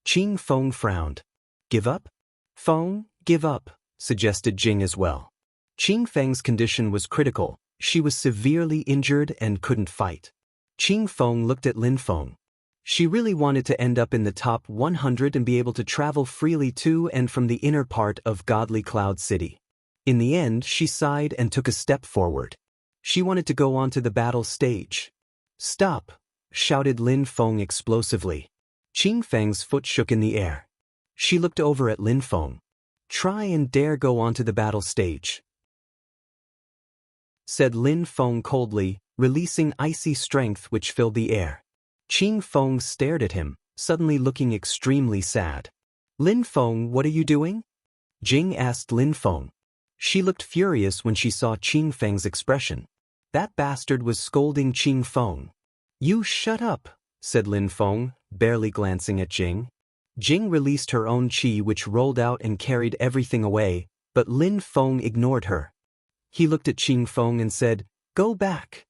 Qing Feng frowned. "Give up?" "Feng, give up," suggested Jing as well. Qing Feng's condition was critical, she was severely injured and couldn't fight. Qing Feng looked at Lin Feng. She really wanted to end up in the top 100 and be able to travel freely to and from the inner part of Godly Cloud City. In the end, she sighed and took a step forward. She wanted to go onto the battle stage. "Stop!" shouted Lin Feng explosively. Qing Feng's foot shook in the air. She looked over at Lin Feng. "Try and dare go onto the battle stage," said Lin Feng coldly, releasing icy strength which filled the air. Qing Feng stared at him, suddenly looking extremely sad. "Lin Feng, what are you doing?" Jing asked Lin Feng. She looked furious when she saw Qing Feng's expression. That bastard was scolding Qing Feng. "You shut up," said Lin Feng, barely glancing at Jing. Jing released her own qi which rolled out and carried everything away, but Lin Feng ignored her. He looked at Qing Feng and said, "Go back."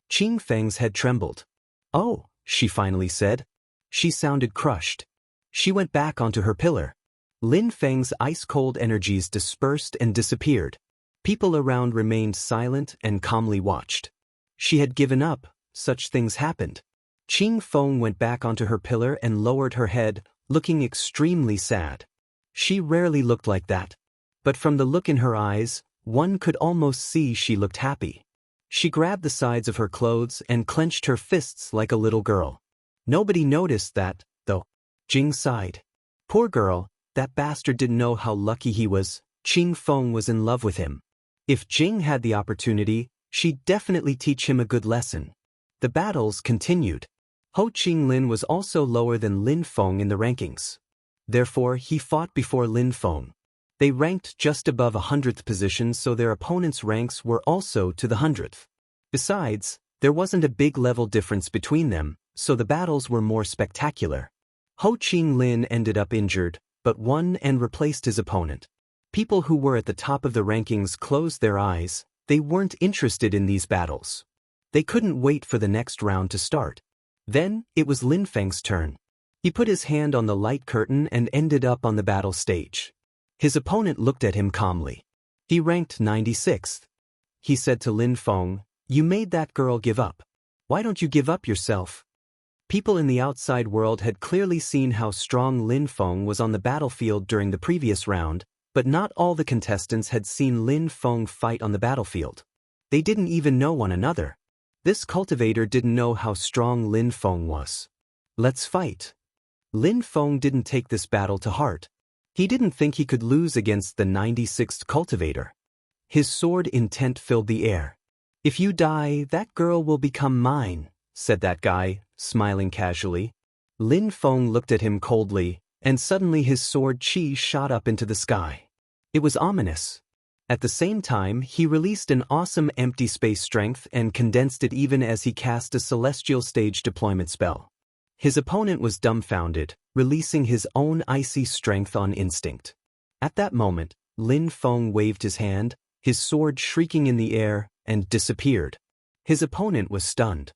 Qing Feng's head trembled. "Oh," she finally said. She sounded crushed. She went back onto her pillar. Lin Feng's ice-cold energies dispersed and disappeared. People around remained silent and calmly watched. She had given up. Such things happened. Qing Feng went back onto her pillar and lowered her head, looking extremely sad. She rarely looked like that. But from the look in her eyes, one could almost see she looked happy. She grabbed the sides of her clothes and clenched her fists like a little girl. Nobody noticed that, though. Jing sighed. Poor girl, that bastard didn't know how lucky he was. Qing Feng was in love with him. If Jing had the opportunity, she'd definitely teach him a good lesson. The battles continued. Ho Qinglin was also lower than Lin Feng in the rankings. Therefore, he fought before Lin Feng. They ranked just above 100th position, so their opponents' ranks were also to the 100th. Besides, there wasn't a big level difference between them, so the battles were more spectacular. Ho Qinglin ended up injured, but won and replaced his opponent. People who were at the top of the rankings closed their eyes. They weren't interested in these battles. They couldn't wait for the next round to start. Then, it was Lin Feng's turn. He put his hand on the light curtain and ended up on the battle stage. His opponent looked at him calmly. He ranked 96th. He said to Lin Feng, "You made that girl give up. Why don't you give up yourself?" People in the outside world had clearly seen how strong Lin Feng was on the battlefield during the previous round, but not all the contestants had seen Lin Feng fight on the battlefield. They didn't even know one another. This cultivator didn't know how strong Lin Feng was. "Let's fight." Lin Feng didn't take this battle to heart. He didn't think he could lose against the 96th cultivator. His sword intent filled the air. "If you die, that girl will become mine," said that guy, smiling casually. Lin Feng looked at him coldly, and suddenly his sword qi shot up into the sky. It was ominous. At the same time, he released an awesome empty space strength and condensed it even as he cast a celestial stage deployment spell. His opponent was dumbfounded, releasing his own icy strength on instinct. At that moment, Lin Feng waved his hand, his sword shrieking in the air, and disappeared. His opponent was stunned.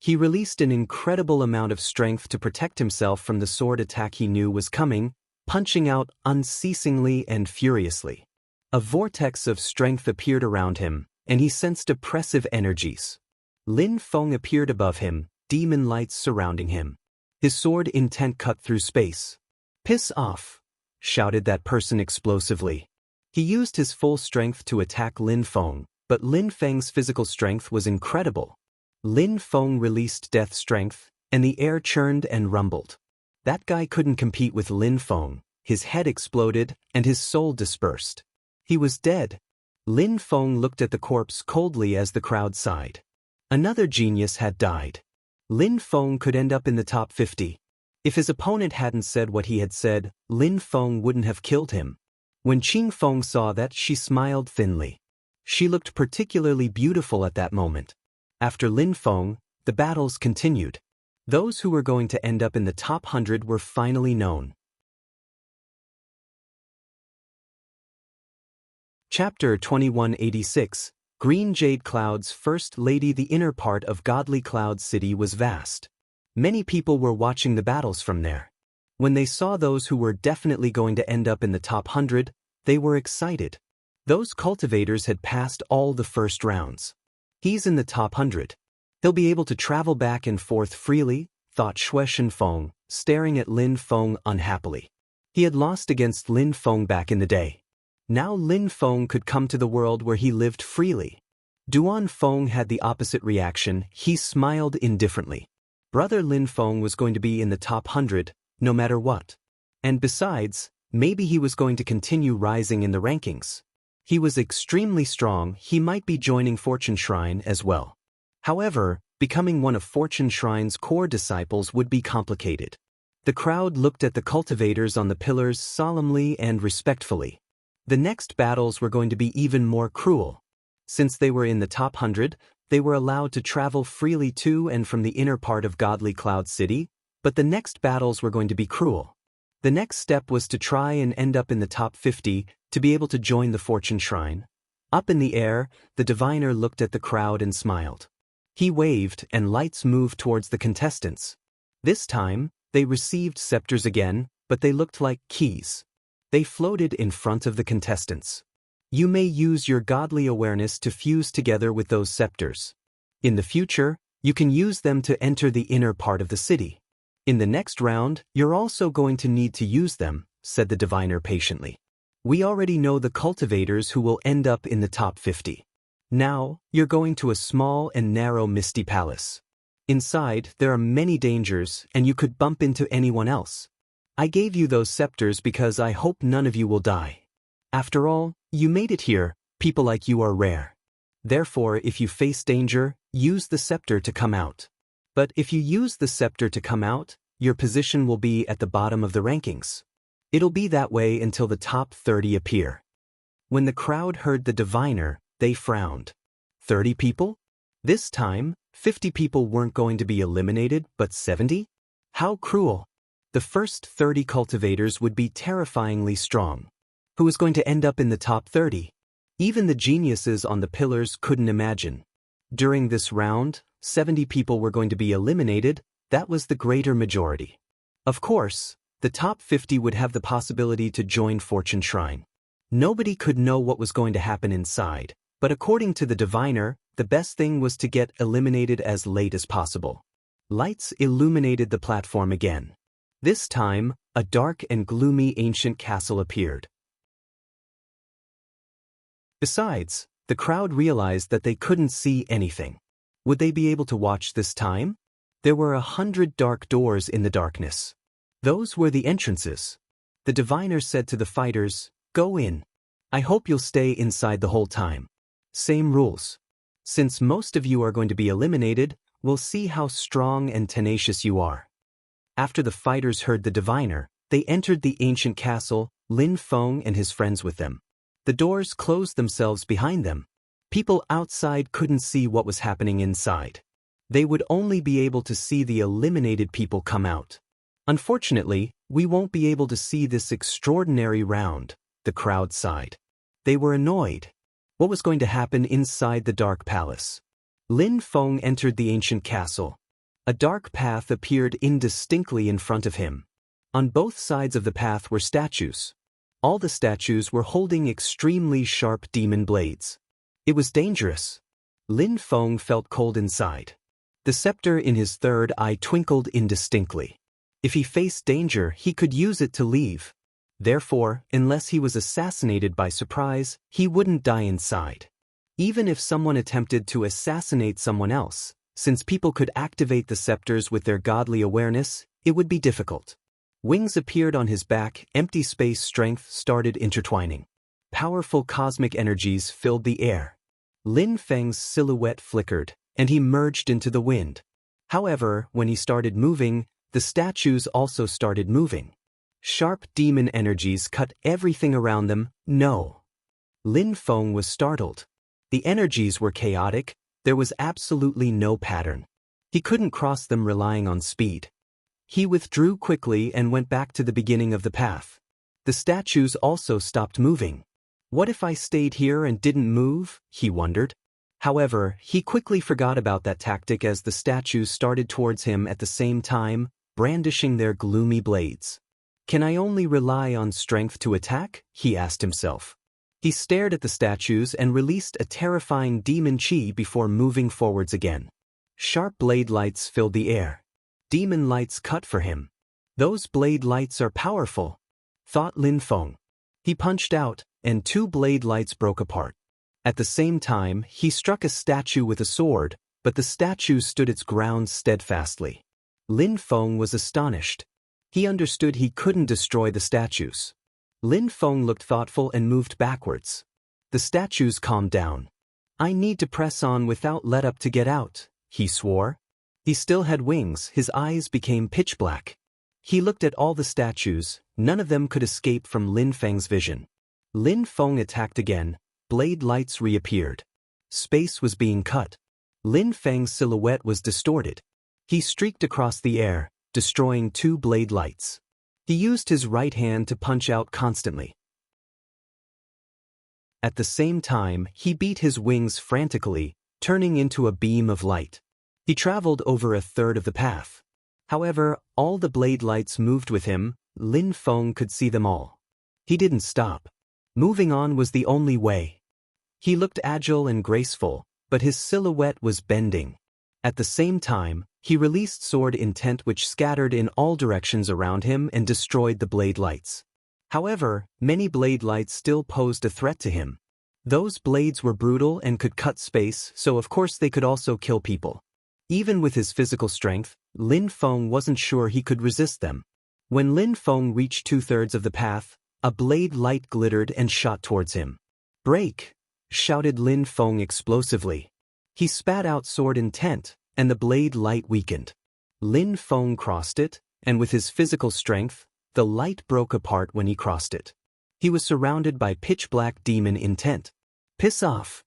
He released an incredible amount of strength to protect himself from the sword attack he knew was coming, punching out unceasingly and furiously. A vortex of strength appeared around him, and he sensed oppressive energies. Lin Feng appeared above him, demon lights surrounding him. His sword intent cut through space. "Piss off!" shouted that person explosively. He used his full strength to attack Lin Feng, but Lin Feng's physical strength was incredible. Lin Feng released death strength, and the air churned and rumbled. That guy couldn't compete with Lin Feng. His head exploded, and his soul dispersed. He was dead. Lin Feng looked at the corpse coldly as the crowd sighed. Another genius had died. Lin Feng could end up in the top 50. If his opponent hadn't said what he had said, Lin Feng wouldn't have killed him. When Qing Feng saw that, she smiled thinly. She looked particularly beautiful at that moment. After Lin Feng, the battles continued. Those who were going to end up in the top 100 were finally known. Chapter 2186, Green Jade Cloud's First Lady. The inner part of Godly Cloud City was vast. Many people were watching the battles from there. When they saw those who were definitely going to end up in the top 100, they were excited. Those cultivators had passed all the first rounds. He's in the top 100. He'll be able to travel back and forth freely, thought Xue Shenfeng, staring at Lin Feng unhappily. He had lost against Lin Feng back in the day. Now Lin Feng could come to the world where he lived freely. Duan Feng had the opposite reaction. He smiled indifferently. Brother Lin Feng was going to be in the top 100, no matter what. And besides, maybe he was going to continue rising in the rankings. He was extremely strong. He might be joining Fortune Shrine as well. However, becoming one of Fortune Shrine's core disciples would be complicated. The crowd looked at the cultivators on the pillars solemnly and respectfully. The next battles were going to be even more cruel. Since they were in the top 100, they were allowed to travel freely to and from the inner part of Godly Cloud City, but the next battles were going to be cruel. The next step was to try and end up in the top 50 to be able to join the Fortune Shrine. Up in the air, the diviner looked at the crowd and smiled. He waved and lights moved towards the contestants. This time, they received scepters again, but they looked like keys. They floated in front of the contestants. You may use your godly awareness to fuse together with those scepters. In the future, you can use them to enter the inner part of the city. In the next round, you're also going to need to use them, said the diviner patiently. We already know the cultivators who will end up in the top 50. Now, you're going to a small and narrow misty palace. Inside, there are many dangers, and you could bump into anyone else. I gave you those scepters because I hope none of you will die. After all, you made it here, people like you are rare. Therefore, if you face danger, use the scepter to come out. But if you use the scepter to come out, your position will be at the bottom of the rankings. It'll be that way until the top 30 appear. When the crowd heard the diviner, they frowned. 30 people? This time, 50 people weren't going to be eliminated, but 70? How cruel! The first 30 cultivators would be terrifyingly strong. Who was going to end up in the top 30? Even the geniuses on the pillars couldn't imagine. During this round, 70 people were going to be eliminated. That was the greater majority. Of course, the top 50 would have the possibility to join Fortune Shrine. Nobody could know what was going to happen inside, but according to the diviner, the best thing was to get eliminated as late as possible. Lights illuminated the platform again. This time, a dark and gloomy ancient castle appeared. Besides, the crowd realized that they couldn't see anything. Would they be able to watch this time? There were 100 dark doors in the darkness. Those were the entrances. The diviner said to the fighters, "Go in. I hope you'll stay inside the whole time. Same rules. Since most of you are going to be eliminated, we'll see how strong and tenacious you are." After the fighters heard the diviner, they entered the ancient castle, Lin Feng and his friends with them. The doors closed themselves behind them. People outside couldn't see what was happening inside. They would only be able to see the eliminated people come out. Unfortunately, we won't be able to see this extraordinary round, the crowd sighed. They were annoyed. What was going to happen inside the dark palace? Lin Feng entered the ancient castle. A dark path appeared indistinctly in front of him. On both sides of the path were statues. All the statues were holding extremely sharp demon blades. It was dangerous. Lin Feng felt cold inside. The scepter in his third eye twinkled indistinctly. If he faced danger, he could use it to leave. Therefore, unless he was assassinated by surprise, he wouldn't die inside. Even if someone attempted to assassinate someone else, since people could activate the scepters with their godly awareness, it would be difficult. Wings appeared on his back, empty space strength started intertwining. Powerful cosmic energies filled the air. Lin Feng's silhouette flickered, and he merged into the wind. However, when he started moving, the statues also started moving. Sharp demon energies cut everything around them. No. Lin Feng was startled. The energies were chaotic. There was absolutely no pattern. He couldn't cross them relying on speed. He withdrew quickly and went back to the beginning of the path. The statues also stopped moving. What if I stayed here and didn't move? He wondered. However, he quickly forgot about that tactic as the statues started towards him at the same time, brandishing their gloomy blades. Can I only rely on strength to attack? He asked himself. He stared at the statues and released a terrifying demon chi before moving forwards again. Sharp blade lights filled the air. Demon lights cut for him. Those blade lights are powerful, thought Lin Feng. He punched out, and 2 blade lights broke apart. At the same time, he struck a statue with a sword, but the statue stood its ground steadfastly. Lin Feng was astonished. He understood he couldn't destroy the statues. Lin Feng looked thoughtful and moved backwards. The statues calmed down. I need to press on without let up to get out, he swore. He still had wings, his eyes became pitch black. He looked at all the statues, none of them could escape from Lin Feng's vision. Lin Feng attacked again, blade lights reappeared. Space was being cut. Lin Feng's silhouette was distorted. He streaked across the air, destroying 2 blade lights. He used his right hand to punch out constantly. At the same time, he beat his wings frantically, turning into a beam of light. He traveled over a third of the path. However, all the blade lights moved with him. Lin Feng could see them all. He didn't stop. Moving on was the only way. He looked agile and graceful, but his silhouette was bending. At the same time, he released sword intent which scattered in all directions around him and destroyed the blade lights. However, many blade lights still posed a threat to him. Those blades were brutal and could cut space, so of course they could also kill people. Even with his physical strength, Lin Feng wasn't sure he could resist them. When Lin Feng reached 2/3 of the path, a blade light glittered and shot towards him. "Break!" shouted Lin Feng explosively. He spat out sword intent, and the blade light weakened. Lin Feng crossed it, and with his physical strength, the light broke apart when he crossed it. He was surrounded by pitch-black demon intent. "Piss off!"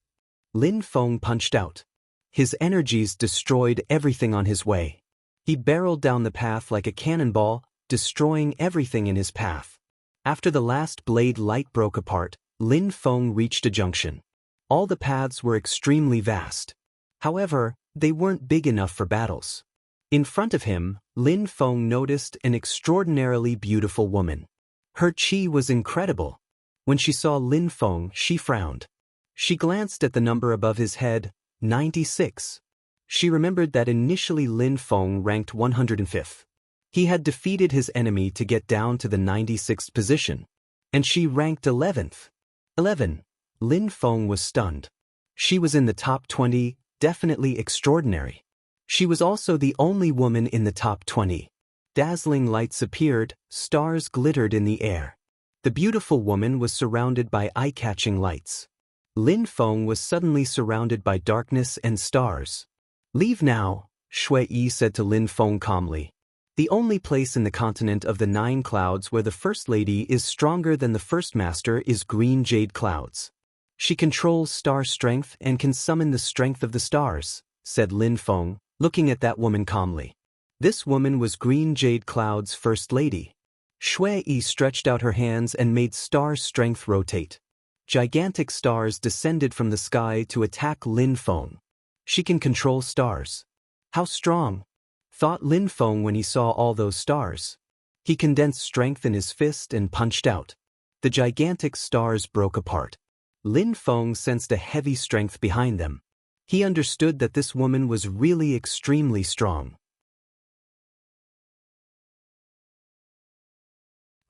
Lin Feng punched out. His energies destroyed everything on his way. He barreled down the path like a cannonball, destroying everything in his path. After the last blade light broke apart, Lin Feng reached a junction. All the paths were extremely vast. However, they weren't big enough for battles. In front of him, Lin Feng noticed an extraordinarily beautiful woman. Her qi was incredible. When she saw Lin Feng, she frowned. She glanced at the number above his head, 96. She remembered that initially Lin Feng ranked 105th. He had defeated his enemy to get down to the 96th position. And she ranked 11th. 11. Lin Feng was stunned. She was in the top 20, definitely extraordinary. She was also the only woman in the top 20. Dazzling lights appeared, stars glittered in the air. The beautiful woman was surrounded by eye-catching lights. Lin Feng was suddenly surrounded by darkness and stars. "Leave now," Shui Yi said to Lin Feng calmly. "The only place in the continent of the 9 clouds where the First Lady is stronger than the First Master is Green Jade Clouds. She controls star strength and can summon the strength of the stars," said Lin Feng, looking at that woman calmly. This woman was Green Jade Cloud's First Lady. Shui Yi stretched out her hands and made star strength rotate. Gigantic stars descended from the sky to attack Lin Feng. She can control stars. How strong, thought Lin Feng when he saw all those stars. He condensed strength in his fist and punched out. The gigantic stars broke apart. Lin Feng sensed a heavy strength behind them. He understood that this woman was really extremely strong.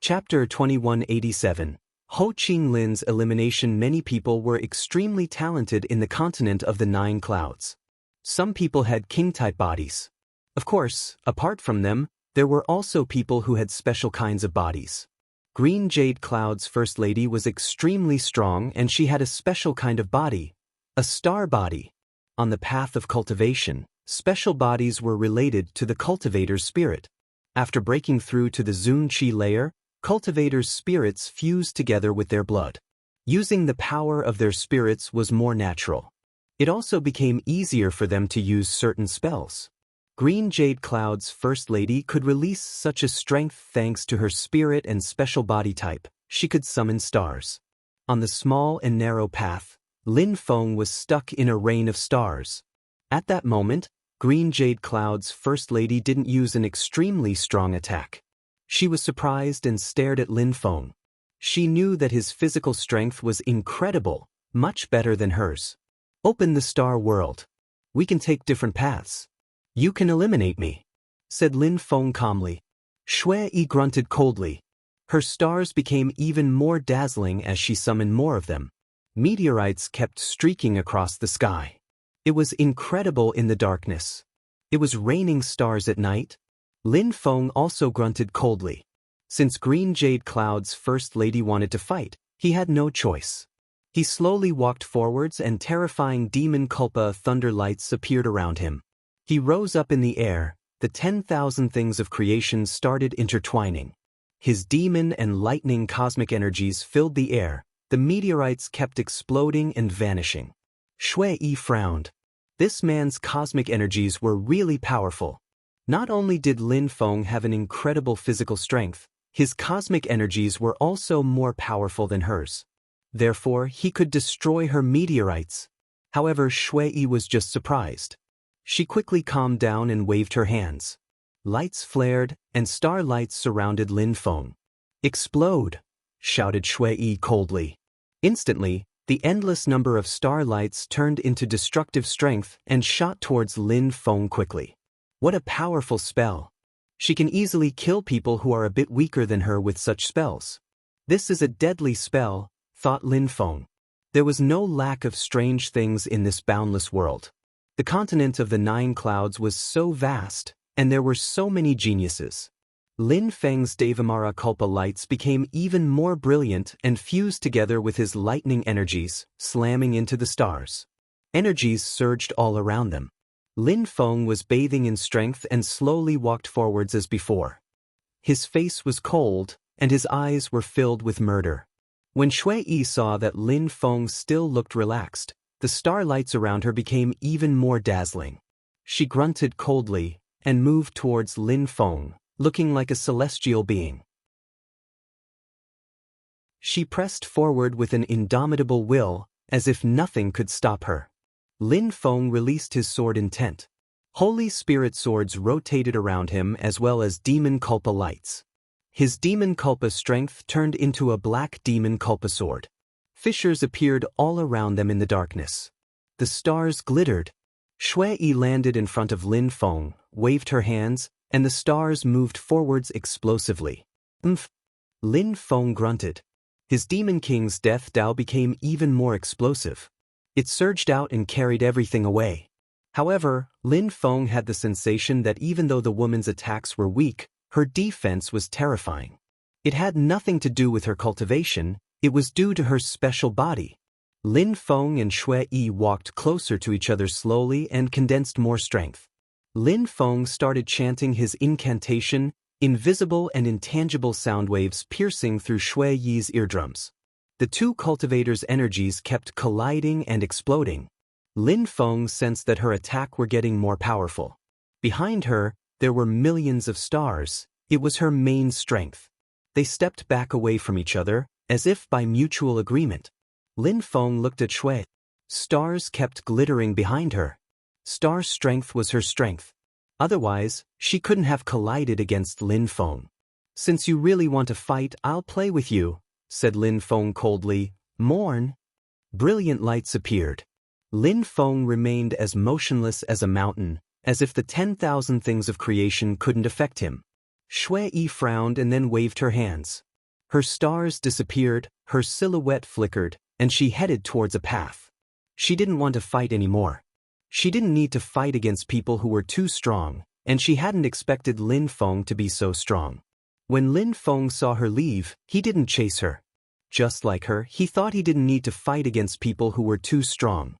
Chapter 2187. Ho Qinglin's elimination. Many people were extremely talented in the continent of the 9 clouds. Some people had king-type bodies. Of course, apart from them, there were also people who had special kinds of bodies. Green Jade Cloud's First Lady was extremely strong and she had a special kind of body, a star body. On the path of cultivation, special bodies were related to the cultivator's spirit. After breaking through to the Zun Qi layer, cultivators' spirits fused together with their blood. Using the power of their spirits was more natural. It also became easier for them to use certain spells. Green Jade Cloud's First Lady could release such a strength thanks to her spirit and special body type. She could summon stars. On the small and narrow path, Lin Feng was stuck in a rain of stars. At that moment, Green Jade Cloud's First Lady didn't use an extremely strong attack. She was surprised and stared at Lin Feng. She knew that his physical strength was incredible, much better than hers. "Open the star world. We can take different paths. You can eliminate me," said Lin Feng calmly. Shui Yi grunted coldly. Her stars became even more dazzling as she summoned more of them. Meteorites kept streaking across the sky. It was incredible in the darkness. It was raining stars at night. Lin Feng also grunted coldly. Since Green Jade Cloud's First Lady wanted to fight, he had no choice. He slowly walked forwards and terrifying demon Kulpa thunder lights appeared around him. He rose up in the air, the 10,000 things of creation started intertwining. His demon and lightning cosmic energies filled the air, the meteorites kept exploding and vanishing. Shui frowned. This man's cosmic energies were really powerful. Not only did Lin Feng have an incredible physical strength, his cosmic energies were also more powerful than hers. Therefore, he could destroy her meteorites. However, Shui was just surprised. She quickly calmed down and waved her hands. Lights flared, and starlights surrounded Lin Feng. "Explode!" shouted Shui coldly. Instantly, the endless number of starlights turned into destructive strength and shot towards Lin Feng quickly. What a powerful spell! She can easily kill people who are a bit weaker than her with such spells. This is a deadly spell, thought Lin Feng. There was no lack of strange things in this boundless world. The continent of the 9 clouds was so vast, and there were so many geniuses. Lin Feng's Devamara Kulpa lights became even more brilliant and fused together with his lightning energies, slamming into the stars. Energies surged all around them. Lin Feng was bathing in strength and slowly walked forwards as before. His face was cold, and his eyes were filled with murder. When Shui saw that Lin Feng still looked relaxed, the starlights around her became even more dazzling. She grunted coldly and moved towards Lin Feng, looking like a celestial being. She pressed forward with an indomitable will, as if nothing could stop her. Lin Feng released his sword intent. Holy Spirit swords rotated around him as well as Demon Kulpa lights. His Demon Kulpa strength turned into a black Demon Kulpa sword. Fissures appeared all around them in the darkness. The stars glittered. Shui landed in front of Lin Feng, waved her hands, and the stars moved forwards explosively. "Umph!" Lin Feng grunted. His Demon King's death Dao became even more explosive. It surged out and carried everything away. However, Lin Feng had the sensation that even though the woman's attacks were weak, her defense was terrifying. It had nothing to do with her cultivation, it was due to her special body. Lin Feng and Shui walked closer to each other slowly and condensed more strength. Lin Feng started chanting his incantation, invisible and intangible sound waves piercing through Shui's eardrums. The two cultivators' energies kept colliding and exploding. Lin Feng sensed that her attack were getting more powerful. Behind her, there were millions of stars. It was her main strength. They stepped back away from each other, as if by mutual agreement. Lin Feng looked at Shui. Stars kept glittering behind her. Star strength was her strength. Otherwise, she couldn't have collided against Lin Feng. "Since you really want to fight, I'll play with you," said Lin Feng coldly. "Mourn." Brilliant lights appeared. Lin Feng remained as motionless as a mountain, as if the 10,000 things of creation couldn't affect him. Shui frowned and then waved her hands. Her stars disappeared, her silhouette flickered, and she headed towards a path. She didn't want to fight anymore. She didn't need to fight against people who were too strong, and she hadn't expected Lin Feng to be so strong. When Lin Feng saw her leave, he didn't chase her. Just like her, he thought he didn't need to fight against people who were too strong.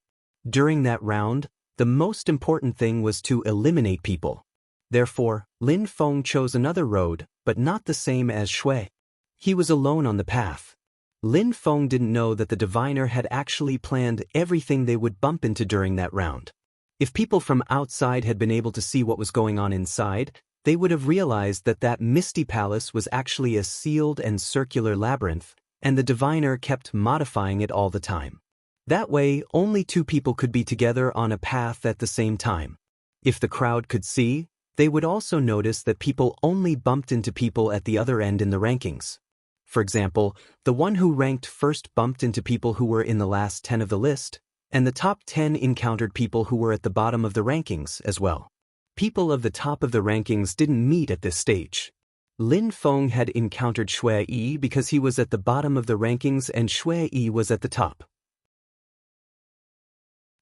During that round, the most important thing was to eliminate people. Therefore, Lin Feng chose another road, but not the same as Shui. He was alone on the path. Lin Feng didn't know that the diviner had actually planned everything they would bump into during that round. If people from outside had been able to see what was going on inside, they would have realized that that misty palace was actually a sealed and circular labyrinth, and the diviner kept modifying it all the time. That way, only two people could be together on a path at the same time. If the crowd could see, they would also notice that people only bumped into people at the other end in the rankings. For example, the one who ranked first bumped into people who were in the last 10 of the list, and the top 10 encountered people who were at the bottom of the rankings as well. People of the top of the rankings didn't meet at this stage. Lin Feng had encountered Shui because he was at the bottom of the rankings and Shui was at the top.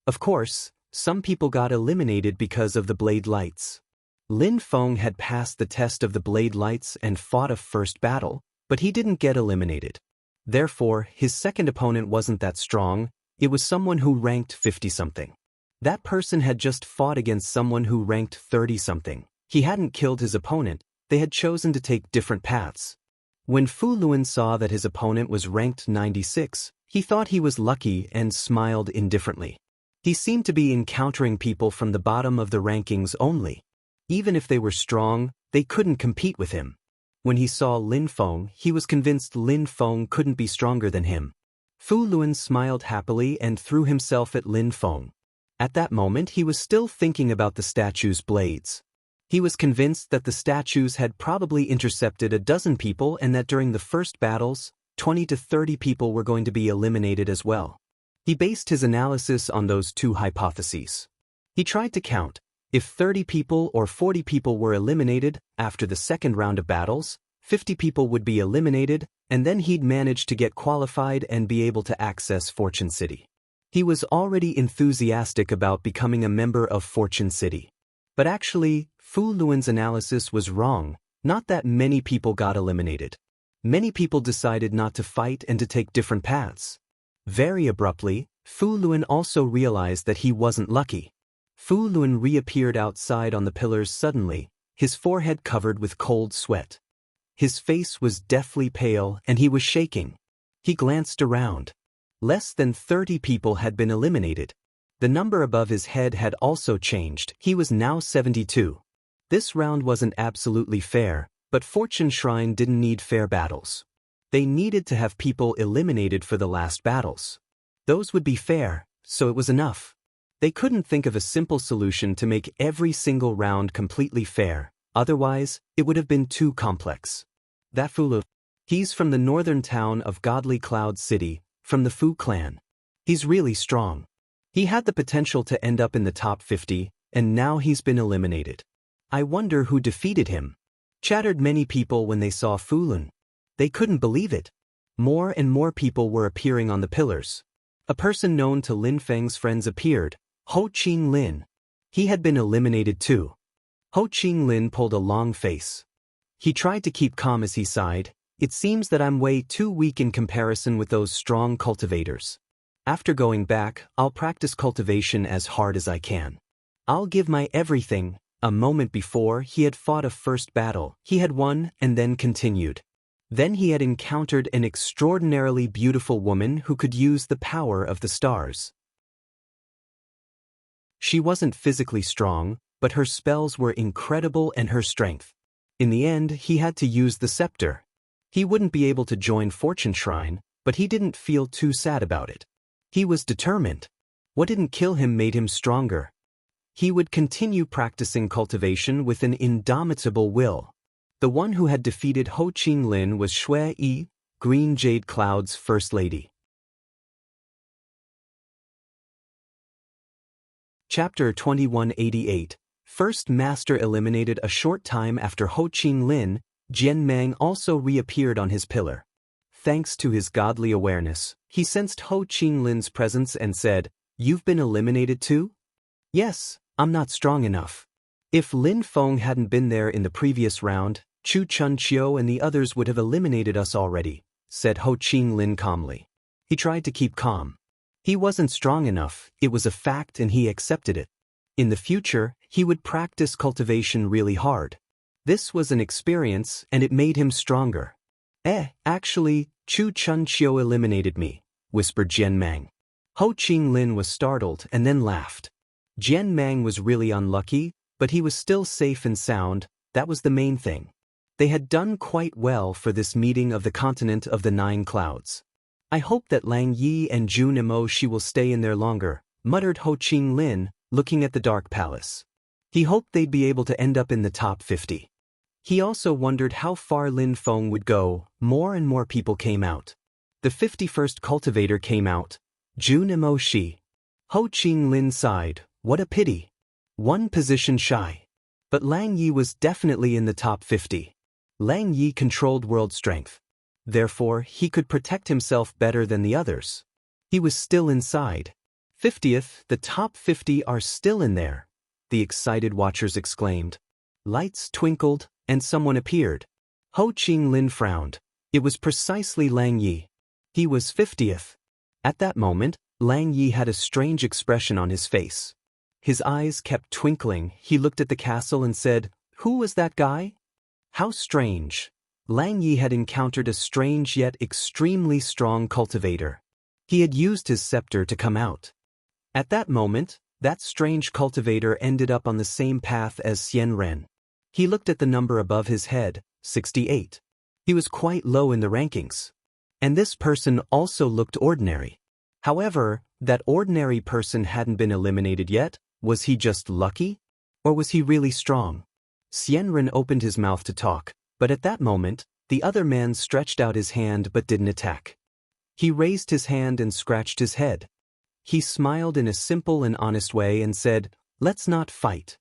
Of course, some people got eliminated because of the blade lights. Lin Feng had passed the test of the blade lights and fought a first battle, but he didn't get eliminated. Therefore, his second opponent wasn't that strong. It was someone who ranked 50-something. That person had just fought against someone who ranked 30-something. He hadn't killed his opponent, they had chosen to take different paths. When Fu Luan saw that his opponent was ranked 96, he thought he was lucky and smiled indifferently. He seemed to be encountering people from the bottom of the rankings only. Even if they were strong, they couldn't compete with him. When he saw Lin Feng, he was convinced Lin Feng couldn't be stronger than him. Fu Luan smiled happily and threw himself at Lin Feng. At that moment he was still thinking about the statue's blades. He was convinced that the statues had probably intercepted a dozen people and that during the first battles, 20 to 30 people were going to be eliminated as well. He based his analysis on those two hypotheses. He tried to count. If 30 people or 40 people were eliminated, after the second round of battles, 50 people would be eliminated, and then he'd manage to get qualified and be able to access Fortune City. He was already enthusiastic about becoming a member of Fortune City. But actually, Fu Luan's analysis was wrong. Not that many people got eliminated. Many people decided not to fight and to take different paths. Very abruptly, Fu Luan also realized that he wasn't lucky. Fu Luan reappeared outside on the pillars suddenly, his forehead covered with cold sweat. His face was deathly pale and he was shaking. He glanced around. Less than 30 people had been eliminated. The number above his head had also changed. He was now 72. This round wasn't absolutely fair, but Fortune Shrine didn't need fair battles. They needed to have people eliminated for the last battles. Those would be fair, so it was enough. They couldn't think of a simple solution to make every single round completely fair, otherwise, it would have been too complex. That Fu Luan. He's from the northern town of Godly Cloud City, from the Fu clan. He's really strong. He had the potential to end up in the top 50, and now he's been eliminated. I wonder who defeated him. Chattered many people when they saw Fu Luan. They couldn't believe it. More and more people were appearing on the pillars. A person known to Lin Feng's friends appeared, Ho Qing Lin. He had been eliminated too. Ho Qing Lin pulled a long face. He tried to keep calm as he sighed. It seems that I'm way too weak in comparison with those strong cultivators. After going back, I'll practice cultivation as hard as I can. I'll give my everything. A moment before, he had fought a first battle. He had won and then continued. Then he had encountered an extraordinarily beautiful woman who could use the power of the stars. She wasn't physically strong, but her spells were incredible and her strength. In the end, he had to use the scepter. He wouldn't be able to join Fortune Shrine, but he didn't feel too sad about it. He was determined. What didn't kill him made him stronger. He would continue practicing cultivation with an indomitable will. The one who had defeated Ho Qing Lin was Xue Yi, Green Jade Cloud's First Lady. Chapter 2188. First Master eliminated. A short time after Ho Qing Lin, Jian Mang also reappeared on his pillar. Thanks to his godly awareness, he sensed Ho Qing Lin's presence and said, "You've been eliminated too?" "Yes, I'm not strong enough." If Lin Feng hadn't been there in the previous round, Chu Chunqiu and the others would have eliminated us already, said Ho Qing Lin calmly. He tried to keep calm. He wasn't strong enough, it was a fact and he accepted it. In the future, he would practice cultivation really hard. This was an experience and it made him stronger. Actually, Chu Chunqiu eliminated me, whispered Jian Mang. Ho Qing Lin was startled and then laughed. Jian Mang was really unlucky, but he was still safe and sound. That was the main thing. They had done quite well for this meeting of the continent of the 9 clouds. I hope that Lang Yi and Jun Emoshi will stay in there longer, muttered Ho Qing Lin, looking at the Dark Palace. He hoped they'd be able to end up in the top 50. He also wondered how far Lin Feng would go. More and more people came out. The 51st cultivator came out, Jun Emoshi. Ho Qing Lin sighed, what a pity. One position shy. But Lang Yi was definitely in the top 50. Lang Yi controlled world strength. Therefore, he could protect himself better than the others. He was still inside. 50th, the top 50 are still in there, the excited watchers exclaimed. Lights twinkled, and someone appeared. Ho Qing Lin frowned. It was precisely Lang Yi. He was 50th. At that moment, Lang Yi had a strange expression on his face. His eyes kept twinkling. He looked at the castle and said, Who was that guy? How strange. Lang Yi had encountered a strange yet extremely strong cultivator. He had used his scepter to come out. At that moment, that strange cultivator ended up on the same path as Xian Ren. He looked at the number above his head, 68. He was quite low in the rankings. And this person also looked ordinary. However, that ordinary person hadn't been eliminated yet. Was he just lucky? Or was he really strong? Xian Ren opened his mouth to talk, but at that moment, the other man stretched out his hand but didn't attack. He raised his hand and scratched his head. He smiled in a simple and honest way and said, "Let's not fight."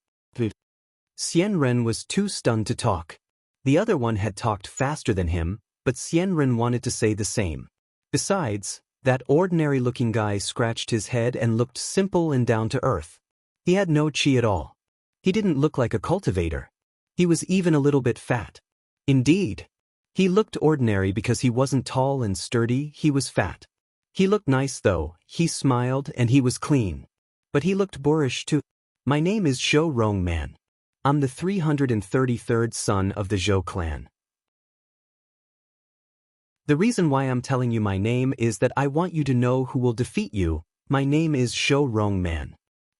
Xian Ren was too stunned to talk. The other one had talked faster than him, but Xian Ren wanted to say the same. Besides, that ordinary-looking guy scratched his head and looked simple and down to earth. He had no chi at all. He didn't look like a cultivator. He was even a little bit fat. Indeed. He looked ordinary because he wasn't tall and sturdy, he was fat. He looked nice though, he smiled and he was clean. But he looked boorish too. My name is Zhou Rongman. I'm the 333rd son of the Zhou clan. The reason why I'm telling you my name is that I want you to know who will defeat you. My name is Zhou Rongman.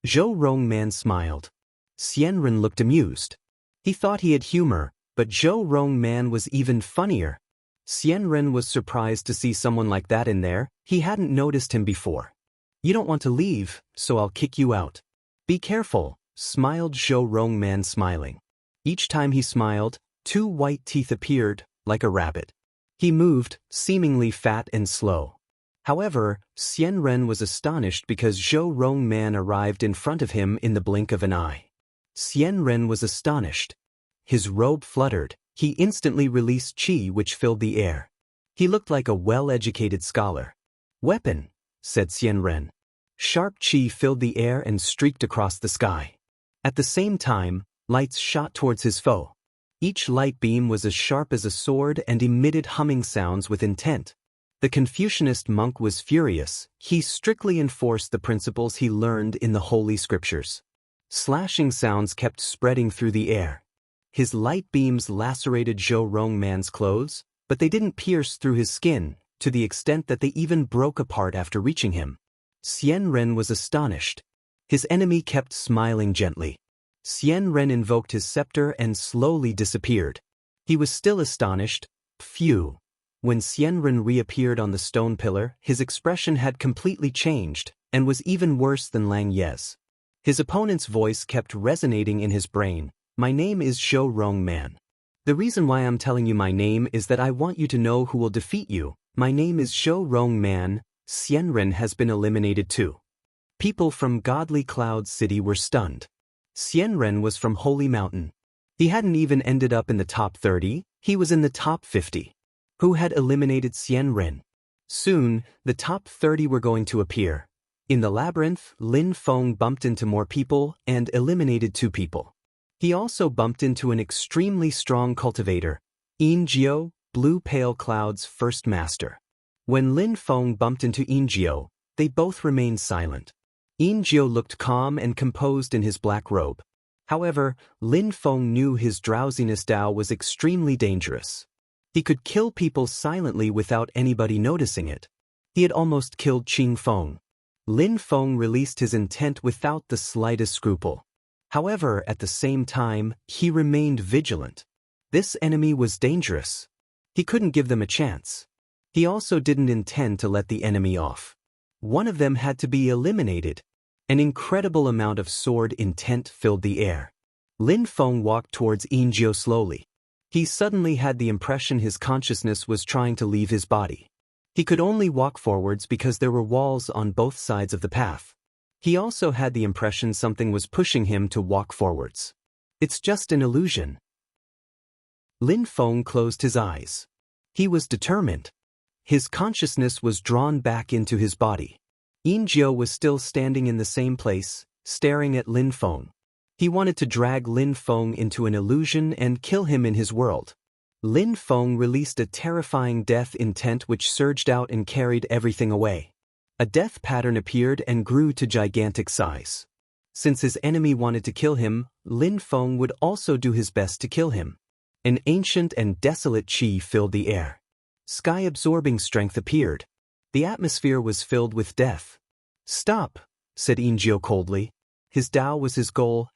Zhou Rongman smiled. Xian Ren looked amused. He thought he had humor, but Zhou Rongman was even funnier. Xian Ren was surprised to see someone like that in there. He hadn't noticed him before. You don't want to leave, so I'll kick you out. Be careful, smiled Zhou Rongman, smiling. Each time he smiled, 2 white teeth appeared, like a rabbit. He moved, seemingly fat and slow. However, Xian Ren was astonished because Zhou Rongman arrived in front of him in the blink of an eye. Xian Ren was astonished. His robe fluttered. He instantly released qi which filled the air. He looked like a well-educated scholar. Weapon, said Xian Ren. Sharp qi filled the air and streaked across the sky. At the same time, lights shot towards his foe. Each light beam was as sharp as a sword and emitted humming sounds with intent. The Confucianist monk was furious. He strictly enforced the principles he learned in the Holy Scriptures. Slashing sounds kept spreading through the air. His light beams lacerated Zhou Rongman's clothes, but they didn't pierce through his skin, to the extent that they even broke apart after reaching him. Xian Ren was astonished. His enemy kept smiling gently. Xian Ren invoked his scepter and slowly disappeared. He was still astonished. Phew. When Xian Ren reappeared on the stone pillar, his expression had completely changed, and was even worse than Lang Ye's. His opponent's voice kept resonating in his brain. My name is Zhou Rongman. The reason why I'm telling you my name is that I want you to know who will defeat you. My name is Zhou Rongman. Xian Ren has been eliminated too. People from Godly Cloud City were stunned. Xian Ren was from Holy Mountain. He hadn't even ended up in the top 30, he was in the top 50. Who had eliminated Xian Ren? Soon, the top 30 were going to appear. In the labyrinth, Lin Feng bumped into more people and eliminated 2 people. He also bumped into an extremely strong cultivator, Yin Jiao, Blue Pale Cloud's first master. When Lin Feng bumped into Yin Jiao, they both remained silent. Yin Jiao looked calm and composed in his black robe. However, Lin Feng knew his drowsiness Dao was extremely dangerous. He could kill people silently without anybody noticing it. He had almost killed Qing Feng. Lin Feng released his intent without the slightest scruple. However, at the same time, he remained vigilant. This enemy was dangerous. He couldn't give them a chance. He also didn't intend to let the enemy off. One of them had to be eliminated. An incredible amount of sword intent filled the air. Lin Feng walked towards Yin Jiao slowly. He suddenly had the impression his consciousness was trying to leave his body. He could only walk forwards because there were walls on both sides of the path. He also had the impression something was pushing him to walk forwards. It's just an illusion. Lin Feng closed his eyes. He was determined. His consciousness was drawn back into his body. Yin Jiao was still standing in the same place, staring at Lin Feng. He wanted to drag Lin Feng into an illusion and kill him in his world. Lin Feng released a terrifying death intent which surged out and carried everything away. A death pattern appeared and grew to gigantic size. Since his enemy wanted to kill him, Lin Feng would also do his best to kill him. An ancient and desolate qi filled the air. Sky-absorbing strength appeared. The atmosphere was filled with death. "Stop," said Injio coldly. His Tao was his goal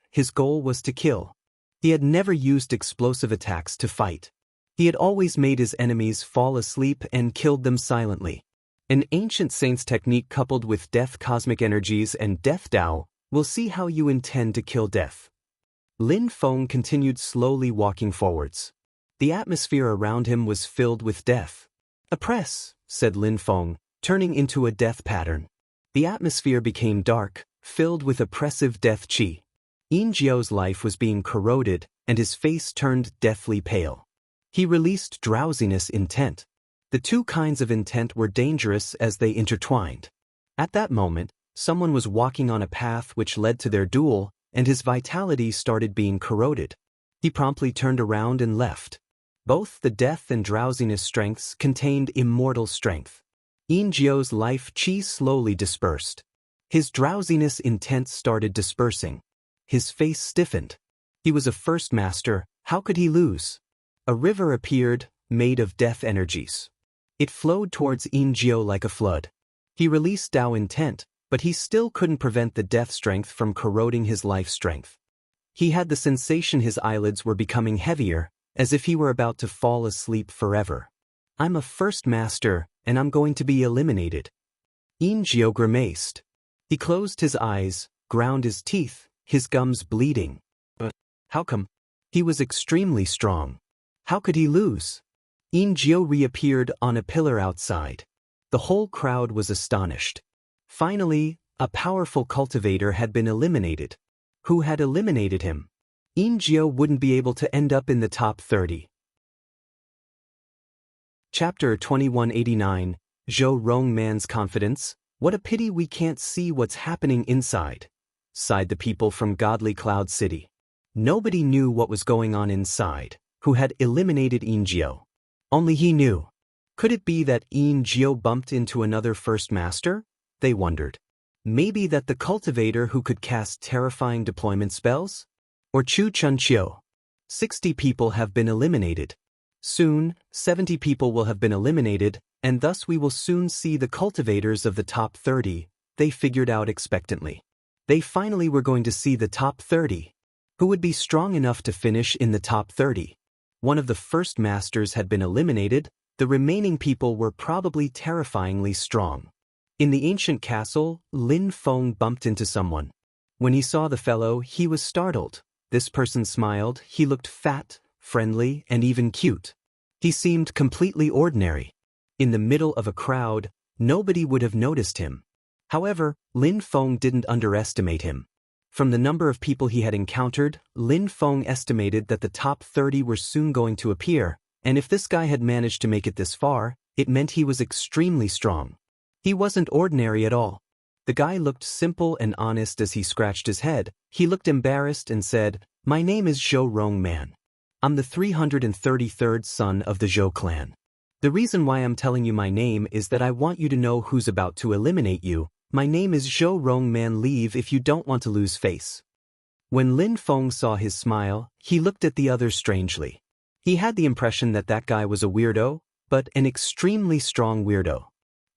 was to kill. He had never used explosive attacks to fight. He had always made his enemies fall asleep and killed them silently. An ancient saint's technique coupled with death cosmic energies and death Tao. We'll see how you intend to kill death. Lin Feng continued slowly walking forwards. The atmosphere around him was filled with death. "Oppress," said Lin Feng, turning into a death pattern. The atmosphere became dark, filled with oppressive death qi. Injio's life was being corroded, and his face turned deathly pale. He released drowsiness intent. The two kinds of intent were dangerous as they intertwined. At that moment, someone was walking on a path which led to their duel, and his vitality started being corroded. He promptly turned around and left. Both the death and drowsiness strengths contained immortal strength. Injio's life qi slowly dispersed. His drowsiness intent started dispersing. His face stiffened. He was a first master, how could he lose? A river appeared, made of death energies. It flowed towards Injio like a flood. He released Tao intent, but he still couldn't prevent the death strength from corroding his life strength. He had the sensation his eyelids were becoming heavier, as if he were about to fall asleep forever. "I'm a first master, and I'm going to be eliminated." Injio grimaced. He closed his eyes, ground his teeth, his gums bleeding. But how come? He was extremely strong. How could he lose? Injio reappeared on a pillar outside. The whole crowd was astonished. Finally, a powerful cultivator had been eliminated. Who had eliminated him? Injio wouldn't be able to end up in the top 30. Chapter 2189, Zhou Rongman's Confidence. "What a pity we can't see what's happening inside," sighed the people from Godly Cloud City. Nobody knew what was going on inside, who had eliminated Injio. Only he knew. Could it be that Injio bumped into another first master? They wondered. Maybe that the cultivator who could cast terrifying deployment spells? Or Chu Chunqiu? 60 people have been eliminated. Soon, 70 people will have been eliminated, and thus we will soon see the cultivators of the top 30, they figured out expectantly. They finally were going to see the top 30. Who would be strong enough to finish in the top 30? One of the first masters had been eliminated, the remaining people were probably terrifyingly strong. In the ancient castle, Lin Feng bumped into someone. When he saw the fellow, he was startled. This person smiled, he looked fat, friendly, and even cute. He seemed completely ordinary. In the middle of a crowd, nobody would have noticed him. However, Lin Feng didn't underestimate him. From the number of people he had encountered, Lin Feng estimated that the top 30 were soon going to appear, and if this guy had managed to make it this far, it meant he was extremely strong. He wasn't ordinary at all. The guy looked simple and honest as he scratched his head. He looked embarrassed and said, "My name is Zhou Rongman. I'm the 333rd son of the Zhou clan. The reason why I'm telling you my name is that I want you to know who's about to eliminate you. My name is Zhou Rongman. Leave if you don't want to lose face." When Lin Feng saw his smile, he looked at the others strangely. He had the impression that that guy was a weirdo, but an extremely strong weirdo.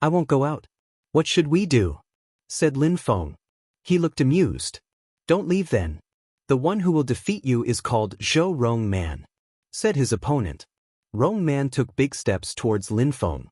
"I won't go out." "What should we do?" said Lin Feng. He looked amused. "Don't leave then. The one who will defeat you is called Zhou Rongman," said his opponent. Rongman took big steps towards Lin Feng.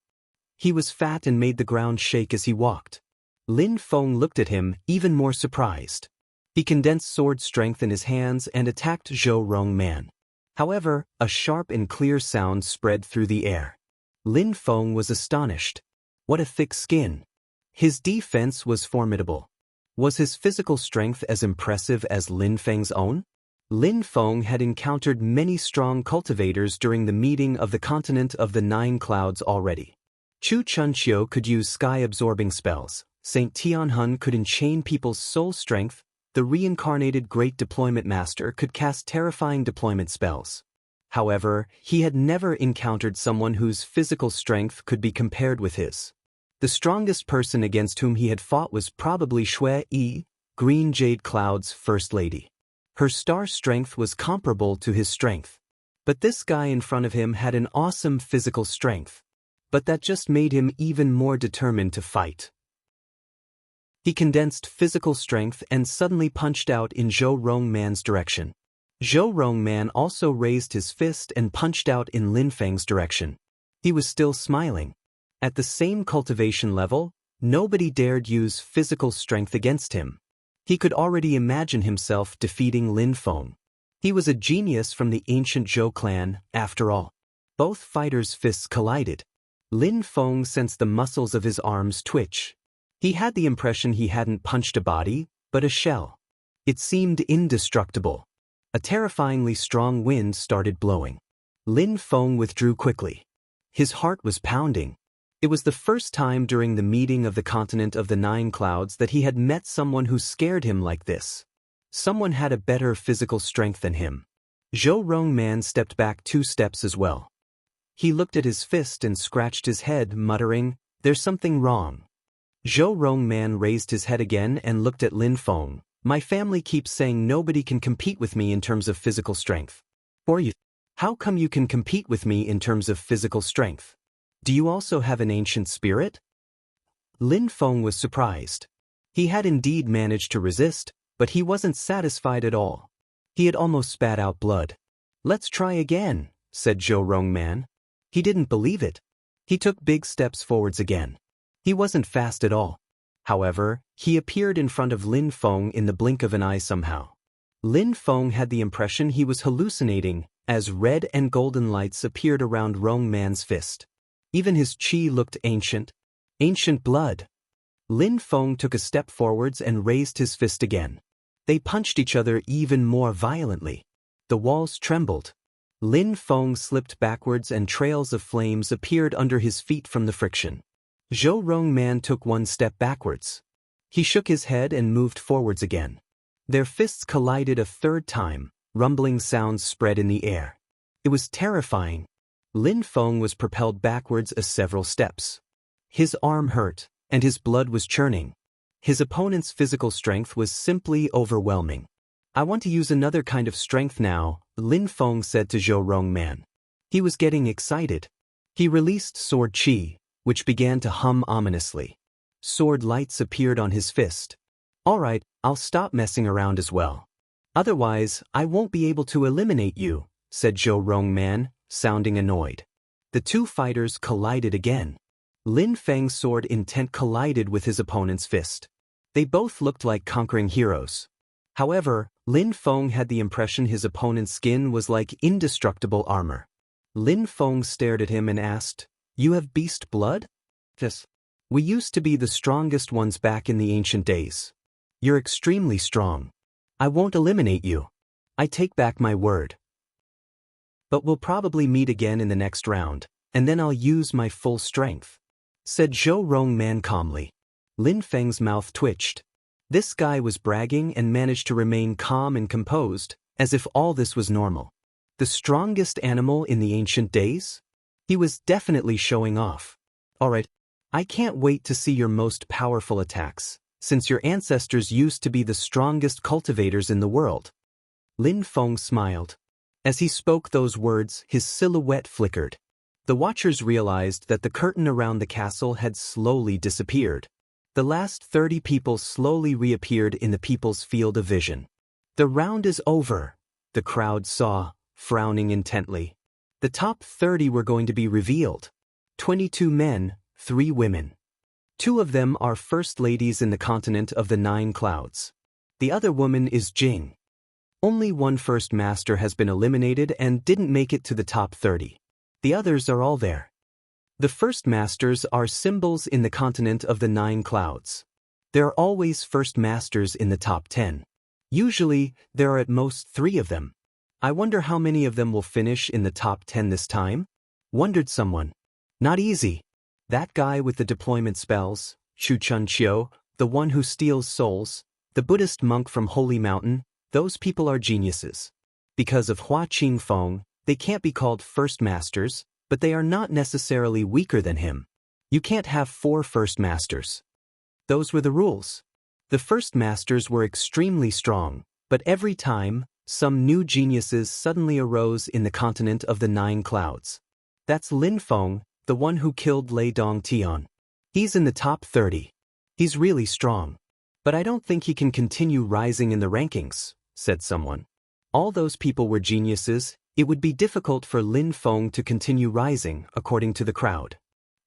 He was fat and made the ground shake as he walked. Lin Feng looked at him, even more surprised. He condensed sword strength in his hands and attacked Zhou Rongman. However, a sharp and clear sound spread through the air. Lin Feng was astonished. What a thick skin. His defense was formidable. Was his physical strength as impressive as Lin Feng's own? Lin Feng had encountered many strong cultivators during the meeting of the continent of the 9 clouds already. Chu Chunqiu could use sky-absorbing spells. Saint Tianhun could enchain people's soul strength. The reincarnated Great Deployment Master could cast terrifying deployment spells. However, he had never encountered someone whose physical strength could be compared with his. The strongest person against whom he had fought was probably Xue Yi, Green Jade Cloud's first lady. Her star strength was comparable to his strength. But this guy in front of him had an awesome physical strength. But that just made him even more determined to fight. He condensed physical strength and suddenly punched out in Zhou Rongman's direction. Zhou Rongman also raised his fist and punched out in Lin Feng's direction. He was still smiling. At the same cultivation level, nobody dared use physical strength against him. He could already imagine himself defeating Lin Feng. He was a genius from the ancient Zhou clan, after all. Both fighters' fists collided. Lin Feng sensed the muscles of his arms twitch. He had the impression he hadn't punched a body, but a shell. It seemed indestructible. A terrifyingly strong wind started blowing. Lin Feng withdrew quickly. His heart was pounding. It was the first time during the meeting of the continent of the Nine Clouds that he had met someone who scared him like this. Someone had a better physical strength than him. Zhou Rongman stepped back 2 steps as well. He looked at his fist and scratched his head, muttering, "There's something wrong." Zhou Rongman raised his head again and looked at Lin Feng. "My family keeps saying nobody can compete with me in terms of physical strength. Or you? How come you can compete with me in terms of physical strength? Do you also have an ancient spirit?" Lin Feng was surprised. He had indeed managed to resist, but he wasn't satisfied at all. He had almost spat out blood. "Let's try again," said Zhou Rongman. He didn't believe it. He took big steps forwards again. He wasn't fast at all. However, he appeared in front of Lin Feng in the blink of an eye somehow. Lin Feng had the impression he was hallucinating as red and golden lights appeared around Rongman's fist. Even his chi looked ancient. Ancient blood. Lin Feng took a step forwards and raised his fist again. They punched each other even more violently. The walls trembled. Lin Feng slipped backwards and trails of flames appeared under his feet from the friction. Zhou Rongman took 1 step backwards. He shook his head and moved forwards again. Their fists collided a 3rd time, rumbling sounds spread in the air. It was terrifying. Lin Feng was propelled backwards several steps. His arm hurt, and his blood was churning. His opponent's physical strength was simply overwhelming. "I want to use another kind of strength now," Lin Feng said to Zhou Rongman. He was getting excited. He released sword chi, which began to hum ominously. Sword lights appeared on his fist. "All right, I'll stop messing around as well. Otherwise, I won't be able to eliminate you," said Zhou Rongman, sounding annoyed. The 2 fighters collided again. Lin Feng's sword intent collided with his opponent's fist. They both looked like conquering heroes. However, Lin Feng had the impression his opponent's skin was like indestructible armor. Lin Feng stared at him and asked, "You have beast blood?" "Yes. We used to be the strongest ones back in the ancient days. You're extremely strong. I won't eliminate you. I take back my word. But we'll probably meet again in the next round, and then I'll use my full strength," said Zhou Rongman calmly. Lin Feng's mouth twitched. This guy was bragging and managed to remain calm and composed, as if all this was normal. The strongest animal in the ancient days? He was definitely showing off. "All right, I can't wait to see your most powerful attacks, since your ancestors used to be the strongest cultivators in the world." Lin Feng smiled. As he spoke those words, his silhouette flickered. The watchers realized that the curtain around the castle had slowly disappeared. The last 30 people slowly reappeared in the people's field of vision. "The round is over," the crowd saw, frowning intently. The top 30 were going to be revealed. 22 men, 3 women. 2 of them are first ladies in the continent of the 9 clouds. The other woman is Jing. Only 1 first master has been eliminated and didn't make it to the top 30. The others are all there. The first masters are symbols in the continent of the 9 clouds. There are always first masters in the top 10. Usually, there are at most 3 of them. I wonder how many of them will finish in the top 10 this time? Wondered someone. Not easy. That guy with the deployment spells, Shu Chun Chiu, the one who steals souls, the Buddhist monk from Holy Mountain, those people are geniuses. Because of Hua Qingfeng, they can't be called first masters, but they are not necessarily weaker than him. You can't have 4 first masters. Those were the rules. The first masters were extremely strong, but every time, some new geniuses suddenly arose in the continent of the 9 clouds. That's Lin Feng, the one who killed Lei Dongtian. He's in the top 30. He's really strong. But I don't think he can continue rising in the rankings, said someone. All those people were geniuses. It would be difficult for Lin Feng to continue rising, according to the crowd.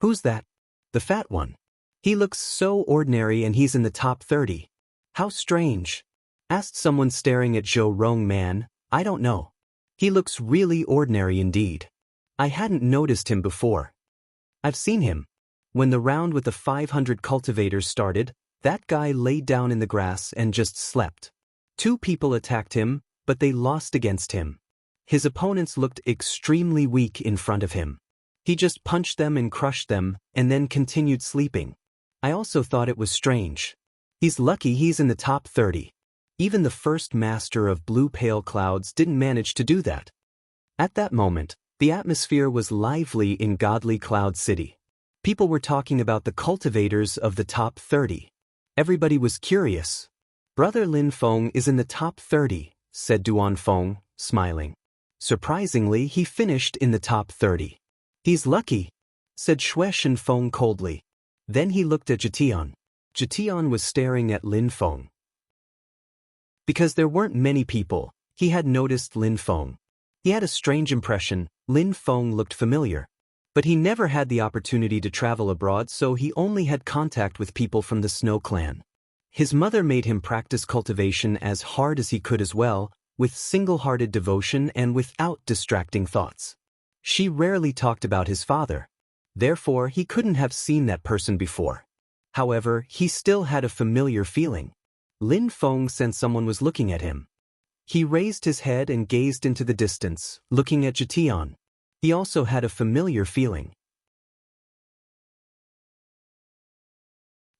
Who's that? The fat one. He looks so ordinary and he's in the top 30. How strange. Asked someone staring at Zhou Rong Man. I don't know. He looks really ordinary indeed. I hadn't noticed him before. I've seen him. When the round with the 500 cultivators started, that guy laid down in the grass and just slept. 2 people attacked him, but they lost against him. His opponents looked extremely weak in front of him. He just punched them and crushed them, and then continued sleeping. I also thought it was strange. He's lucky he's in the top 30. Even the first master of Blue Pale Clouds didn't manage to do that. At that moment, the atmosphere was lively in Godly Cloud City. People were talking about the cultivators of the top 30. Everybody was curious. Brother Lin Feng is in the top 30, said Duan Feng, smiling. Surprisingly, he finished in the top 30. He's lucky, said Shui Shen Feng coldly. Then he looked at Jitian. Jitian was staring at Lin Feng. Because there weren't many people, he had noticed Lin Feng. He had a strange impression. Lin Feng looked familiar. But he never had the opportunity to travel abroad, so he only had contact with people from the Snow Clan. His mother made him practice cultivation as hard as he could as well, with single-hearted devotion and without distracting thoughts. She rarely talked about his father. Therefore, he couldn't have seen that person before. However, he still had a familiar feeling. Lin Feng sensed someone was looking at him. He raised his head and gazed into the distance, looking at Jitian. He also had a familiar feeling.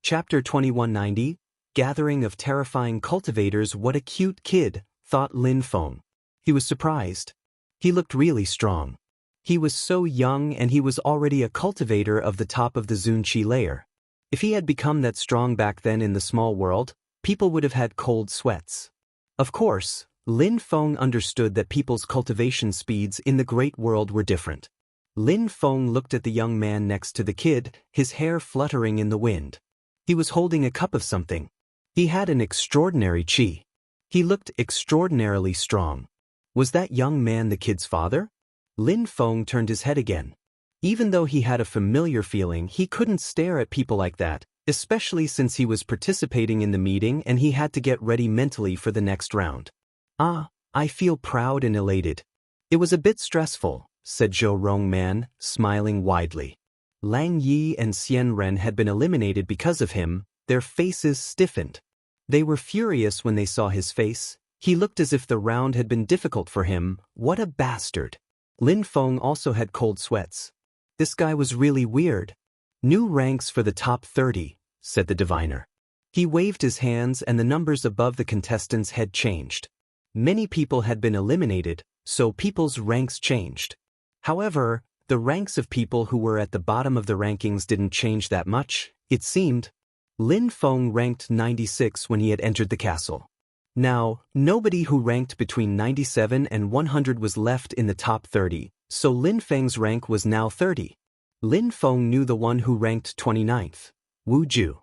Chapter 2190, Gathering of Terrifying Cultivators. What a cute kid, thought Lin Feng. He was surprised. He looked really strong. He was so young and he was already a cultivator of the top of the Zunqi layer. If he had become that strong back then in the small world, people would have had cold sweats. Of course, Lin Feng understood that people's cultivation speeds in the great world were different. Lin Feng looked at the young man next to the kid, his hair fluttering in the wind. He was holding a cup of something. He had an extraordinary qi. He looked extraordinarily strong. Was that young man the kid's father? Lin Feng turned his head again. Even though he had a familiar feeling, he couldn't stare at people like that, especially since he was participating in the meeting and he had to get ready mentally for the next round. I feel proud and elated. It was a bit stressful, said Zhou Rong Man, smiling widely. Lang Yi and Xian Ren had been eliminated because of him. Their faces stiffened. They were furious when they saw his face. He looked as if the round had been difficult for him. What a bastard. Lin Feng also had cold sweats. This guy was really weird. New ranks for the top 30, said the diviner. He waved his hands and the numbers above the contestants had changed. Many people had been eliminated, so people's ranks changed. However, the ranks of people who were at the bottom of the rankings didn't change that much, it seemed. Lin Feng ranked 96 when he had entered the castle. Now, nobody who ranked between 97 and 100 was left in the top 30, so Lin Feng's rank was now 30. Lin Feng knew the one who ranked 29th, Wu Ju.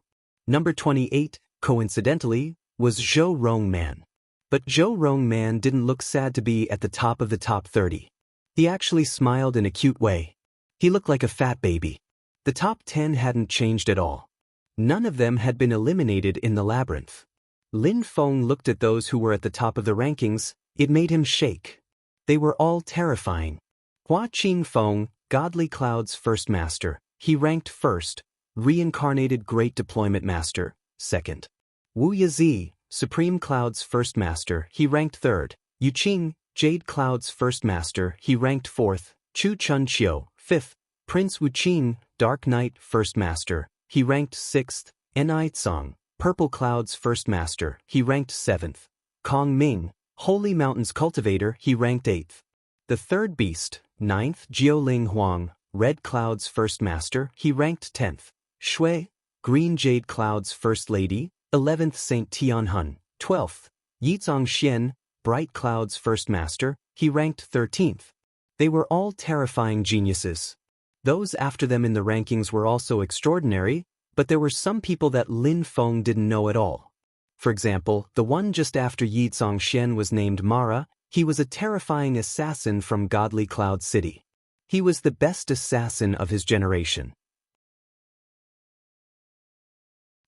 Number 28, coincidentally, was Zhou Rong Man. But Zhou Rong Man didn't look sad to be at the top of the top 30. He actually smiled in a cute way. He looked like a fat baby. The top 10 hadn't changed at all. None of them had been eliminated in the labyrinth. Lin Feng looked at those who were at the top of the rankings. It made him shake. They were all terrifying. Hua Qing Feng, Godly Cloud's first master, he ranked first. Reincarnated Great Deployment Master, second. Wu Yazi, Supreme Cloud's first master, he ranked third. Yu Qing, Jade Cloud's first master, he ranked fourth. Chu Chun Qiu, fifth. Prince Wu Qing, Dark Knight first master, he ranked sixth. Enai Tsang, Purple Cloud's first master, he ranked seventh. Kong Ming, Holy Mountains cultivator, he ranked eighth. The third beast, ninth. Jiuling Huang, Red Cloud's first master, he ranked 10th. Shui, Green Jade Cloud's first lady, 11th Saint Tianhun, 12th. Yizong Xian, Bright Cloud's first master, he ranked 13th. They were all terrifying geniuses. Those after them in the rankings were also extraordinary, but there were some people that Lin Feng didn't know at all. For example, the one just after Yizong Xian was named Mara. He was a terrifying assassin from Godly Cloud City. He was the best assassin of his generation.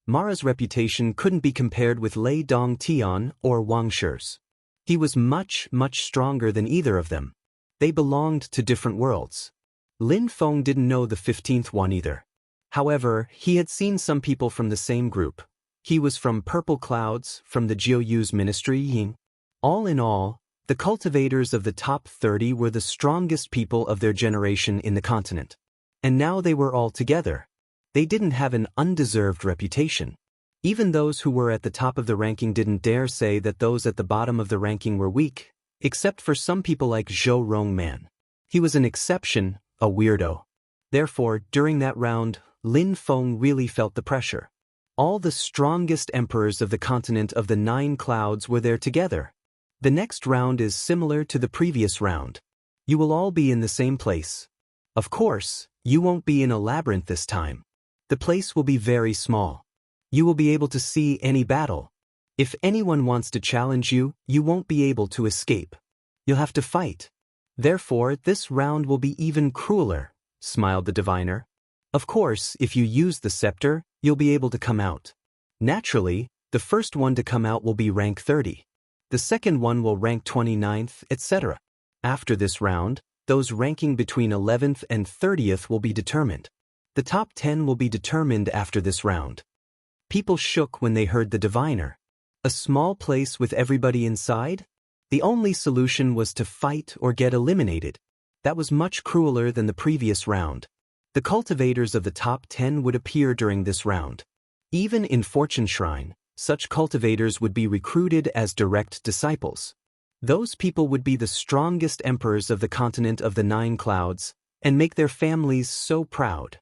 Mara's reputation couldn't be compared with Lei Dong Tian or Wang Shi's. He was much stronger than either of them. They belonged to different worlds. Lin Feng didn't know the 15th one either. However, he had seen some people from the same group. He was from Purple Clouds, from the Jiuyu's ministry Ying. All in all, the cultivators of the top 30 were the strongest people of their generation in the continent. And now they were all together. They didn't have an undeserved reputation. Even those who were at the top of the ranking didn't dare say that those at the bottom of the ranking were weak, except for some people like Zhou Rongman. He was an exception, a weirdo. Therefore, during that round, Lin Feng really felt the pressure. All the strongest emperors of the continent of the 9 clouds were there together. The next round is similar to the previous round. You will all be in the same place. Of course, you won't be in a labyrinth this time. The place will be very small. You will be able to see any battle. If anyone wants to challenge you, you won't be able to escape. You'll have to fight. Therefore, this round will be even crueler, smiled the diviner. Of course, if you use the scepter, you'll be able to come out. Naturally, the first one to come out will be rank 30. The second one will rank 29th, etc. After this round, those ranking between 11th and 30th will be determined. The top 10 will be determined after this round. People shook when they heard the diviner. A small place with everybody inside? The only solution was to fight or get eliminated. That was much crueler than the previous round. The cultivators of the top 10 would appear during this round. Even in Fortune Shrine, such cultivators would be recruited as direct disciples. Those people would be the strongest emperors of the continent of the 9 clouds, and make their families so proud.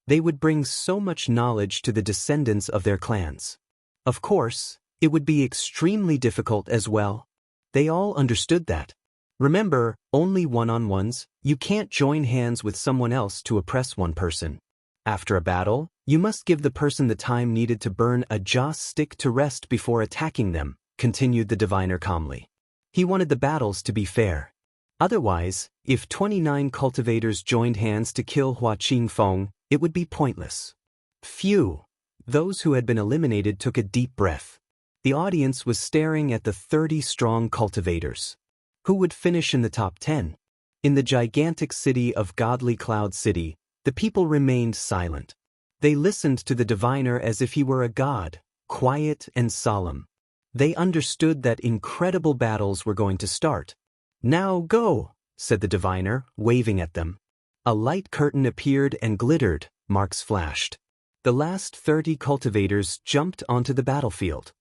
They would bring so much knowledge to the descendants of their clans. Of course, it would be extremely difficult as well. They all understood that. Remember, only one-on-ones, you can't join hands with someone else to oppress one person. After a battle, you must give the person the time needed to burn a joss stick to rest before attacking them, continued the diviner calmly. He wanted the battles to be fair. Otherwise, if 29 cultivators joined hands to kill Hua Qingfeng, it would be pointless. Phew! Those who had been eliminated took a deep breath. The audience was staring at the 30 strong cultivators. Who would finish in the top 10? In the gigantic city of Godly Cloud City, the people remained silent. They listened to the diviner as if he were a god, quiet and solemn. They understood that incredible battles were going to start. "Now go," said the diviner, waving at them. A light curtain appeared and glittered, marks flashed. The last 30 cultivators jumped onto the battlefield.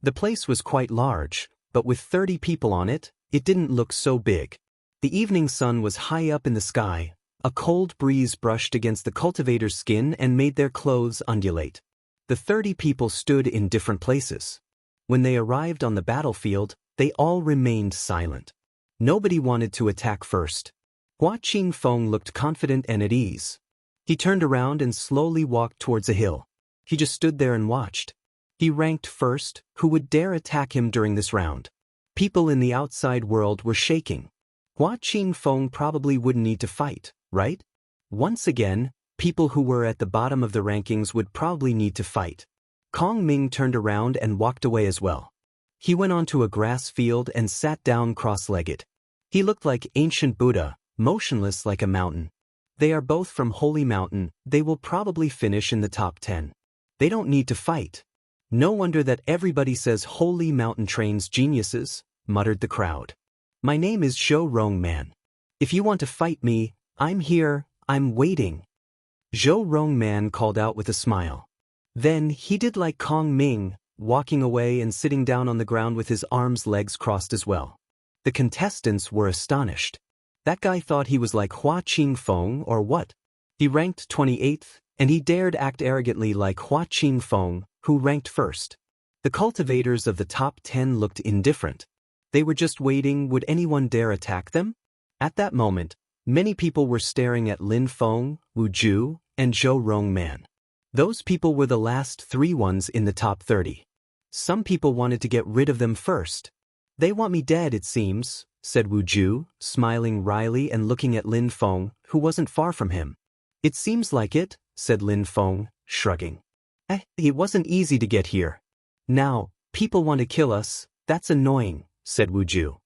The place was quite large, but with 30 people on it, it didn't look so big. The evening sun was high up in the sky. A cold breeze brushed against the cultivators' skin and made their clothes undulate. The 30 people stood in different places. When they arrived on the battlefield, they all remained silent. Nobody wanted to attack first. Hua Qingfeng looked confident and at ease. He turned around and slowly walked towards a hill. He just stood there and watched. He ranked first. Who would dare attack him during this round? People in the outside world were shaking. Hua Qingfeng probably wouldn't need to fight, right? Once again, people who were at the bottom of the rankings would probably need to fight. Kong Ming turned around and walked away as well. He went onto a grass field and sat down cross-legged. He looked like ancient Buddha, motionless like a mountain. They are both from Holy Mountain. They will probably finish in the top 10. They don't need to fight. No wonder that everybody says Holy Mountain trains geniuses, muttered the crowd. My name is Zhou Rongman. If you want to fight me, I'm here, I'm waiting. Zhou Rongman called out with a smile. Then he did like Kong Ming, walking away and sitting down on the ground with his legs crossed as well. The contestants were astonished. That guy thought he was like Hua Qingfeng or what? He ranked 28th, and he dared act arrogantly like Hua Qingfeng, who ranked first. The cultivators of the top 10 looked indifferent. They were just waiting, would anyone dare attack them? At that moment, many people were staring at Lin Feng, Wu Ju, and Zhou Rongman. Those people were the last 3 ones in the top 30. Some people wanted to get rid of them first. They want me dead, it seems, said Wu Ju, smiling wryly and looking at Lin Feng, who wasn't far from him. It seems like it, said Lin Feng, shrugging. It wasn't easy to get here. Now, people want to kill us, that's annoying, said Wu Ju.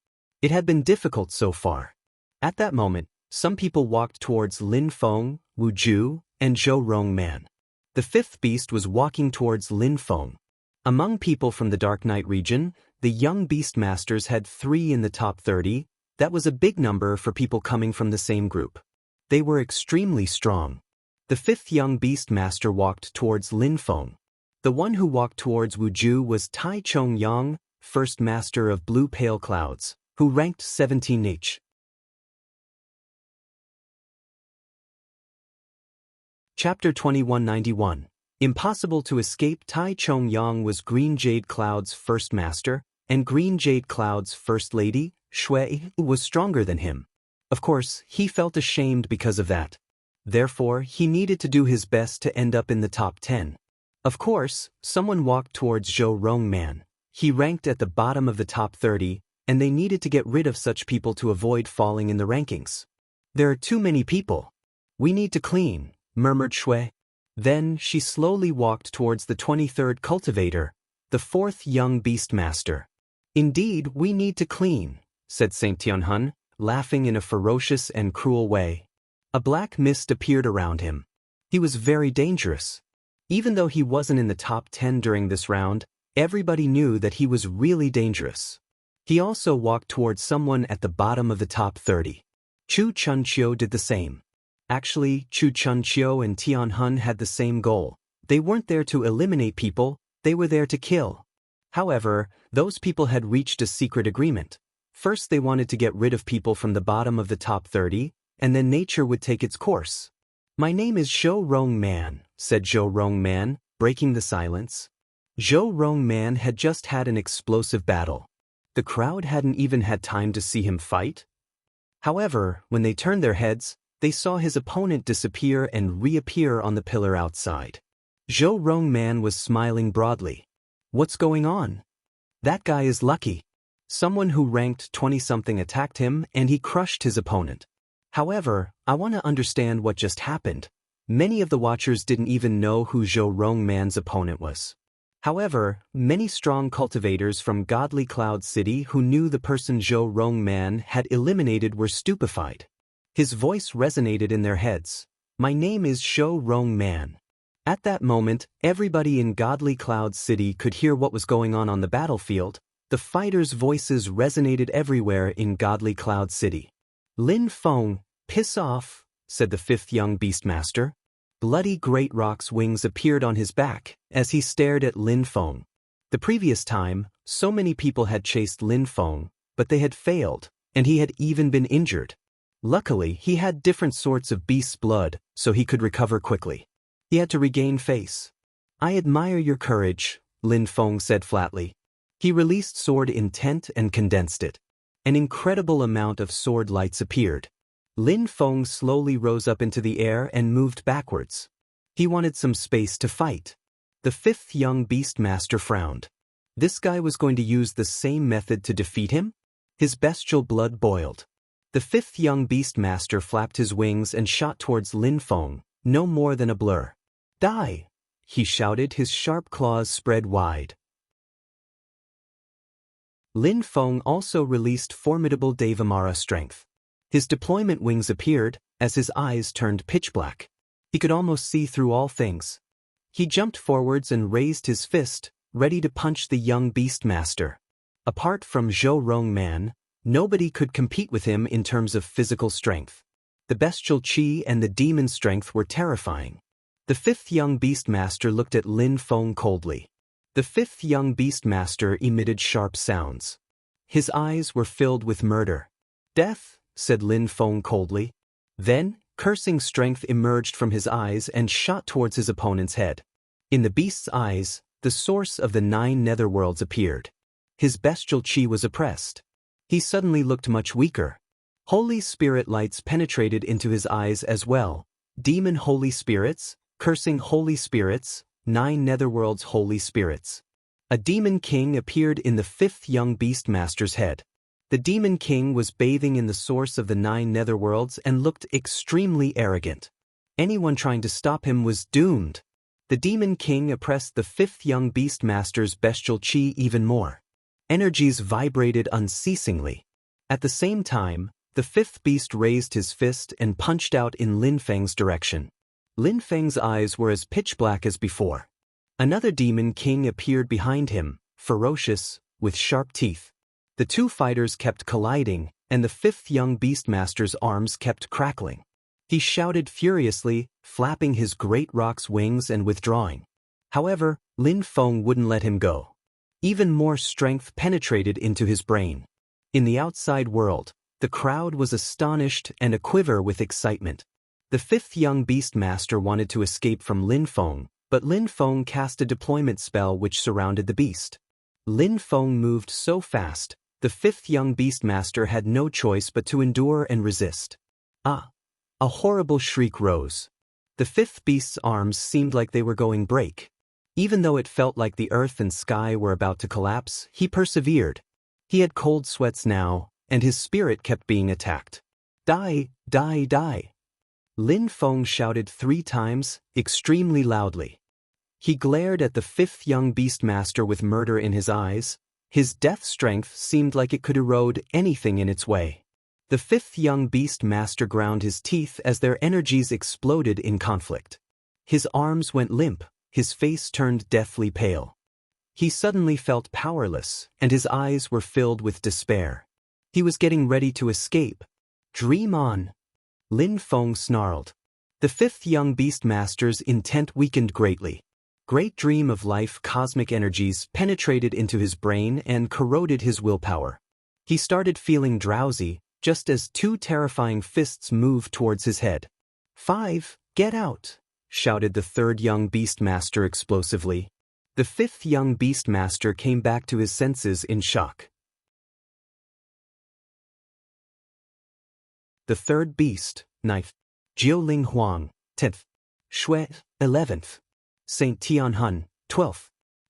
It had been difficult so far. At that moment, some people walked towards Lin Feng, Wu Ju, and Zhou Rongman. The 5th beast was walking towards Lin Feng. Among people from the Dark Knight region, the young beastmasters had 3 in the top 30. That was a big number for people coming from the same group. They were extremely strong. The 5th young beastmaster walked towards Lin Feng. The one who walked towards Wu Ju was Tai Chongyang, first master of Blue Pale Clouds, who ranked 17H. Chapter 2191. Impossible to escape. Tai Chongyang was Green Jade Cloud's first master, and Green Jade Cloud's first lady, Shui, was stronger than him. Of course, he felt ashamed because of that. Therefore, he needed to do his best to end up in the top 10. Of course, someone walked towards Zhou Rongman. He ranked at the bottom of the top 30, and they needed to get rid of such people to avoid falling in the rankings. There are too many people. We need to clean, murmured Shui. Then she slowly walked towards the 23rd cultivator, the 4th young beastmaster. Indeed, we need to clean, said Saint Tianhun, laughing in a ferocious and cruel way. A black mist appeared around him. He was very dangerous. Even though he wasn't in the top 10 during this round, everybody knew that he was really dangerous. He also walked towards someone at the bottom of the top 30. Chu Chunqiu did the same. Actually, Chu Chunqiu and Tianhun had the same goal. They weren't there to eliminate people, they were there to kill. However, those people had reached a secret agreement. First they wanted to get rid of people from the bottom of the top 30, and then nature would take its course. My name is Zhou Rongman, said Zhou Rongman, breaking the silence. Zhou Rongman had just had an explosive battle. The crowd hadn't even had time to see him fight. However, when they turned their heads, they saw his opponent disappear and reappear on the pillar outside. Zhou Rongman was smiling broadly. What's going on? That guy is lucky. Someone who ranked 20-something attacked him and he crushed his opponent. However, I want to understand what just happened. Many of the watchers didn't even know who Zhou Rongman's opponent was. However, many strong cultivators from Godly Cloud City who knew the person Zhou Rongman had eliminated were stupefied. His voice resonated in their heads. My name is Zhou Rongman. At that moment, everybody in Godly Cloud City could hear what was going on the battlefield. The fighters' voices resonated everywhere in Godly Cloud City. Lin Feng, piss off, said the 5th young beastmaster. Bloody Great Rock's wings appeared on his back as he stared at Lin Feng. The previous time, so many people had chased Lin Feng, but they had failed, and he had even been injured. Luckily, he had different sorts of beast's blood, so he could recover quickly. He had to regain face. I admire your courage, Lin Feng said flatly. He released sword intent and condensed it. An incredible amount of sword lights appeared. Lin Feng slowly rose up into the air and moved backwards. He wanted some space to fight. The 5th young beastmaster frowned. This guy was going to use the same method to defeat him? His bestial blood boiled. The 5th young beastmaster flapped his wings and shot towards Lin Feng, no more than a blur. Die! He shouted, his sharp claws spread wide. Lin Feng also released formidable Devamara strength. His deployment wings appeared as his eyes turned pitch black. He could almost see through all things. He jumped forwards and raised his fist, ready to punch the young beastmaster. Apart from Zhou Rongman, nobody could compete with him in terms of physical strength. The bestial chi and the demon strength were terrifying. The 5th young beastmaster looked at Lin Feng coldly. The 5th young beastmaster emitted sharp sounds. His eyes were filled with murder. Death, said Lin Feng coldly. Then, Cursing strength emerged from his eyes and shot towards his opponent's head. In the beast's eyes, the source of the 9 netherworlds appeared. His bestial chi was oppressed. He suddenly looked much weaker. Holy spirit lights penetrated into his eyes as well. Demon holy spirits, cursing holy spirits, 9 netherworlds holy spirits. A demon king appeared in the 5th young beastmaster's head. The demon king was bathing in the source of the 9 netherworlds and looked extremely arrogant. Anyone trying to stop him was doomed. The demon king oppressed the 5th young beastmaster's bestial chi even more. Energies vibrated unceasingly. At the same time, the 5th beast raised his fist and punched out in Lin Feng's direction. Lin Feng's eyes were as pitch black as before. Another demon king appeared behind him, ferocious, with sharp teeth. The 2 fighters kept colliding, and the 5th young beastmaster's arms kept crackling. He shouted furiously, flapping his great rock's wings and withdrawing. However, Lin Feng wouldn't let him go. Even more strength penetrated into his brain. In the outside world, the crowd was astonished and aquiver with excitement. The 5th young beastmaster wanted to escape from Lin Feng, but Lin Feng cast a deployment spell which surrounded the beast. Lin Feng moved so fast, the 5th young beastmaster had no choice but to endure and resist. Ah! A horrible shriek rose. The 5th beast's arms seemed like they were going break. Even though it felt like the earth and sky were about to collapse, he persevered. He had cold sweats now, and his spirit kept being attacked. Die, die, die. Lin Feng shouted 3 times, extremely loudly. He glared at the 5th young beastmaster with murder in his eyes. His death strength seemed like it could erode anything in its way. The 5th young beastmaster ground his teeth as their energies exploded in conflict. His arms went limp, his face turned deathly pale. He suddenly felt powerless, and his eyes were filled with despair. He was getting ready to escape. Dream on! Lin Feng snarled. The 5th young beastmaster's intent weakened greatly. Great dream of life cosmic energies penetrated into his brain and corroded his willpower. He started feeling drowsy, just as 2 terrifying fists moved towards his head. 5, get out! Shouted the 3rd young beastmaster explosively. The 5th young beastmaster came back to his senses in shock. The 3rd beast, 9th. Jiuling Huang, 10th. Shui, 11th. Saint Tianhun, 12th.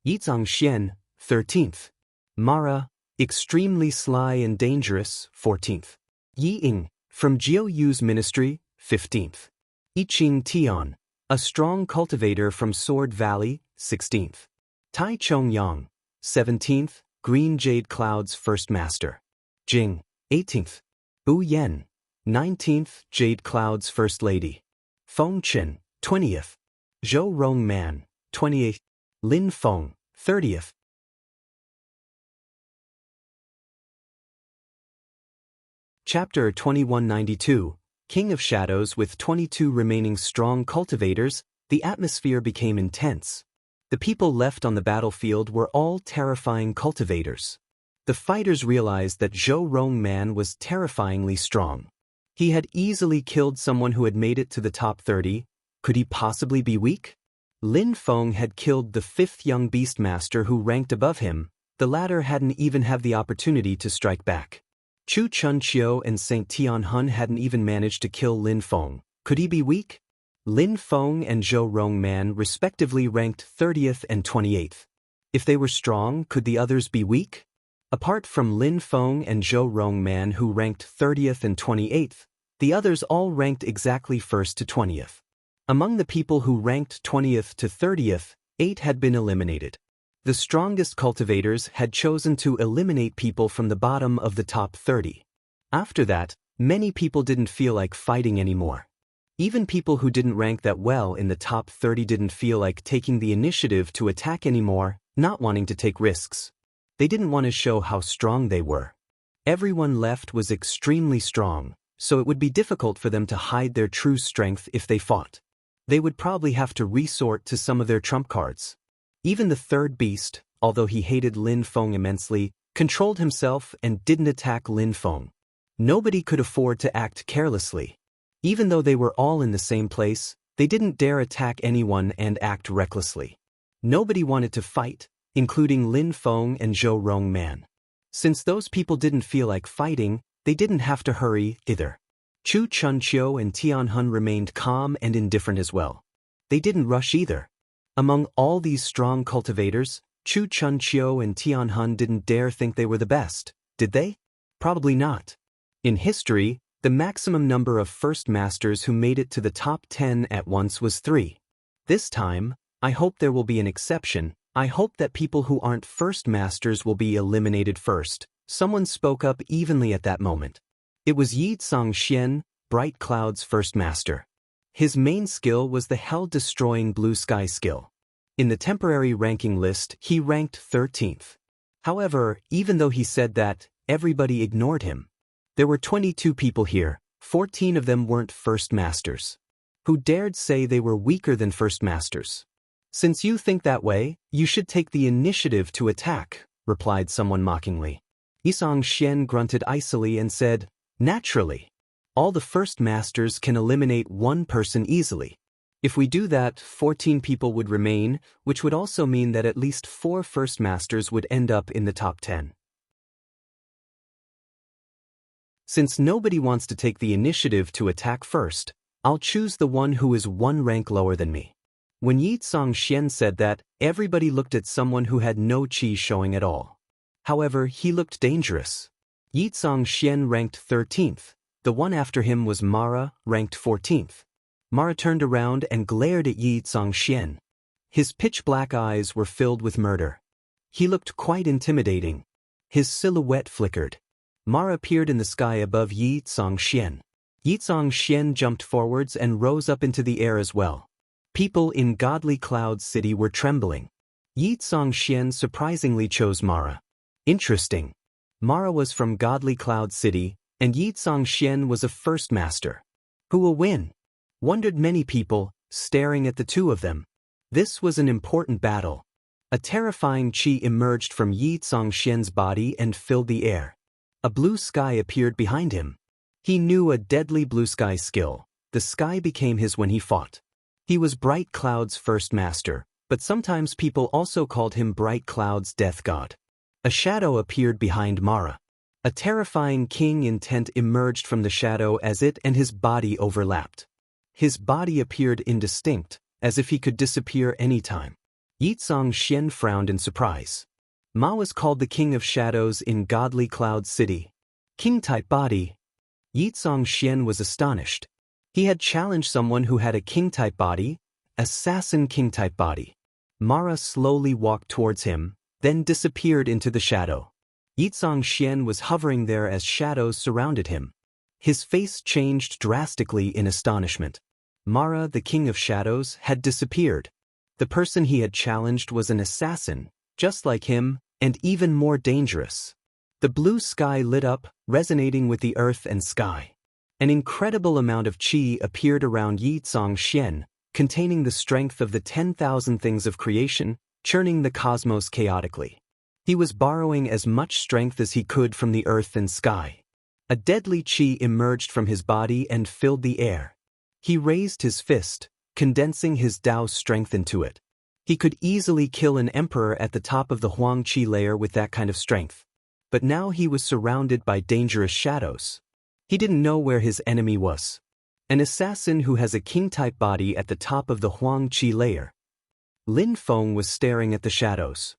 Yizang Xian, 13th. Mara, extremely sly and dangerous, 14th. Yi Ying, from Jiu Yu's ministry, 15th. Yiqing Tian, a strong cultivator from Sword Valley, 16th. Tai Chongyang, 17th, Green Jade Cloud's first master. Jing, 18th. Bu Yen, 19th, Jade Cloud's first lady. Feng Chen, 20th. Zhou Rong Man, 28th. Lin Feng, 30th. Chapter 2192, King of Shadows. With 22 remaining strong cultivators, the atmosphere became intense. The people left on the battlefield were all terrifying cultivators. The fighters realized that Zhou Rong Man was terrifyingly strong. He had easily killed someone who had made it to the top 30. Could he possibly be weak? Lin Feng had killed the 5th young beastmaster who ranked above him. The latter hadn't even had the opportunity to strike back. Chu Chunqiu and Saint Tianhun hadn't even managed to kill Lin Feng. Could he be weak? Lin Feng and Zhou Rong Man respectively ranked 30th and 28th. If they were strong, could the others be weak? Apart from Lin Feng and Zhou Rong Man who ranked 30th and 28th, the others all ranked exactly 1st to 20th. Among the people who ranked 20th to 30th, 8 had been eliminated. The strongest cultivators had chosen to eliminate people from the bottom of the top 30. After that, many people didn't feel like fighting anymore. Even people who didn't rank that well in the top 30 didn't feel like taking the initiative to attack anymore, not wanting to take risks. They didn't want to show how strong they were. Everyone left was extremely strong, so it would be difficult for them to hide their true strength if they fought. They would probably have to resort to some of their trump cards. Even the 3rd beast, although he hated Lin Feng immensely, controlled himself and didn't attack Lin Feng. Nobody could afford to act carelessly. Even though they were all in the same place, they didn't dare attack anyone and act recklessly. Nobody wanted to fight, including Lin Feng and Zhou Rongman. Since those people didn't feel like fighting, they didn't have to hurry either. Chu Chunqiu and Tianhun remained calm and indifferent as well. They didn't rush either. Among all these strong cultivators, Chu Chunqiu and Tianhun didn't dare think they were the best, did they? Probably not. In history, the maximum number of first masters who made it to the top 10 at once was 3. This time, I hope there will be an exception. I hope that people who aren't first masters will be eliminated first. Someone spoke up evenly at that moment. It was Yi Zhangxian, Bright Cloud's first master. His main skill was the hell-destroying blue sky skill. In the temporary ranking list, he ranked 13th. However, even though he said that, everybody ignored him. There were 22 people here, 14 of them weren't first masters. Who dared say they were weaker than first masters? Since you think that way, you should take the initiative to attack, replied someone mockingly. Yi Zhangxian grunted icily and said, naturally. All the first masters can eliminate one person easily. If we do that, 14 people would remain, which would also mean that at least 4 first masters would end up in the top 10. Since nobody wants to take the initiative to attack first, I'll choose the one who is 1 rank lower than me. When Yi Zhangxian said that, everybody looked at someone who had no qi showing at all. However, he looked dangerous. Yi Zhangxian ranked 13th. The one after him was Mara, ranked 14th. Mara turned around and glared at Yi Zhangxian. His pitch-black eyes were filled with murder. He looked quite intimidating. His silhouette flickered. Mara appeared in the sky above Yi Zhangxian. Yi Zhangxian jumped forwards and rose up into the air as well. People in Godly Cloud City were trembling. Yi Zhangxian surprisingly chose Mara. Interesting. Mara was from Godly Cloud City, and Yi Zhangxian was a first master. Who will win? Wondered many people, staring at the two of them. This was an important battle. A terrifying qi emerged from Yi Zhangxian's body and filled the air. A blue sky appeared behind him. He knew a deadly blue sky skill. The sky became his when he fought. He was Bright Cloud's first master, but sometimes people also called him Bright Cloud's death god. A shadow appeared behind Mara. A terrifying king intent emerged from the shadow as it and his body overlapped. His body appeared indistinct, as if he could disappear anytime. Yi Zhangxian frowned in surprise. Ma was called the King of Shadows in Godly Cloud City. King-type body. Yi Zhangxian was astonished. He had challenged someone who had a king-type body, assassin king-type body. Mara slowly walked towards him, then disappeared into the shadow. Yi Zhangxian was hovering there as shadows surrounded him. His face changed drastically in astonishment. Mara, the King of Shadows, had disappeared. The person he had challenged was an assassin, just like him, and even more dangerous. The blue sky lit up, resonating with the earth and sky. An incredible amount of qi appeared around Yi Zhangxian, containing the strength of the 10,000 things of creation, churning the cosmos chaotically. He was borrowing as much strength as he could from the earth and sky. A deadly qi emerged from his body and filled the air. He raised his fist, condensing his Dao strength into it. He could easily kill an emperor at the top of the Huang Qi layer with that kind of strength. But now he was surrounded by dangerous shadows. He didn't know where his enemy was. An assassin who has a king-type body at the top of the Huang Qi layer. Lin Feng was staring at the shadows.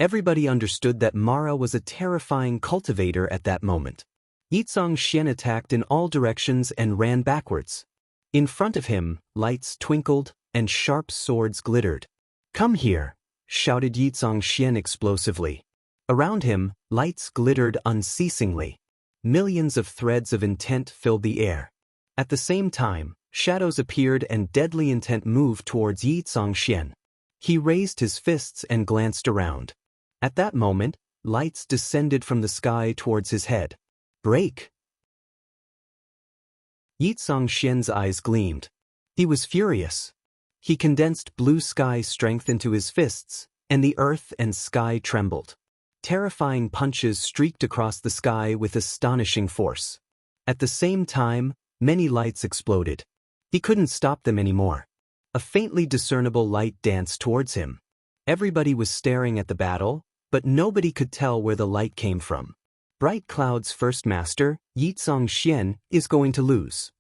Everybody understood that Mara was a terrifying cultivator at that moment. Yi Zhangxian attacked in all directions and ran backwards. In front of him, lights twinkled and sharp swords glittered. "Come here," shouted Yi Zhangxian explosively. Around him, lights glittered unceasingly. Millions of threads of intent filled the air. At the same time, shadows appeared and deadly intent moved towards Yi Zhangxian. He raised his fists and glanced around. At that moment, lights descended from the sky towards his head. "Break!" Yi Zhangxian's eyes gleamed. He was furious. He condensed blue sky strength into his fists, and the earth and sky trembled. Terrifying punches streaked across the sky with astonishing force. At the same time, Many lights exploded. He couldn't stop them anymore. A faintly discernible light danced towards him. Everybody was staring at the battle, but nobody could tell where the light came from. Bright Cloud's first master, Yizong Xian, is going to lose.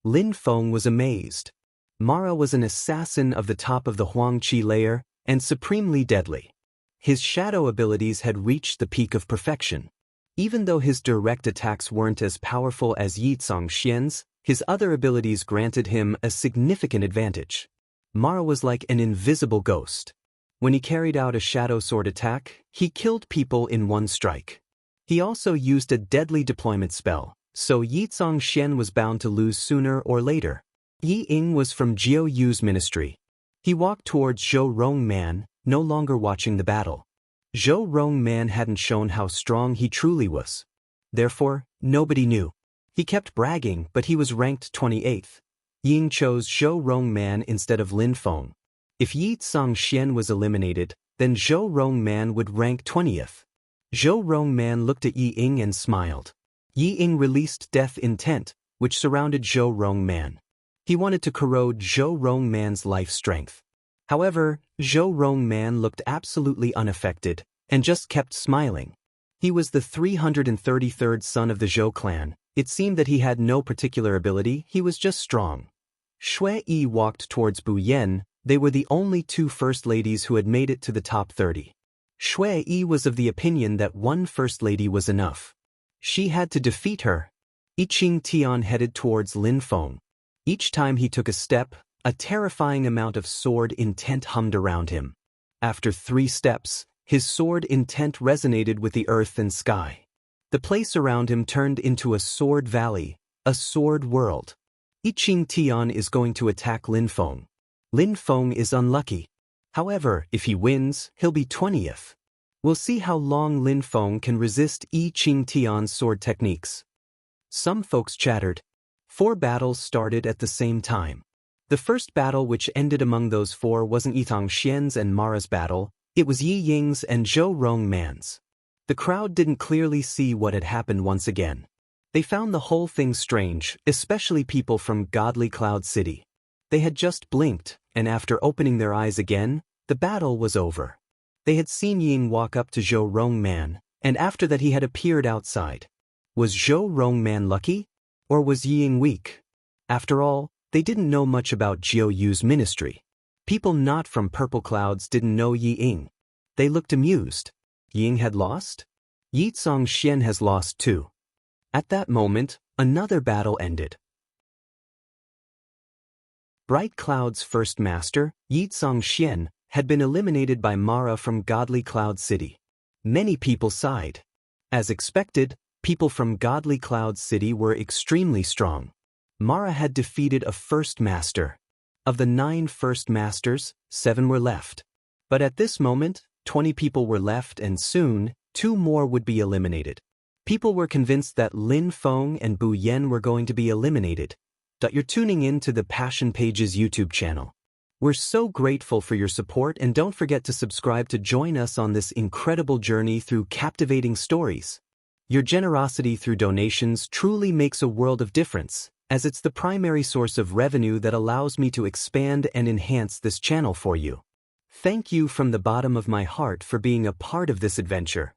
Lin Feng was amazed. Mara was an assassin of the top of the Huangqi layer, and supremely deadly. His shadow abilities had reached the peak of perfection. Even though his direct attacks weren't as powerful as Yizong Xian's, his other abilities granted him a significant advantage. Mara was like an invisible ghost. When he carried out a shadow sword attack, he killed people in one strike. He also used a deadly deployment spell, so Yizong Xian was bound to lose sooner or later. Yi Ying was from Jiao Yu's ministry. He walked towards Zhou Rongman, no longer watching the battle. Zhou Rongman hadn't shown how strong he truly was. Therefore, nobody knew. He kept bragging, but he was ranked 28th. Ying chose Zhou Rongman instead of Lin Feng. If Yizong Xian was eliminated, then Zhou Rongman would rank 20th. Zhou Rongman looked at Yi Ying and smiled. Yi Ying released Death Intent, which surrounded Zhou Rongman. He wanted to corrode Zhou Rongman's life strength. However, Zhou Rongman looked absolutely unaffected, and just kept smiling. He was the 333rd son of the Zhou clan. It seemed that he had no particular ability, he was just strong. Shui Yi walked towards Bu Yan. They were the only two first ladies who had made it to the top 30. Shui Yi was of the opinion that one first lady was enough. She had to defeat her. Yiqing Tian headed towards Lin Feng. Each time he took a step, a terrifying amount of sword intent hummed around him. After 3 steps, his sword intent resonated with the earth and sky. The place around him turned into a sword valley, a sword world. Yiqing Tian is going to attack Lin Feng. Lin Feng is unlucky. However, if he wins, he'll be 20th. We'll see how long Lin Feng can resist Yiqing Tian's sword techniques. Some folks chattered. 4 battles started at the same time. The first battle which ended among those 4 wasn't Yizong Xian's and Mara's battle, it was Yi Ying's and Zhou Rongman's. The crowd didn't clearly see what had happened once again. They found the whole thing strange, especially people from Godly Cloud City. They had just blinked, and after opening their eyes again, the battle was over. They had seen Ying walk up to Zhou Rongman, and after that he had appeared outside. Was Zhou Rongman lucky? Or was Ying weak? After all, they didn't know much about Jiao Yu's ministry. People not from Purple Clouds didn't know Yi Ying. They looked amused. Ying had lost? Yizong Xian has lost too. At that moment, another battle ended. Bright Cloud's first master, Yizong Xian, had been eliminated by Mara from Godly Cloud City. Many people sighed. As expected, people from Godly Cloud City were extremely strong. Mara had defeated a first master. Of the 9 first masters, 7 were left. But at this moment, 20 people were left and soon, 2 more would be eliminated. People were convinced that Lin Feng and Bu Yan were going to be eliminated. You're tuning in to the Passion Pages YouTube channel. We're so grateful for your support, and don't forget to subscribe to join us on this incredible journey through captivating stories. Your generosity through donations truly makes a world of difference, as it's the primary source of revenue that allows me to expand and enhance this channel for you. Thank you from the bottom of my heart for being a part of this adventure.